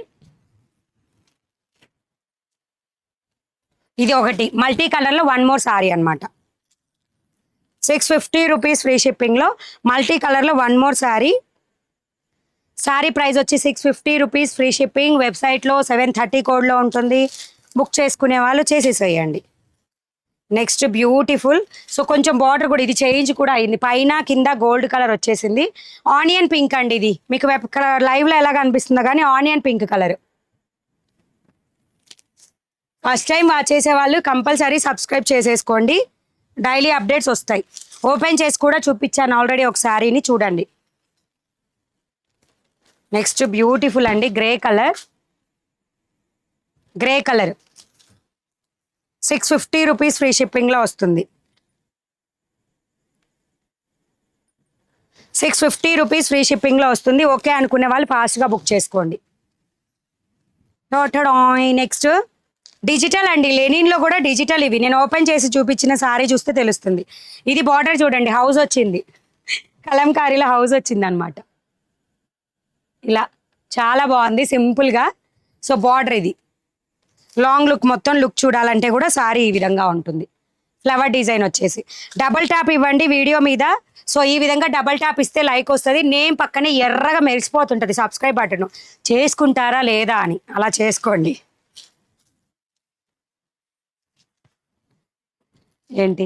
ఇది ఒకటి మల్టీ కలర్లో 1 మోర్ సారీ అనమాట. 650 రూపీస్ ఫ్రీ షిప్పింగ్లో మల్టీ కలర్లో 1 మోర్ సారీ. సారీ ప్రైస్ వచ్చి 650 రూపీస్ ఫ్రీ షిప్పింగ్. వెబ్సైట్లో 730 కోడ్లో ఉంటుంది. బుక్ చేసుకునే వాళ్ళు చేసేసేయండి. Next beautiful. సో కొంచెం బార్డర్ కూడా ఇది చేంజ్ కూడా అయింది, పైన కింద గోల్డ్ కలర్ వచ్చేసింది. ఆనియన్ పింక్ అండి ఇది. మీకు లైవ్లో ఎలా కనిపిస్తుందో కానీ onion pink colour. First time watch చేసే వాళ్ళు కంపల్సరీ సబ్స్క్రైబ్ చేసేసుకోండి, డైలీ అప్డేట్స్ వస్తాయి. ఓపెన్ చేసి కూడా చూపించాను ఆల్రెడీ ఒక శారీని, చూడండి. నెక్స్ట్ బ్యూటిఫుల్ అండి గ్రే కలర్. 650 రూపీస్ ఫ్రీ షిప్పింగ్లో వస్తుంది. 650 రూపీస్ ఫ్రీ షిప్పింగ్లో వస్తుంది. ఓకే అనుకునే వాళ్ళు ఫాస్ట్గా బుక్ చేసుకోండి. నెక్స్ట్ డిజిటల్ అండి, లెనిన్లో కూడా డిజిటల్. ఇవి నేను ఓపెన్ చేసి చూపించిన సారీ చూస్తే తెలుస్తుంది. ఇది బార్డర్ చూడండి, హౌస్ వచ్చింది, కలంకారీలో హౌస్ వచ్చింది అనమాట. ఇలా చాలా బాగుంది సింపుల్గా. సో బార్డర్ ఇది లాంగ్ లుక్, మొత్తం లుక్ చూడాలంటే కూడా సారీ ఈ విధంగా ఉంటుంది. ఫ్లవర్ డిజైన్ వచ్చేసి డబల్ ట్యాప్ ఇవ్వండి వీడియో మీద. సో ఈ విధంగా డబల్ ట్యాప్ ఇస్తే లైక్ వస్తుంది. నేమ్ పక్కనే ఎర్రగా మెరిసిపోతుంటుంది సబ్స్క్రైబ్ బటన్. చేసుకుంటారా లేదా అని అలా చేసుకోండి. ఏంటి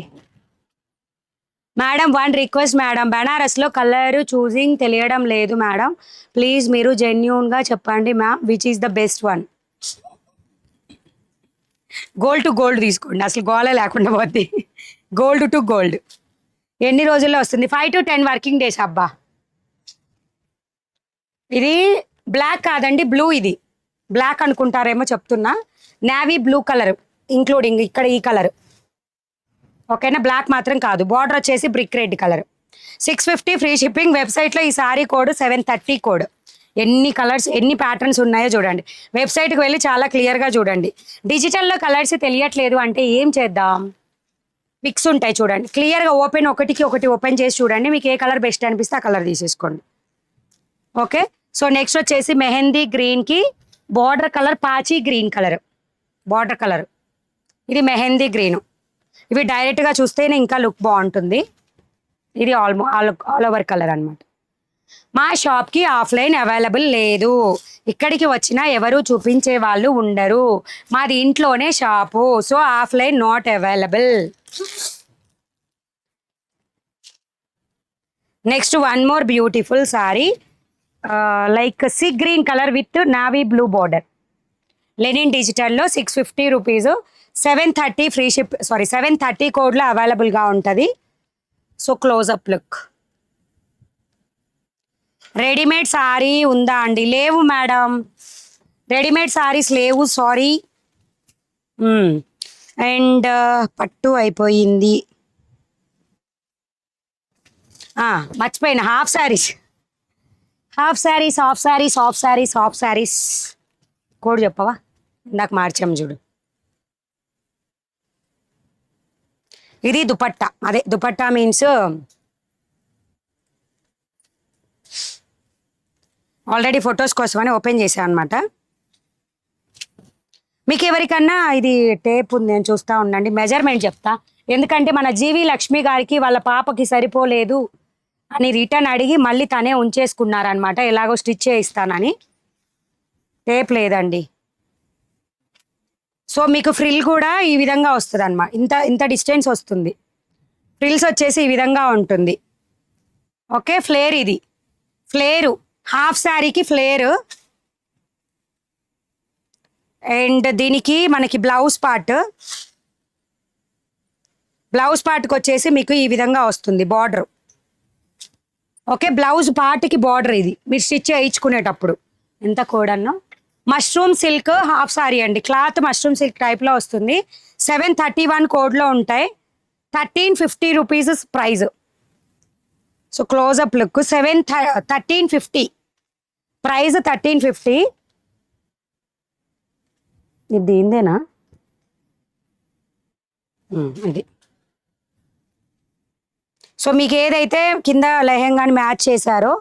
మేడం, 1 రిక్వెస్ట్ మేడం, బెనారస్లో కలర్ చూసింగ్ తెలియడం లేదు మేడం, ప్లీజ్ మీరు జెన్యూన్గా చెప్పండి ma'am, which is the best one. Gold to gold తీసుకోండి, అసలు గోళ లేకుండా పోద్ది. Gold to gold. ఎన్ని రోజుల్లో వస్తుంది? 5 to 10 వర్కింగ్ డేస్. అబ్బా ఇది బ్లాక్ కాదండి, బ్లూ. ఇది బ్లాక్ అనుకుంటారేమో చెప్తున్నా. నేవీ బ్లూ కలర్ ఇంక్లూడింగ్ ఇక్కడ ఈ కలర్. ఓకేనా, బ్లాక్ మాత్రం కాదు. బార్డర్ వచ్చేసి brick red colour. 650 free shipping. వెబ్సైట్లో ఈ సారీ కోడ్ 730 కోడ్. ఎన్ని కలర్స్, ఎన్ని ప్యాటర్న్స్ ఉన్నాయో చూడండి. వెబ్సైట్కి వెళ్ళి చాలా క్లియర్గా చూడండి. డిజిటల్లో కలర్స్ తెలియట్లేదు అంటే ఏం చేద్దాం, పిక్స్ ఉంటాయి చూడండి క్లియర్గా. ఒకటికి ఒకటి ఓపెన్ చేసి చూడండి, మీకు ఏ కలర్ బెస్ట్ అనిపిస్తే ఆ కలర్ తీసేసుకోండి. ఓకే. సో నెక్స్ట్ వచ్చేసి మెహందీ గ్రీన్కి బార్డర్ కలర్ పాచి గ్రీన్ కలర్ బార్డర్ కలర్. ఇది మెహందీ గ్రీను. ఇవి డైరెక్ట్గా చూస్తేనే ఇంకా లుక్ బాగుంటుంది. ఇది ఆల్ ఓవర్ కలర్ అనమాట. మా షాప్కి ఆఫ్లైన్ అవైలబుల్ లేదు, ఇక్కడికి వచ్చినా ఎవరు చూపించే వాళ్ళు ఉండరు, మాది ఇంట్లోనే shop, so offline not available. Next 1 more beautiful sari, like sea green colour with navy blue border. Linen డిజిటల్లో 650 రూపీస్. 730 ఫ్రీ షిప్, 730 కోడ్లో అవైలబుల్గా ఉంటుంది. So close up look. Readymade sari ఉందా అండి? లేవు మేడం, రెడీమేడ్ సారీస్ లేవు, సారీ. అండ్ పట్టు అయిపోయింది. మర్చిపోయిన హాఫ్ శారీస్ కోడ్ చెప్పవా? ఇందాక మార్చాం చూడు. ఇది దుపట్టా, అదే దుపట్టా మీన్స్ ఆల్రెడీ ఫొటోస్ కోసమని ఓపెన్ చేశాను అనమాట. మీకు ఎవరికన్నా ఇది టేప్ ఉంది, నేను చూస్తూ ఉండండి, మెజర్మెంట్ చెప్తా. ఎందుకంటే మన జీవి లక్ష్మి గారికి వాళ్ళ పాపకి సరిపోలేదు అని రిటర్న్ అడిగి మళ్ళీ తనే ఉంచేసుకున్నారనమాట, ఎలాగో స్టిచ్ చేయిస్తానని. టేప్ లేదండి. సో మీకు ఫ్రిల్ కూడా ఈ విధంగా వస్తుంది అన్నమాట, ఇంత ఇంత డిస్టెన్స్ వస్తుంది. ఫ్రిల్స్ వచ్చేసి ఈ విధంగా ఉంటుంది. ఓకే, ఫ్లేర్ ఇది, ఫ్లేరు హాఫ్ శారీకి ఫ్లేరు. అండ్ దీనికి మనకి బ్లౌజ్ పార్ట్కి వచ్చేసి మీకు ఈ విధంగా వస్తుంది బార్డర్. ఓకే, బ్లౌజ్ పార్ట్కి బార్డర్ ఇది మీరు స్టిచ్ చేయించుకునేటప్పుడు. ఎంత కోడన్నో మష్రూమ్ సిల్క్ హాఫ్ సారీ అండి, క్లాత్ మష్రూమ్ సిల్క్ టైప్లో వస్తుంది. 731 కోడ్లో ఉంటాయి. 1350 rupees price. So close up look 1350 price, 1350. ఇది దీందేనా? ఇది. సో మీకు ఏదైతే కింద లెహెంగాని మ్యాచ్ చేశారో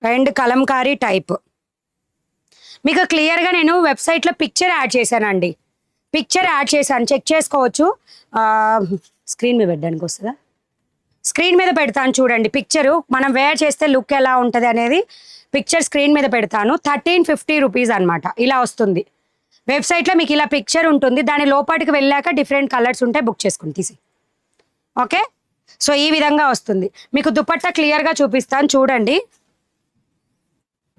అండ్ కలంకారీ టైప్, మీకు క్లియర్గా నేను వెబ్సైట్లో పిక్చర్ యాడ్ చేశానండి. చెక్ చేసుకోవచ్చు. స్క్రీన్ మీద పెట్టడానికి వస్తుందా? స్క్రీన్ మీద పెడతాను చూడండి పిక్చరు, మనం వేర్ చేస్తే లుక్ ఎలా ఉంటుంది అనేది పిక్చర్ స్క్రీన్ మీద పెడతాను. 1350 రూపీస్ అనమాట. ఇలా వస్తుంది వెబ్సైట్లో, మీకు ఇలా పిక్చర్ ఉంటుంది. దాని లోపలికి వెళ్ళాక డిఫరెంట్ కలర్స్ ఉంటాయి, బుక్ చేసుకుని తీసి. ఓకే, సో ఈ విధంగా వస్తుంది. మీకు దుపట్టా క్లియర్గా చూపిస్తాను చూడండి.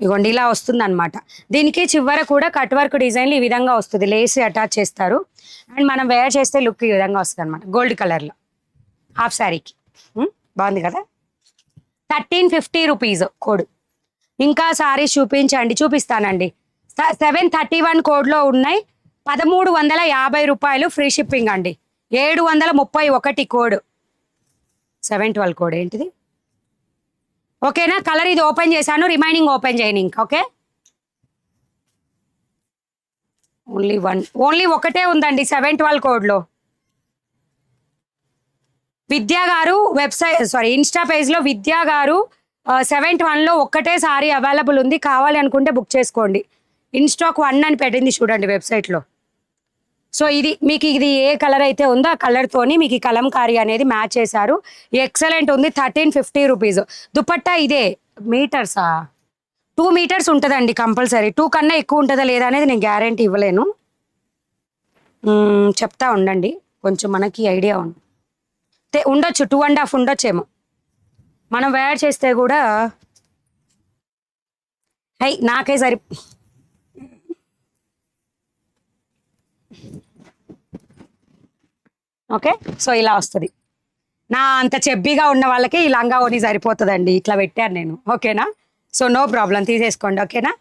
ఇగోండి ఇలా వస్తుంది అనమాట. దీనికి చివర కూడా కట్ వర్క్ డిజైన్లు ఈ విధంగా వస్తుంది, లేస్ అటాచ్ చేస్తారు. అండ్ మనం వేర్ చేస్తే లుక్ ఈ విధంగా వస్తుంది అనమాట, గోల్డ్ కలర్లో హాఫ్ శారీకి. బాగుంది కదా? 1350 రూపీస్ కోడ్. ఇంకా సారీస్ చూపిస్తానండి. 731 కోడ్లో ఉన్నాయి. 1350 రూపాయలు ఫ్రీ షిప్పింగ్ అండి. 731 కోడ్. 712 కోడ్ ఏంటిది? ఓకేనా? కలర్ ఇది ఓపెన్ చేశాను, రిమైనింగ్ ఓపెన్ చేయను ఇంకా. ఓకే, ఓన్లీ ఒకటే ఉందండి 712 కోడ్లో. విద్యా గారు ఇన్స్టా పేజ్లో విద్యా గారు 721లో ఒక్కటే సారీ అవైలబుల్ ఉంది, కావాలి అనుకుంటే బుక్ చేసుకోండి. ఇన్స్టాక్ 1 అని పెట్టింది చూడండి వెబ్సైట్లో. సో మీకు ఇది ఏ కలర్ అయితే ఉందో ఆ కలర్తోని మీకు ఈ కలంకారీ అనేది మ్యాచ్ చేశారు. ఎక్సలెంట్ ఉంది. 1350 రూపీస్. దుపట్టా ఇదే మీటర్సా? 2 మీటర్స్ ఉంటుందండి కంపల్సరీ. 2 కన్నా ఎక్కువ ఉంటుందా లేదా అనేది నేను గ్యారంటీ ఇవ్వలేను, చెప్తా ఉండండి. కొంచెం మనకి ఐడియా ఉండొచ్చు, 2.5 ఉండొచ్చేమో. మనం వేర్ చేస్తే కూడా నాకే ఓకే, సో ఇలా వస్తుంది. నా అంత చెబ్బీగా ఉన్న వాళ్ళకి ఈ లంగా ఓని సరిపోతుందండి, ఇట్లా పెట్టాను నేను. ఓకేనా? సో నో ప్రాబ్లం, తీసేసుకోండి. ఓకేనా?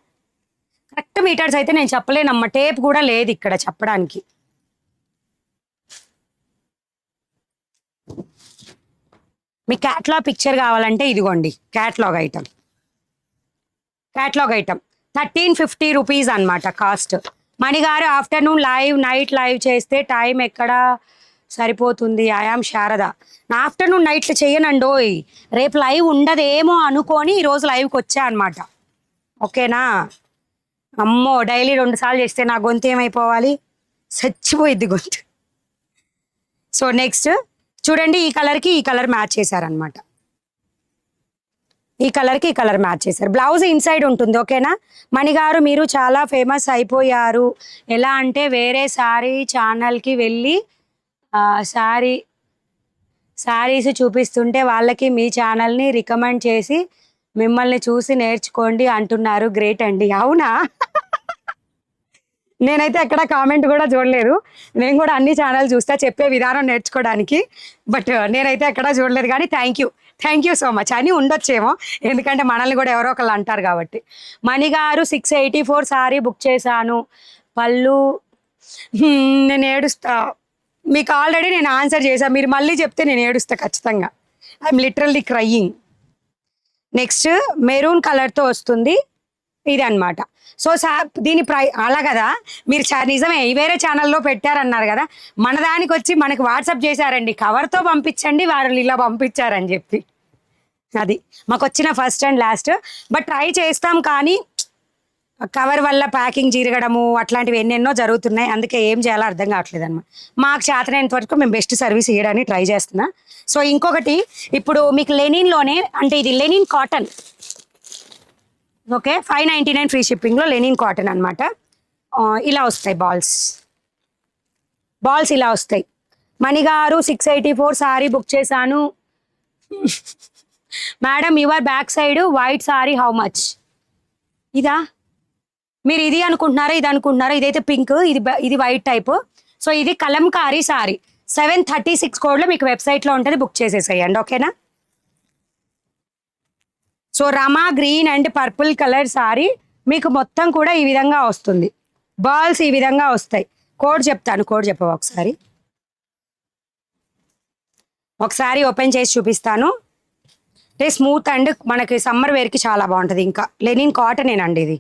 కరెక్ట్ మీటర్స్ అయితే నేను చెప్పలేనమ్మా, టేప్ కూడా లేదు ఇక్కడ చెప్పడానికి. మీకు క్యాట్లాగ్ పిక్చర్ కావాలంటే ఇదిగోండి క్యాట్లాగ్ ఐటమ్. 1350 రూపీస్ అనమాట కాస్ట్. మణిగారు ఆఫ్టర్నూన్ నైట్ లైవ్ చేస్తే టైం ఎక్కడ సరిపోతుంది? ఐఆమ్ శారద. నా ఆఫ్టర్నూన్ నైట్లు చెయ్యనండోయ్, రేపు లైవ్ ఉండదేమో అనుకొని ఈరోజు లైవ్కి వచ్చా అనమాట. ఓకేనా? అమ్మో, డైలీ 2 సార్లు చేస్తే నా గొంతు ఏమైపోవాలి, చచ్చిపోయిద్ది గొంతు. సో నెక్స్ట్ చూడండి, ఈ కలర్కి ఈ కలర్ మ్యాచ్ చేశారనమాట. ఈ కలర్కి ఈ కలర్ మ్యాచ్ చేశారు. బ్లౌజ్ ఇన్సైడ్ ఉంటుంది. ఓకేనా? మణిగారు మీరు చాలా ఫేమస్ అయిపోయారు. ఎలా అంటే వేరే శారీ ఛానల్కి వెళ్ళి శారీస్ చూపిస్తుంటే వాళ్ళకి మీ ఛానల్ని రికమెండ్ చేసి మిమ్మల్ని చూసి నేర్చుకోండి అంటున్నారు. గ్రేట్ అండి. అవునా? నేనైతే ఎక్కడ కామెంట్ కూడా చూడలేదు. నేను కూడా అన్ని ఛానల్ చూస్తా చెప్పే విధానం నేర్చుకోవడానికి, బట్ నేనైతే ఎక్కడ చూడలేదు. కానీ థ్యాంక్ యూ సో మచ్ అని ఉండొచ్చేమో, ఎందుకంటే మనల్ని కూడా ఎవరో ఒకళ్ళు అంటారు కాబట్టి. మణిగారు 684 సారీ బుక్ చేశాను. పళ్ళు నేను ఏడుస్తా. మీకు ఆల్రెడీ నేను ఆన్సర్ చేశాను, మీరు మళ్ళీ చెప్తే నేను ఏడుస్తా ఖచ్చితంగా. I'm literally crying. Next maroon కలర్తో వస్తుంది ఇది అనమాట. సో దీని అలా కదా, మీరు నిజమే వేరే ఛానల్లో పెట్టారన్నారు కదా, మన దానికి వచ్చి మనకి వాట్సాప్ చేశారండి, కవర్తో పంపించండి, వాళ్ళు ఇలా పంపించారని చెప్పి. అది మాకు వచ్చిన first and last. But try చేస్తాం కానీ కవర్ వల్ల ప్యాకింగ్ చిరగడము అట్లాంటివి ఎన్నెన్నో జరుగుతున్నాయి. అందుకే ఏం చేయాలో అర్థం కావట్లేదు అనమాట. మాకు చేతనైనంత వరకు మేము బెస్ట్ సర్వీస్ ఇవ్వడానికి ట్రై చేస్తున్నా. సో ఇంకొకటి ఇప్పుడు మీకు లెనిన్లోనే, అంటే ఇది లెనిన్ కాటన్, ఓకే, 599 ఫ్రీ షిప్పింగ్లో లెనిన్ కాటన్ అనమాట. ఇలా వస్తాయి బాల్స్ ఇలా వస్తాయి. మణిగారు 684 సారీ బుక్ చేశాను madam. Your back side white sari how much? ఇదా మీరు ఇది అనుకుంటున్నారా, ఇది అనుకుంటున్నారా? ఇదైతే పింక్, ఇది వైట్ టైప్. సో ఇది కలంకారీ సారీ 736 కోడ్లో మీకు వెబ్సైట్లో ఉంటుంది, బుక్ చేసేసేయండి, ఓకేనా? So Rama green and purple colour sorry మీకు మొత్తం కూడా ఈ విధంగా వస్తుంది. బాల్స్ ఈ విధంగా వస్తాయి. కోడ్ చెప్తాను, కోడ్ చెప్పవా ఒకసారి ఓపెన్ చేసి చూపిస్తాను. అంటే స్మూత్ అండ్ మనకి సమ్మర్ వేర్కి చాలా బాగుంటుంది. ఇంకా లెనిన్ కాటనేనండి ఇది,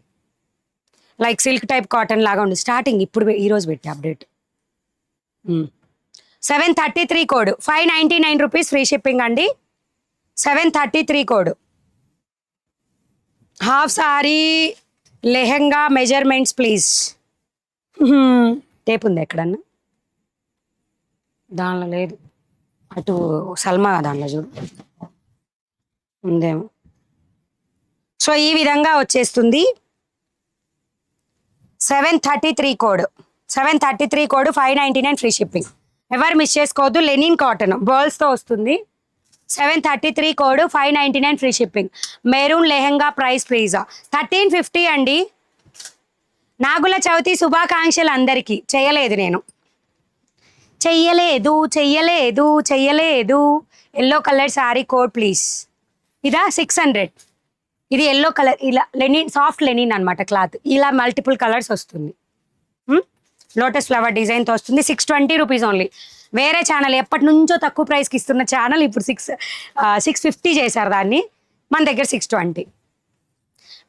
లైక్ సిల్క్ టైప్ కాటన్ లాగా ఉంది. స్టార్టింగ్ ఇప్పుడు ఈరోజు పెట్టి update. 733 code, 599 rupees free shipping అండి. 733 code. Half sorry lehenga measurements please. Tape ఉంది ఎక్కడన్నా? దానిలో లేదు, అటు సల్మా దానిలో చూడు ఉందేమో. సో ఈ విధంగా వచ్చేస్తుంది. 733 కోడ్, 733 కోడ్, 599 ఫ్రీ షిప్పింగ్. ఎవరు మిస్ చేసుకోవద్దు. లెనిన్ కాటన్ బర్ల్స్తో వస్తుంది. 733 code, 599 free shipping. Maroon lehenga price please 1350 అండి. నాగుల చవితి శుభాకాంక్షలు అందరికీ. చెయ్యలేదు. Yellow colour sari code please. ఇదా 600. ఇది ఎల్లో కలర్, ఇలా లెనిన్, సాఫ్ట్ లెనిన్ అనమాట క్లాత్. ఇలా మల్టిపుల్ కలర్స్ వస్తుంది. లోటస్ ఫ్లవర్ డిజైన్తో వస్తుంది. 620 రూపీస్ ఓన్లీ. వేరే ఛానల్ ఎప్పటి నుంచో తక్కువ ప్రైస్కి ఇస్తున్న ఛానల్ ఇప్పుడు 650 చేశారు దాన్ని. మన దగ్గర 620.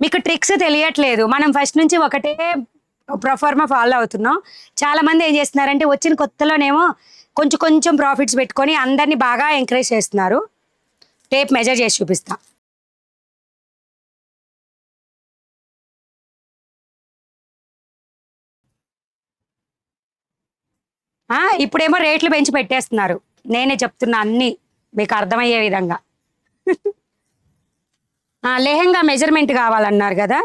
మీకు ట్రిక్స్ తెలియట్లేదు. మనం ఫస్ట్ నుంచి ఒకటే ప్రొఫార్మా ఫాలో అవుతున్నాం. చాలామంది ఏం చేస్తున్నారంటే వచ్చిన కొత్తలోనేమో కొంచెం ప్రాఫిట్స్ పెట్టుకొని అందరినీ బాగా ఎంకరేజ్ చేస్తున్నారు. టేప్ మెజర్ చేసి చూపిస్తా. ఇప్పుడేమో రేట్లు పెంచి పెట్టేస్తున్నారు. నేనే చెప్తున్నా అన్నీ మీకు అర్థమయ్యే విధంగా. లెహెంగా మెజర్మెంట్ కావాలన్నారు కదా,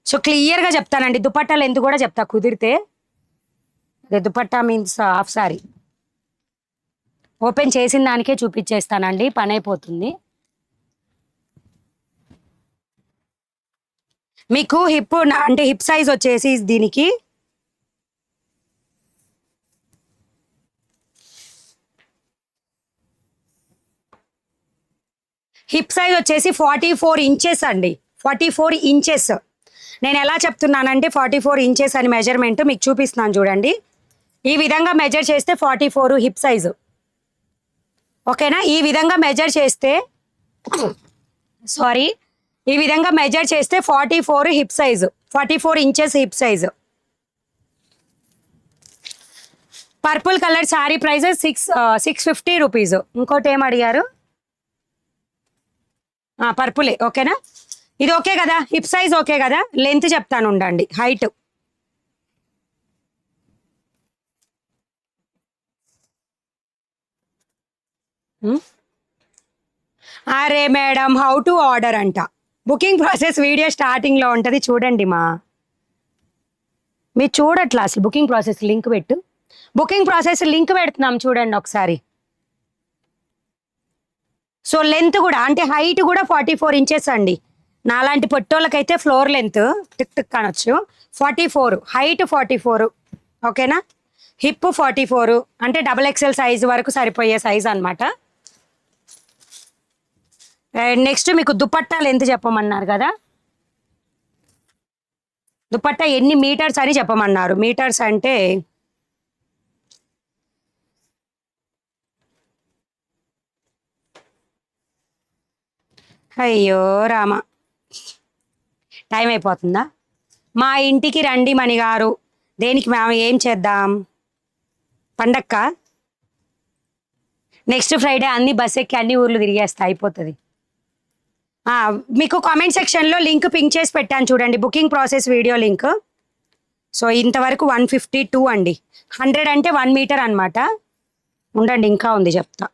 సో క్లియర్గా చెప్తానండి. దుపట్టా లెంత్ కూడా చెప్తా కుదిరితే. అదే dupatta means half sorry. Open చేసిన దానికే చూపించేస్తానండి, పని అయిపోతుంది. మీకు హిప్ అంటే హిప్ సైజ్ వచ్చేసి దీనికి హిప్ సైజ్ వచ్చేసి 44 ఇంచెస్ అండి. 44 ఇంచెస్. నేను ఎలా చెప్తున్నానంటే 44 ఇంచెస్ అని మెజర్మెంట్ మీకు చూపిస్తున్నాను చూడండి. ఈ విధంగా మెజర్ చేస్తే 44 హిప్ సైజు, ఓకేనా? ఈ విధంగా మెజర్ చేస్తే ఈ విధంగా మెజర్ చేస్తే 44 hip size, 44 inches hip size. Purple colour sari price 650 rupees. ఇంకోటి ఏం అడిగారు? పర్పులే, ఓకేనా? ఇది ఓకే కదా? హిప్ సైజ్ ఓకే కదా? లెంత్ చెప్తాను ఉండండి. హైట్ అరే మేడం, హౌ టు ఆర్డర్ అంట. బుకింగ్ ప్రాసెస్ వీడియో స్టార్టింగ్లో ఉంటుంది చూడండి. మీరు చూడట్లా అసలు. బుకింగ్ ప్రాసెస్ లింక్ పెట్టు. బుకింగ్ ప్రాసెస్ లింక్ పెడుతున్నాం చూడండి ఒకసారి. సో లెంత్ కూడా అంటే హైట్ కూడా 44 ఇంచెస్ అండి. నాలాంటి పొట్టోళ్ళకైతే ఫ్లోర్ లెంత్ టిక్ అనొచ్చు. 44 హైట్, 44 ఓకేనా? హిప్ 44 అంటే XXL సైజు వరకు సరిపోయే సైజ్ అనమాట. నెక్స్ట్ మీకు దుపట్టా లెంత్ చెప్పమన్నారు కదా. దుపట్టా ఎన్ని మీటర్స్ అని చెప్పమన్నారు. మీటర్స్ అంటే అయ్యో రామ, టైం అయిపోతుందా? మా ఇంటికి రండి మణిగారు. దేనికి మేము ఏం చేద్దాం? పండక్క నెక్స్ట్ ఫ్రైడే అన్ని బస్ ఎక్కి అన్ని ఊర్లు తిరిగేస్తా, అయిపోతుంది. మీకు కామెంట్ సెక్షన్లో లింక్ పింక్ చేసి పెట్టాను చూడండి, booking process video link. So ఇంతవరకు 152 అండి. 100 అంటే 1 మీటర్ అనమాట. ఉండండి, ఇంకా ఉంది చెప్తా.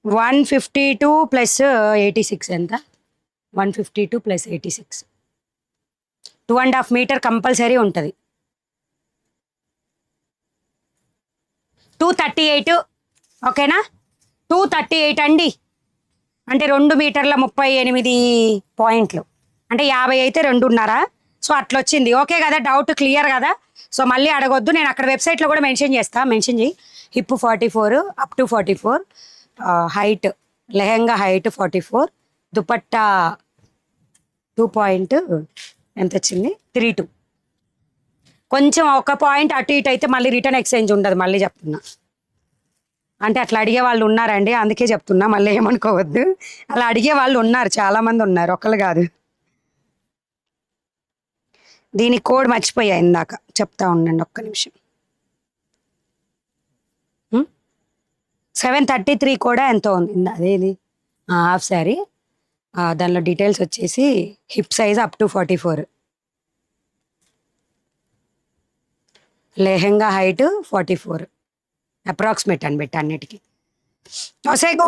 152 ప్లస్ 86 ఎంత? 152 ప్లస్ 86 2.5 మీటర్ కంపల్సరీ ఉంటుంది. 238 ఓకేనా? 238 అండి. అంటే 2 మీటర్ల 38 పాయింట్లు, అంటే 50 అయితే 2.5. సో అట్లా వచ్చింది. ఓకే కదా, డౌట్ క్లియర్ కదా? సో మళ్ళీ అడగొద్దు, నేను అక్కడ వెబ్సైట్లో కూడా మెన్షన్ చేయి. Hip 44 up to 44, height lehenga height 44, dupatta 2 ఎంత వచ్చింది 32. కొంచెం ఒక పాయింట్ అటు ఇటు అయితే మళ్ళీ రిటర్న్ ఎక్స్చేంజ్ ఉండదు, మళ్ళీ చెప్తున్నా. అంటే అట్లా అడిగే వాళ్ళు ఉన్నారండి, అందుకే చెప్తున్నా, మళ్ళీ ఏమనుకోవద్దు. అలా అడిగే వాళ్ళు ఉన్నారు, చాలామంది ఉన్నారు, ఒకళ్ళు కాదు. దీని కోడ్ మర్చిపోయా ఇందాక, చెప్తా ఉండండి ఒక్క నిమిషం. 733 కూడా ఎంతో ఉంది అదేది హాఫ్ శారీ. దానిలో డీటెయిల్స్ వచ్చేసి hip size up to 44, lehenga height 44 approximate అని పెట్టి అన్నిటికీ.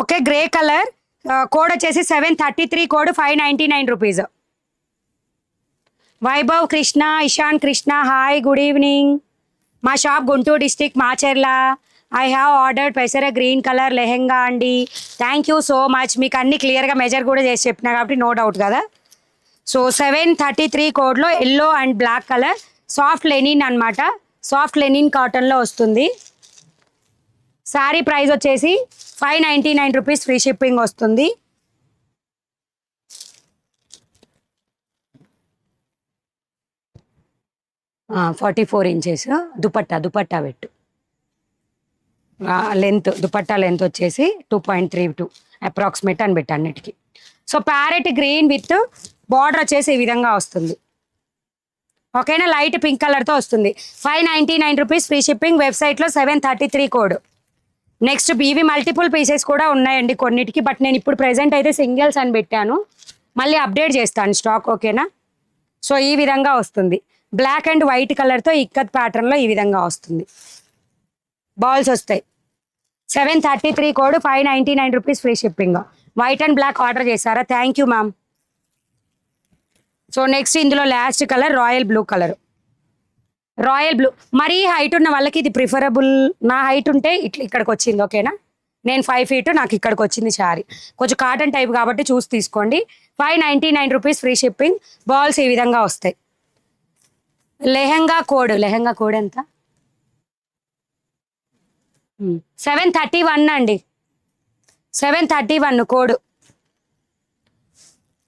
ఓకే, గ్రే కలర్, కోడ్ వచ్చేసి 733, code 599 rupees. Vaibhav Krishna, Ishan Krishna, hi good evening. మా shop Guntur district Macherla. I have ordered pesara green colour lehenga అండి. Thank you so much. మీకు అన్ని క్లియర్గా మెజర్ కూడా చేసి చెప్పినా కాబట్టి నో డౌట్ కదా. సో 733 కోడ్లో yellow and black colour, soft linen అనమాట, సాఫ్ట్ లెనిన్ కాటన్లో వస్తుంది. శారీ ప్రైస్ వచ్చేసి 599 రూపీస్, ఫ్రీ షిప్పింగ్ వస్తుంది. ఆ 44 ఇంచెస్ దుపట్టా పెట్టు. లెంత్ దుపట్టా లెంత్ వచ్చేసి 2.32 అప్రాక్సిమేట్ అని పెట్టి అన్నిటికీ. So parrot green with border వచ్చేసి ఈ విధంగా వస్తుంది. ఓకేనా, లైట్ పింక్ కలర్తో వస్తుంది. 599 రూపీస్, ఫ్రీ షిప్పింగ్. వెబ్సైట్లో 733 కోడ్. నెక్స్ట్ ఇవి మల్టిపుల్ పీసెస్ కూడా ఉన్నాయండి కొన్నిటికి, బట్ నేను ఇప్పుడు ప్రెజెంట్ అయితే సింగిల్స్ అని పెట్టాను, మళ్ళీ అప్డేట్ చేస్తాను స్టాక్. ఓకేనా, సో ఈ విధంగా వస్తుంది. బ్లాక్ అండ్ వైట్ కలర్తో ఇక్కత్ ప్యాటర్న్లో ఈ విధంగా వస్తుంది, బాల్స్ వస్తాయి. 733 code, 599 rupees, free shipping. White and black order చేశారా? Thank you ma'am. So next ఇందులో last colour royal blue colour. Royal blue మరీ హైట్ ఉన్న వాళ్ళకి ఇది ప్రిఫరబుల్. నా హైట్ ఉంటే ఇక్కడికి వచ్చింది. ఓకేనా, నేను 5 ఫీట్, నాకు ఇక్కడికి వచ్చింది శారీ. కొంచెం కాటన్ టైప్ కాబట్టి చూసి తీసుకోండి. 599 రూపీస్, ఫ్రీ షిప్పింగ్. బాల్స్ ఈ విధంగా వస్తాయి. లెహెంగా కోడ్ ఎంత? 731 అండి, 731 కోడ్.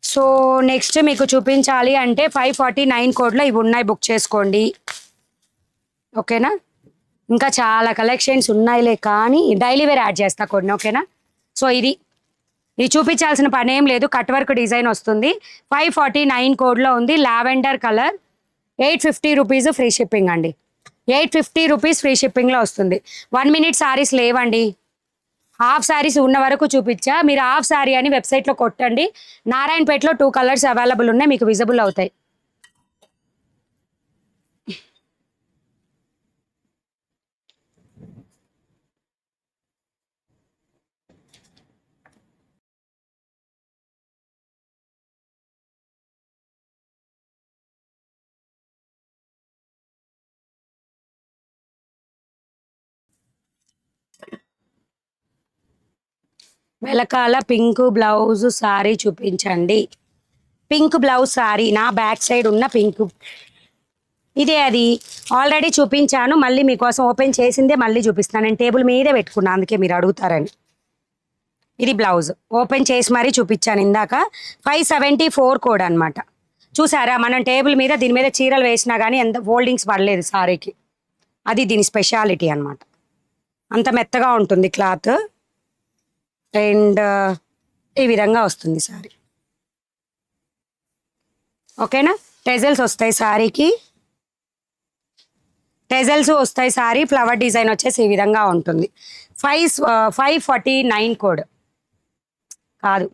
సో నెక్స్ట్ మీకు చూపించాలి అంటే 549 కోడ్లో ఇవి ఉన్నాయి, బుక్ చేసుకోండి. ఓకేనా, ఇంకా చాలా కలెక్షన్స్ ఉన్నాయిలే, కానీ డైలీ వేర్ యాడ్ చేస్తా కొన్ని. ఓకేనా, సో ఇది చూపించాల్సిన పని ఏం లేదు, కట్ వర్క్ డిజైన్ వస్తుంది. 549 కోడ్లో ఉంది, lavender colour. 850 rupees, free shipping అండి. 850 రూపీస్ ఫ్రీ షిప్పింగ్లో వస్తుంది. 1 మినిట్ శారీస్ లేవండి, హాఫ్ శారీస్ ఉన్న వరకు చూపించా. మీరు హాఫ్ శారీ అని వెబ్సైట్లో కొట్టండి, నారాయణపేటలో 2 కలర్స్ అవైలబుల్ ఉన్నాయి, మీకు విజిబుల్ అవుతాయి. వెలకాల పింక్ బ్లౌజ్ శారీ చూపించండి. పింక్ బ్లౌజ్ శారీ, నా బ్యాక్ సైడ్ ఉన్న పింక్ ఇదే. అది ఆల్రెడీ చూపించాను, మళ్ళీ మీకోసం ఓపెన్ చేసిందే మళ్ళీ చూపిస్తాను. నేను టేబుల్ మీదే పెట్టుకున్నాను, అందుకే మీరు అడుగుతారని. ఇది బ్లౌజ్ ఓపెన్ చేసి మరీ చూపించాను ఇందాక. 574 కోడ్ అనమాట. చూసారా, మనం టేబుల్ మీద దీని మీద చీరలు వేసినా కానీ ఎంత ఫోల్డింగ్స్ పడలేదు శారీకి. అది దీని స్పెషాలిటీ అనమాట, అంత మెత్తగా ఉంటుంది క్లాత్. అండ్ ఈ విధంగా వస్తుంది శారీ. ఓకేనా, టెజల్స్ వస్తాయి శారీకి. టెజల్స్ వస్తాయి. సారీ ఫ్లవర్ డిజైన్ వచ్చేసి ఈ విధంగా ఉంటుంది. 549 కోడ్ కాదు,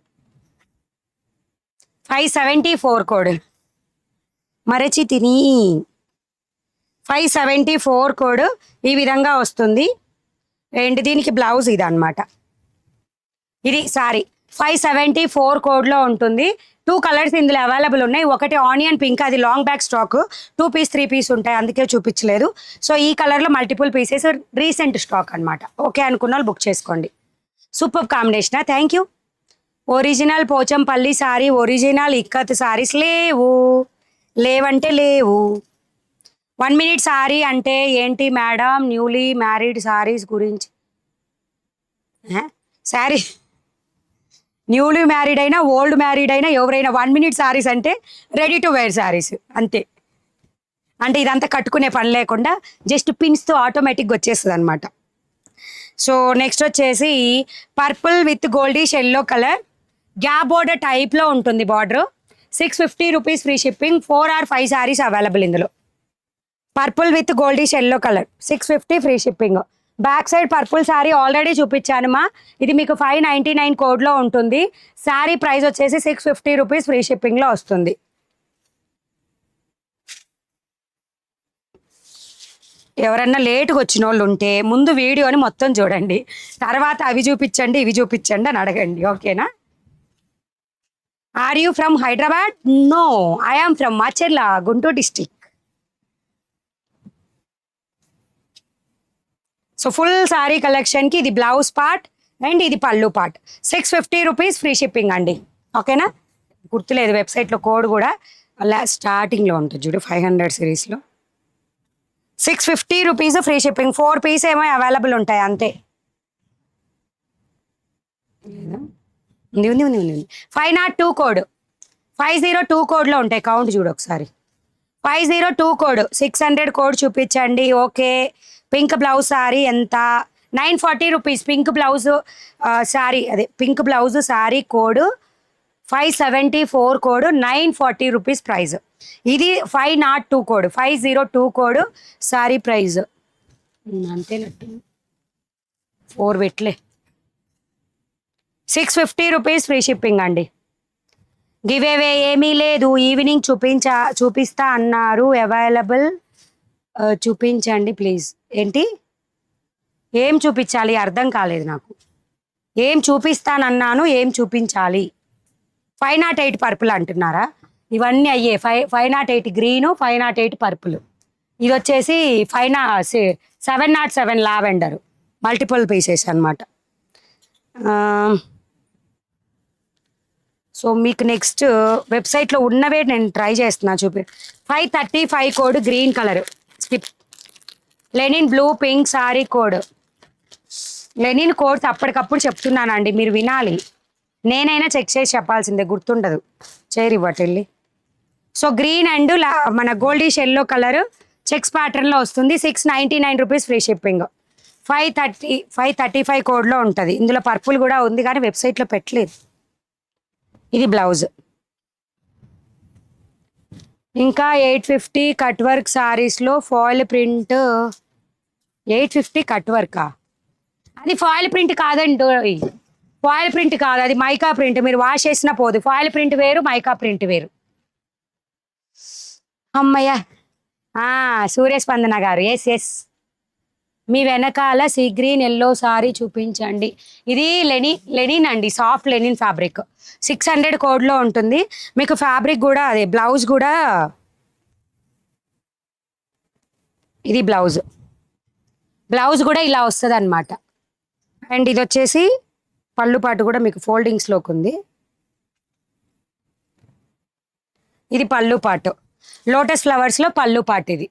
574 కోడ్ మరచి తిని 574 కోడ్ ఈ విధంగా వస్తుంది. ఏంటి దీనికి బ్లౌజ్ ఇది అనమాట. ఇది సారీ 574 కోడ్లో ఉంటుంది. 2 కలర్స్ ఇందులో అవైలబుల్ ఉన్నాయి. ఒకటి ఆనియన్ పింక్, అది long back stock, 2 piece 3 piece ఉంటాయి, అందుకే చూపించలేదు. సో ఈ కలర్లో మల్టిపుల్ పీసెస్ రీసెంట్ స్టాక్ అనమాట. ఓకే అనుకున్న వాళ్ళు బుక్ చేసుకోండి. Super combination. Thank you. Original Pochampally sari, original ikat saris లేవంటే లేవు. 1 minute సారీ అంటే ఏంటి మేడం? న్యూలీ మ్యారీడ్ సారీస్ గురించి. సారీ న్యూలీ మ్యారీడ్ అయినా ఓల్డ్ మ్యారీడ్ అయినా ఎవరైనా 1 minute సారీస్ అంటే రెడీ టు వేర్ సారీస్ అంతే. అంటే ఇదంతా కట్టుకునే పని లేకుండా జస్ట్ పిన్స్తో ఆటోమేటిక్గా వచ్చేస్తుంది అనమాట. సో నెక్స్ట్ వచ్చేసి purple with goldish yellow colour, gap border టైప్లో ఉంటుంది. Border 650 rupees free shipping. 4 or 5 saris available ఇందులో. Purple with goldish yellow colour 650 free shipping. Back side purple sari already చూపించానుమా. ఇది మీకు 599 కోడ్లో ఉంటుంది. శారీ ప్రైస్ వచ్చేసి 650 రూపీస్ ఫ్రీ షిప్పింగ్లో వస్తుంది. ఎవరన్నా లేటుగా వచ్చిన వాళ్ళు ఉంటే ముందు వీడియోని మొత్తం చూడండి, తర్వాత అవి చూపించండి ఇవి చూపించండి అని అడగండి. ఓకేనా? Are you from Hyderabad? No, I am from Macherla, Guntur district. So full sari కలెక్షన్కి ఇది బ్లౌజ్ పార్ట్ అండ్ ఇది పళ్ళు పార్ట్. 650 రూపీస్ ఫ్రీ షిప్పింగ్ అండి. ఓకేనా? గుర్తులేదు వెబ్సైట్లో కోడ్ కూడా అలా స్టార్టింగ్లో ఉంటుంది చూడు, 500 సిరీస్లో 650 రూపీస్ ఫ్రీ షిప్పింగ్. 4 పీస్ ఏమో అవైలబుల్ ఉంటాయి అంతే. ఉంది 502 కోడ్, 502 కోడ్లో ఉంటాయి. కౌంట్ చూడు ఒకసారి. 502 కోడ్, 600 కోడ్ చూపించండి. ఓకే. పింక్ బ్లౌజ్ శారీ ఎంత? 940 రూపీస్. పింక్ బ్లౌజ్ శారీ, అదే pink blouse sari code 574 code, 940 rupees price. ఇది 502 కోడ్, 502 కోడ్ శారీ ప్రైజ్ అంతేనట్టు. 4 పెట్టలే. 650 రూపీస్ ఫ్రీ షిప్పింగ్ అండి. గివేవే ఏమీ లేదు. ఈవినింగ్ చూపిస్తా అన్నారు. అవైలబుల్ చూపించండి ప్లీజ్. ఏంటి? ఏం చూపించాలి? అర్థం కాలేదు నాకు. ఏం చూపిస్తానన్నాను, ఏం చూపించాలి? 508 పర్పుల్ అంటున్నారా? ఇవన్నీ అయ్యే 508 గ్రీను, 508 పర్పుల్. ఇది వచ్చేసి 707 లావెండర్, మల్టిపుల్ పీసెస్ అనమాట. సో మీకు నెక్స్ట్ వెబ్సైట్లో ఉన్నవే నేను ట్రై చేస్తున్నా చూపి. 535 code green colour skip. Linen blue pink sari code. Linen codes అప్పటికప్పుడు చెప్తున్నానండి, మీరు వినాలి. నేనైనా చెక్ చేసి చెప్పాల్సిందే, గుర్తుండదు. చేరి ఇవ్వటెళ్ళి. సో గ్రీన్ అండ్ మన గోల్డిష్ ఎల్లో కలర్ చెక్స్ ప్యాటర్న్లో వస్తుంది. 699 రూపీస్ ఫ్రీ షిప్పింగ్. 535 కోడ్లో ఉంటుంది. ఇందులో పర్పుల్ కూడా ఉంది కానీ వెబ్సైట్లో పెట్టలేదు. ఇది బ్లౌజ్. ఇంకా 850 కట్ వర్క్ సారీస్లో ఫాయిల్ ప్రింట్. 850 కట్ వర్కా? అది ఫాయిల్ ప్రింట్ కాదండి. ఫాయిల్ ప్రింట్ కాదు, అది మైకా ప్రింట్. మీరు వాష్ చేసినా పోదు. ఫాయిల్ ప్రింట్ వేరు, మైకా ప్రింట్ వేరు. అమ్మయ్య. సూర్యస్పందన గారు, ఎస్. మీ వెనకాల సీ గ్రీన్ ఎల్లో సారీ చూపించండి. ఇది లెనిన్ అండి, సాఫ్ట్ లెనిన్ ఫ్యాబ్రిక్. 600 కోడ్లో ఉంటుంది. మీకు ఫ్యాబ్రిక్ కూడా అదే, బ్లౌజ్ కూడా ఇది బ్లౌజ్ కూడా ఇలా వస్తుంది అనమాట. అండ్ ఇది వచ్చేసి పళ్ళు పాటు కూడా మీకు ఫోల్డింగ్స్లోకి ఉంది. ఇది పళ్ళు పాటు, లోటస్ ఫ్లవర్స్లో పళ్ళు పాటు. ఇది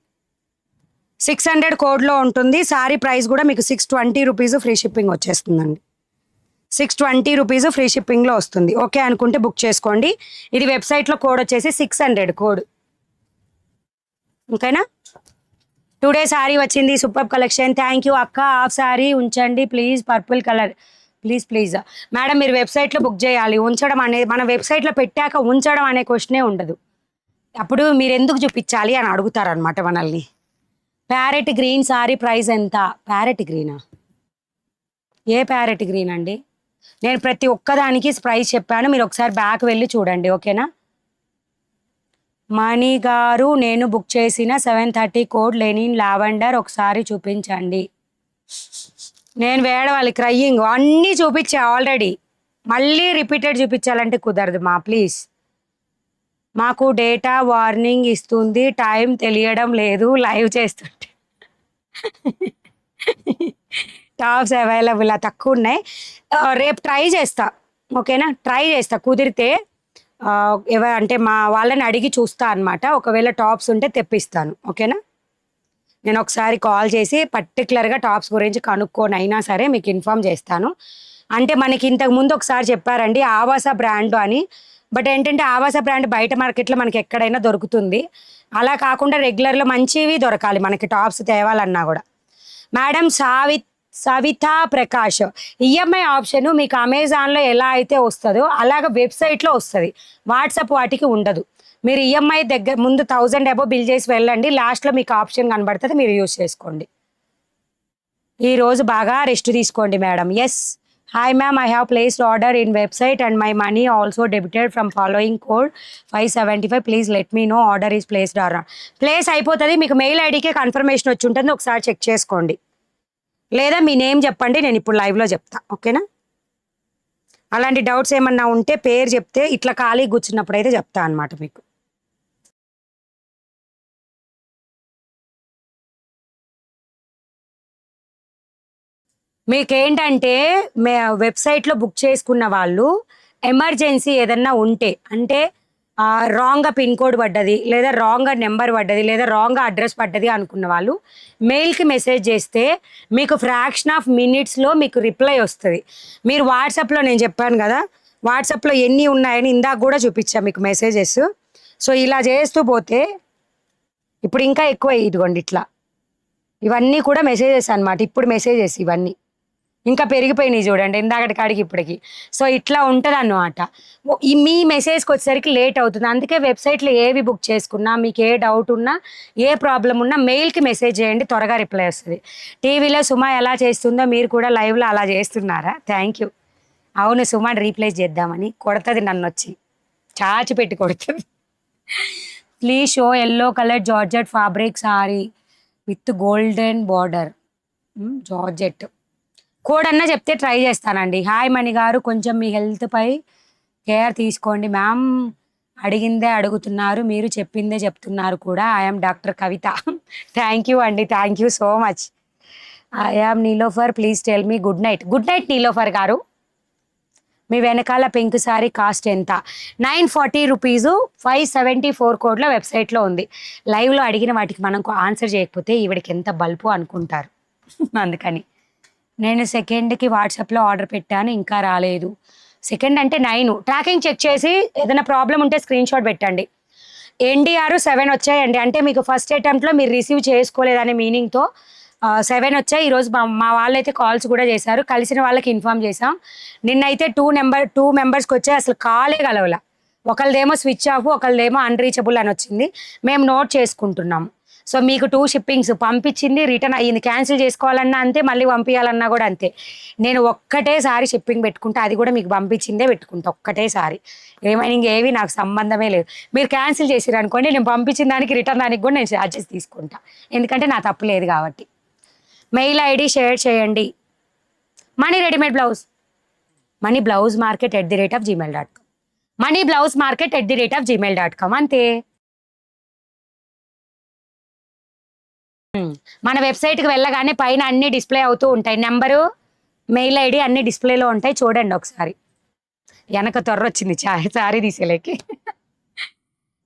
600 కోడ్లో ఉంటుంది. సారీ ప్రైస్ కూడా మీకు 620 రూపీస్ ఫ్రీ షిప్పింగ్ వచ్చేస్తుందండి. 620 రూపీస్ ఫ్రీ షిప్పింగ్లో వస్తుంది. ఓకే అనుకుంటే బుక్ చేసుకోండి. ఇది వెబ్సైట్లో కోడ్ వచ్చేసి 600 కోడ్. ఓకేనా? టుడే శారీ వచ్చింది. Super collection. థ్యాంక్ యూ అక్క. హాఫ్ శారీ ఉంచండి please, purple colour please. Madam మీరు వెబ్సైట్లో బుక్ చేయాలి. ఉంచడం అనేది మన వెబ్సైట్లో పెట్టాక ఉంచడం అనే క్వశ్చనే ఉండదు. అప్పుడు మీరు ఎందుకు చూపించాలి అని అడుగుతారనమాట మనల్ని. ప్యారెట్ గ్రీన్ సారీ ప్రైస్ ఎంత? ప్యారెట్ గ్రీనా? ఏ ప్యారెట్ గ్రీన్ అండి? నేను ప్రతి ఒక్కదానికి ప్రైస్ చెప్పాను, మీరు ఒకసారి బ్యాక్ వెళ్ళి చూడండి, ఓకేనా? మణి గారు, నేను బుక్ చేసిన 7:30 కోడ్ లెనిన్ లావెండర్ ఒకసారి చూపించండి. నేను వేడవాలి క్రయింగ్ అన్నీ చూపించా ఆల్రెడీ, మళ్ళీ రిపీటెడ్ చూపించాలంటే కుదరదు మా, ప్లీజ్. మాకు డేటా వార్నింగ్ ఇస్తుంది, టైం తెలియడం లేదు లైవ్ చేస్తుంటే. టాప్స్ అవైలబుల్ తక్కువ ఉన్నాయి, రేపు ట్రై చేస్తా, ఓకేనా? ట్రై చేస్తా, కుదిరితే అంటే మా వాళ్ళని అడిగి చూస్తా అనమాట. ఒకవేళ టాప్స్ ఉంటే తెప్పిస్తాను, ఓకేనా? నేను ఒకసారి కాల్ చేసి పర్టికులర్గా టాప్స్ గురించి కనుక్కొని అయినా సరే మీకు ఇన్ఫామ్ చేస్తాను. అంటే మనకి ఇంతకు ముందు ఒకసారి చెప్పారండి ఆవాస బ్రాండ్ అని, బట్ ఏంటంటే ఆవాస బ్రాండ్ బయట మార్కెట్లో మనకి ఎక్కడైనా దొరుకుతుంది, అలా కాకుండా రెగ్యులర్లో మంచివి దొరకాలి మనకి టాప్స్ తేవాలన్నా కూడా. Madam Savitha Prakash, EMI option మీకు అమెజాన్లో ఎలా అయితే వస్తుందో అలాగ వెబ్సైట్లో వస్తుంది, వాట్సాప్ వాటికి ఉండదు. మీరు ఈఎంఐ దగ్గర ముందు 1000 అబో బిల్ చేసి వెళ్ళండి, లాస్ట్లో మీకు ఆప్షన్ కనబడుతుంది, మీరు యూజ్ చేసుకోండి. ఈరోజు బాగా రెస్ట్ తీసుకోండి madam. Yes, hi ma'am, I have placed order in website and my money also debited from following code 575. Please let me know order is placed or not. Place అయిపోతుంది, మీకు mail ఐడికే confirmation వచ్చి ఉంటుంది, ఒకసారి check చేసుకోండి. లేదా మీ name చెప్పండి, నేను ఇప్పుడు లైవ్లో చెప్తా, ఓకేనా? అలాంటి డౌట్స్ ఏమన్నా ఉంటే పేరు చెప్తే ఇట్లా ఖాళీ కూర్చున్నప్పుడు అయితే చెప్తా అనమాట మీకు. మీకేంటంటే వెబ్సైట్లో బుక్ చేసుకున్న వాళ్ళు ఎమర్జెన్సీ ఏదన్నా ఉంటే, అంటే రాంగ్గా పిన్ కోడ్ పడ్డది, లేదా రాంగ్గా నెంబర్ పడ్డది, లేదా రాంగ్గా అడ్రస్ పడ్డది అనుకున్న వాళ్ళు మెయిల్కి మెసేజ్ చేస్తే మీకు ఫ్రాక్షన్ ఆఫ్ మినిట్స్లో మీకు రిప్లై వస్తుంది. మీరు వాట్సాప్లో, నేను చెప్పాను కదా వాట్సాప్లో ఎన్ని ఉన్నాయని ఇందాక కూడా చూపించా మీకు మెసేజెస్. సో ఇలా చేస్తూ పోతే ఇప్పుడు ఇంకా ఎక్కువ, ఇదిగోండి ఇట్లా ఇవన్నీ కూడా మెసేజెస్ అనమాట, ఇప్పుడు మెసేజెస్ ఇవన్నీ ఇంకా పెరిగిపోయినాయి చూడండి ఇందాకటి కాడికి ఇప్పటికి. సో ఇట్లా ఉంటుంది అన్నమాట. మీ మెసేజ్కి వచ్చేసరికి లేట్ అవుతుంది, అందుకే వెబ్సైట్లో ఏవి బుక్ చేసుకున్నా మీకు ఏ డౌట్ ఉన్నా ఏ ప్రాబ్లం ఉన్నా మెయిల్కి మెసేజ్ చేయండి, త్వరగా రిప్లై వస్తుంది. టీవీలో సుమ ఎలా చేస్తుందో మీరు కూడా లైవ్లో అలా చేస్తున్నారా? Thank you. అవును, సుమని రీప్లేస్ చేద్దామని కొడుతుంది, నన్ను వచ్చి చాచి పెట్టి కొడుతుంది. Please show yellow colour georgette fabric sorry with golden border. Georgette code అన్నా చెప్తే ట్రై చేస్తానండి. హాయ్ మణి గారు, కొంచెం మీ హెల్త్పై కేర్ తీసుకోండి మ్యామ్. అడిగిందే అడుగుతున్నారు, మీరు చెప్పిందే చెప్తున్నారు కూడా. I'm doctor Kavitha. Thank you అండి, thank you so much. I'm Nilofer, please tell me. Good night. Good night Nilofer గారు. మీ వెనకాల పింక్ సారీ కాస్ట్ ఎంత? 940 రూపీస్, 574 కోడ్లో వెబ్సైట్లో ఉంది. లైవ్లో అడిగిన వాటికి మనం ఆన్సర్ చేయకపోతే ఈవిడికి ఎంత బల్పు అనుకుంటారు, అందుకని. నేను సెకండ్కి వాట్సాప్లో ఆర్డర్ పెట్టాను, ఇంకా రాలేదు. సెకండ్ అంటే 9. ట్రాకింగ్ చెక్ చేసి ఏదైనా ప్రాబ్లం ఉంటే స్క్రీన్ షాట్ పెట్టండి. NDR 7 వచ్చాయండి, అంటే మీకు ఫస్ట్ అటెంప్ట్లో మీరు రిసీవ్ చేసుకోలేదనే మీనింగ్తో 7 వచ్చాయి. ఈరోజు మా వాళ్ళైతే కాల్స్ కూడా చేశారు, కలిసిన వాళ్ళకి ఇన్ఫామ్ చేసాం. నిన్నైతే 2 మెంబర్స్కి వచ్చాయి, అసలు కాలే కలవల. ఒకళ్ళదేమో స్విచ్ ఆఫ్, ఒకళ్ళదేమో అన్రీచబుల్ అని వచ్చింది. మేము నోట్ చేసుకుంటున్నాము. సో మీకు 2 షిప్పింగ్స్ పంపించింది, రిటర్న్ అయ్యింది. క్యాన్సిల్ చేసుకోవాలన్నా అంతే, మళ్ళీ పంపించాలన్నా కూడా అంతే. నేను ఒక్కటేసారి షిప్పింగ్ పెట్టుకుంటా, అది కూడా మీకు పంపించిందే పెట్టుకుంటా ఒక్కటేసారి. ఏమైనా ఇంకేవి నాకు సంబంధమే లేదు. మీరు క్యాన్సిల్ చేసిరు అనుకోండి, నేను పంపించిన దానికి రిటర్న్ దానికి కూడా నేను ఛార్జెస్ తీసుకుంటా, ఎందుకంటే నా తప్పు లేదు కాబట్టి. మెయిల్ ఐడి షేర్ చేయండి. Money readymade blouse, money blouse market @gmail.com, money blouse market @gmail.com, అంతే. మన వెబ్సైట్కి వెళ్ళగానే పైన అన్ని డిస్ప్లే అవుతూ ఉంటాయి, నెంబరు, మెయిల్ ఐడి అన్ని డిస్ప్లేలో ఉంటాయి, చూడండి ఒకసారి. వెనక తొర్రొచ్చింది శారీ తీసేలేకి.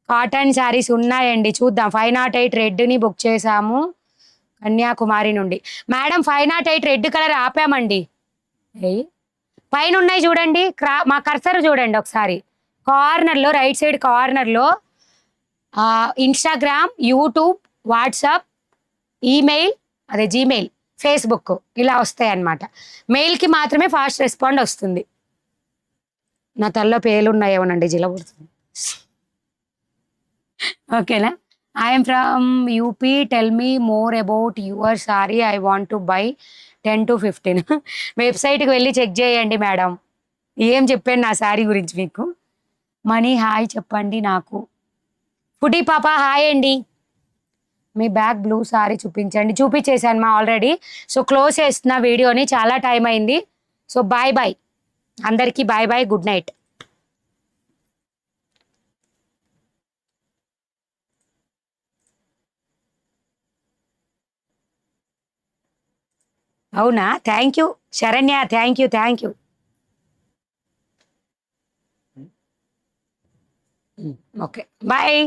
కాటన్ శారీస్ ఉన్నాయండి, చూద్దాం. 508 రెడ్ని బుక్ చేసాము కన్యాకుమారి నుండి. మేడం 508 రెడ్ కలర్ ఆపామండి. పైన ఉన్నాయి చూడండి, మా కర్సర్ చూడండి ఒకసారి, కార్నర్లో రైట్ సైడ్ కార్నర్లో ఇన్స్టాగ్రామ్, యూట్యూబ్, వాట్సాప్, ఈమెయిల్, అదే జీమెయిల్, ఫేస్బుక్ ఇలా వస్తాయి అన్నమాట. మెయిల్కి మాత్రమే ఫాస్ట్ రెస్పాండ్ వస్తుంది. నా తల్లో పేలున్నాయేమోనండి, జిలబడుతుంది. ఓకేనా? I'm from UP, tell me more about your sorry, I want to buy 10 to 15. వెబ్సైట్కి వెళ్ళి చెక్ చేయండి మేడం. ఏం చెప్పాను నా శారీ గురించి మీకు. మనీ హాయ్ చెప్పండి నాకు. ఫుడీ పాప హాయ్ అండి. మీ బ్యాగ్ బ్లూ సారీ చూపించండి. చూపించేశాను మా ఆల్రెడీ. సో క్లోజ్ చేస్తున్న వీడియోని, చాలా టైం అయింది. సో బాయ్ బాయ్ అందరికీ, బాయ్ బాయ్, గుడ్ నైట్. అవునా, thank you Saranya, thank you thank you. Okay bye.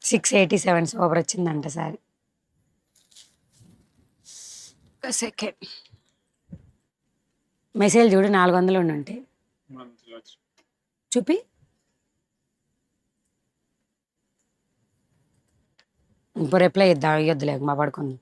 687 super వచ్చిందంట సారీ. సెకండ్ మెసేజ్ చూడు, 400 ఉంటే చూపి. ఇప్పుడు రిప్లై ఇద్దాం, ఇవ్వద్దులే మా పడుకుంది.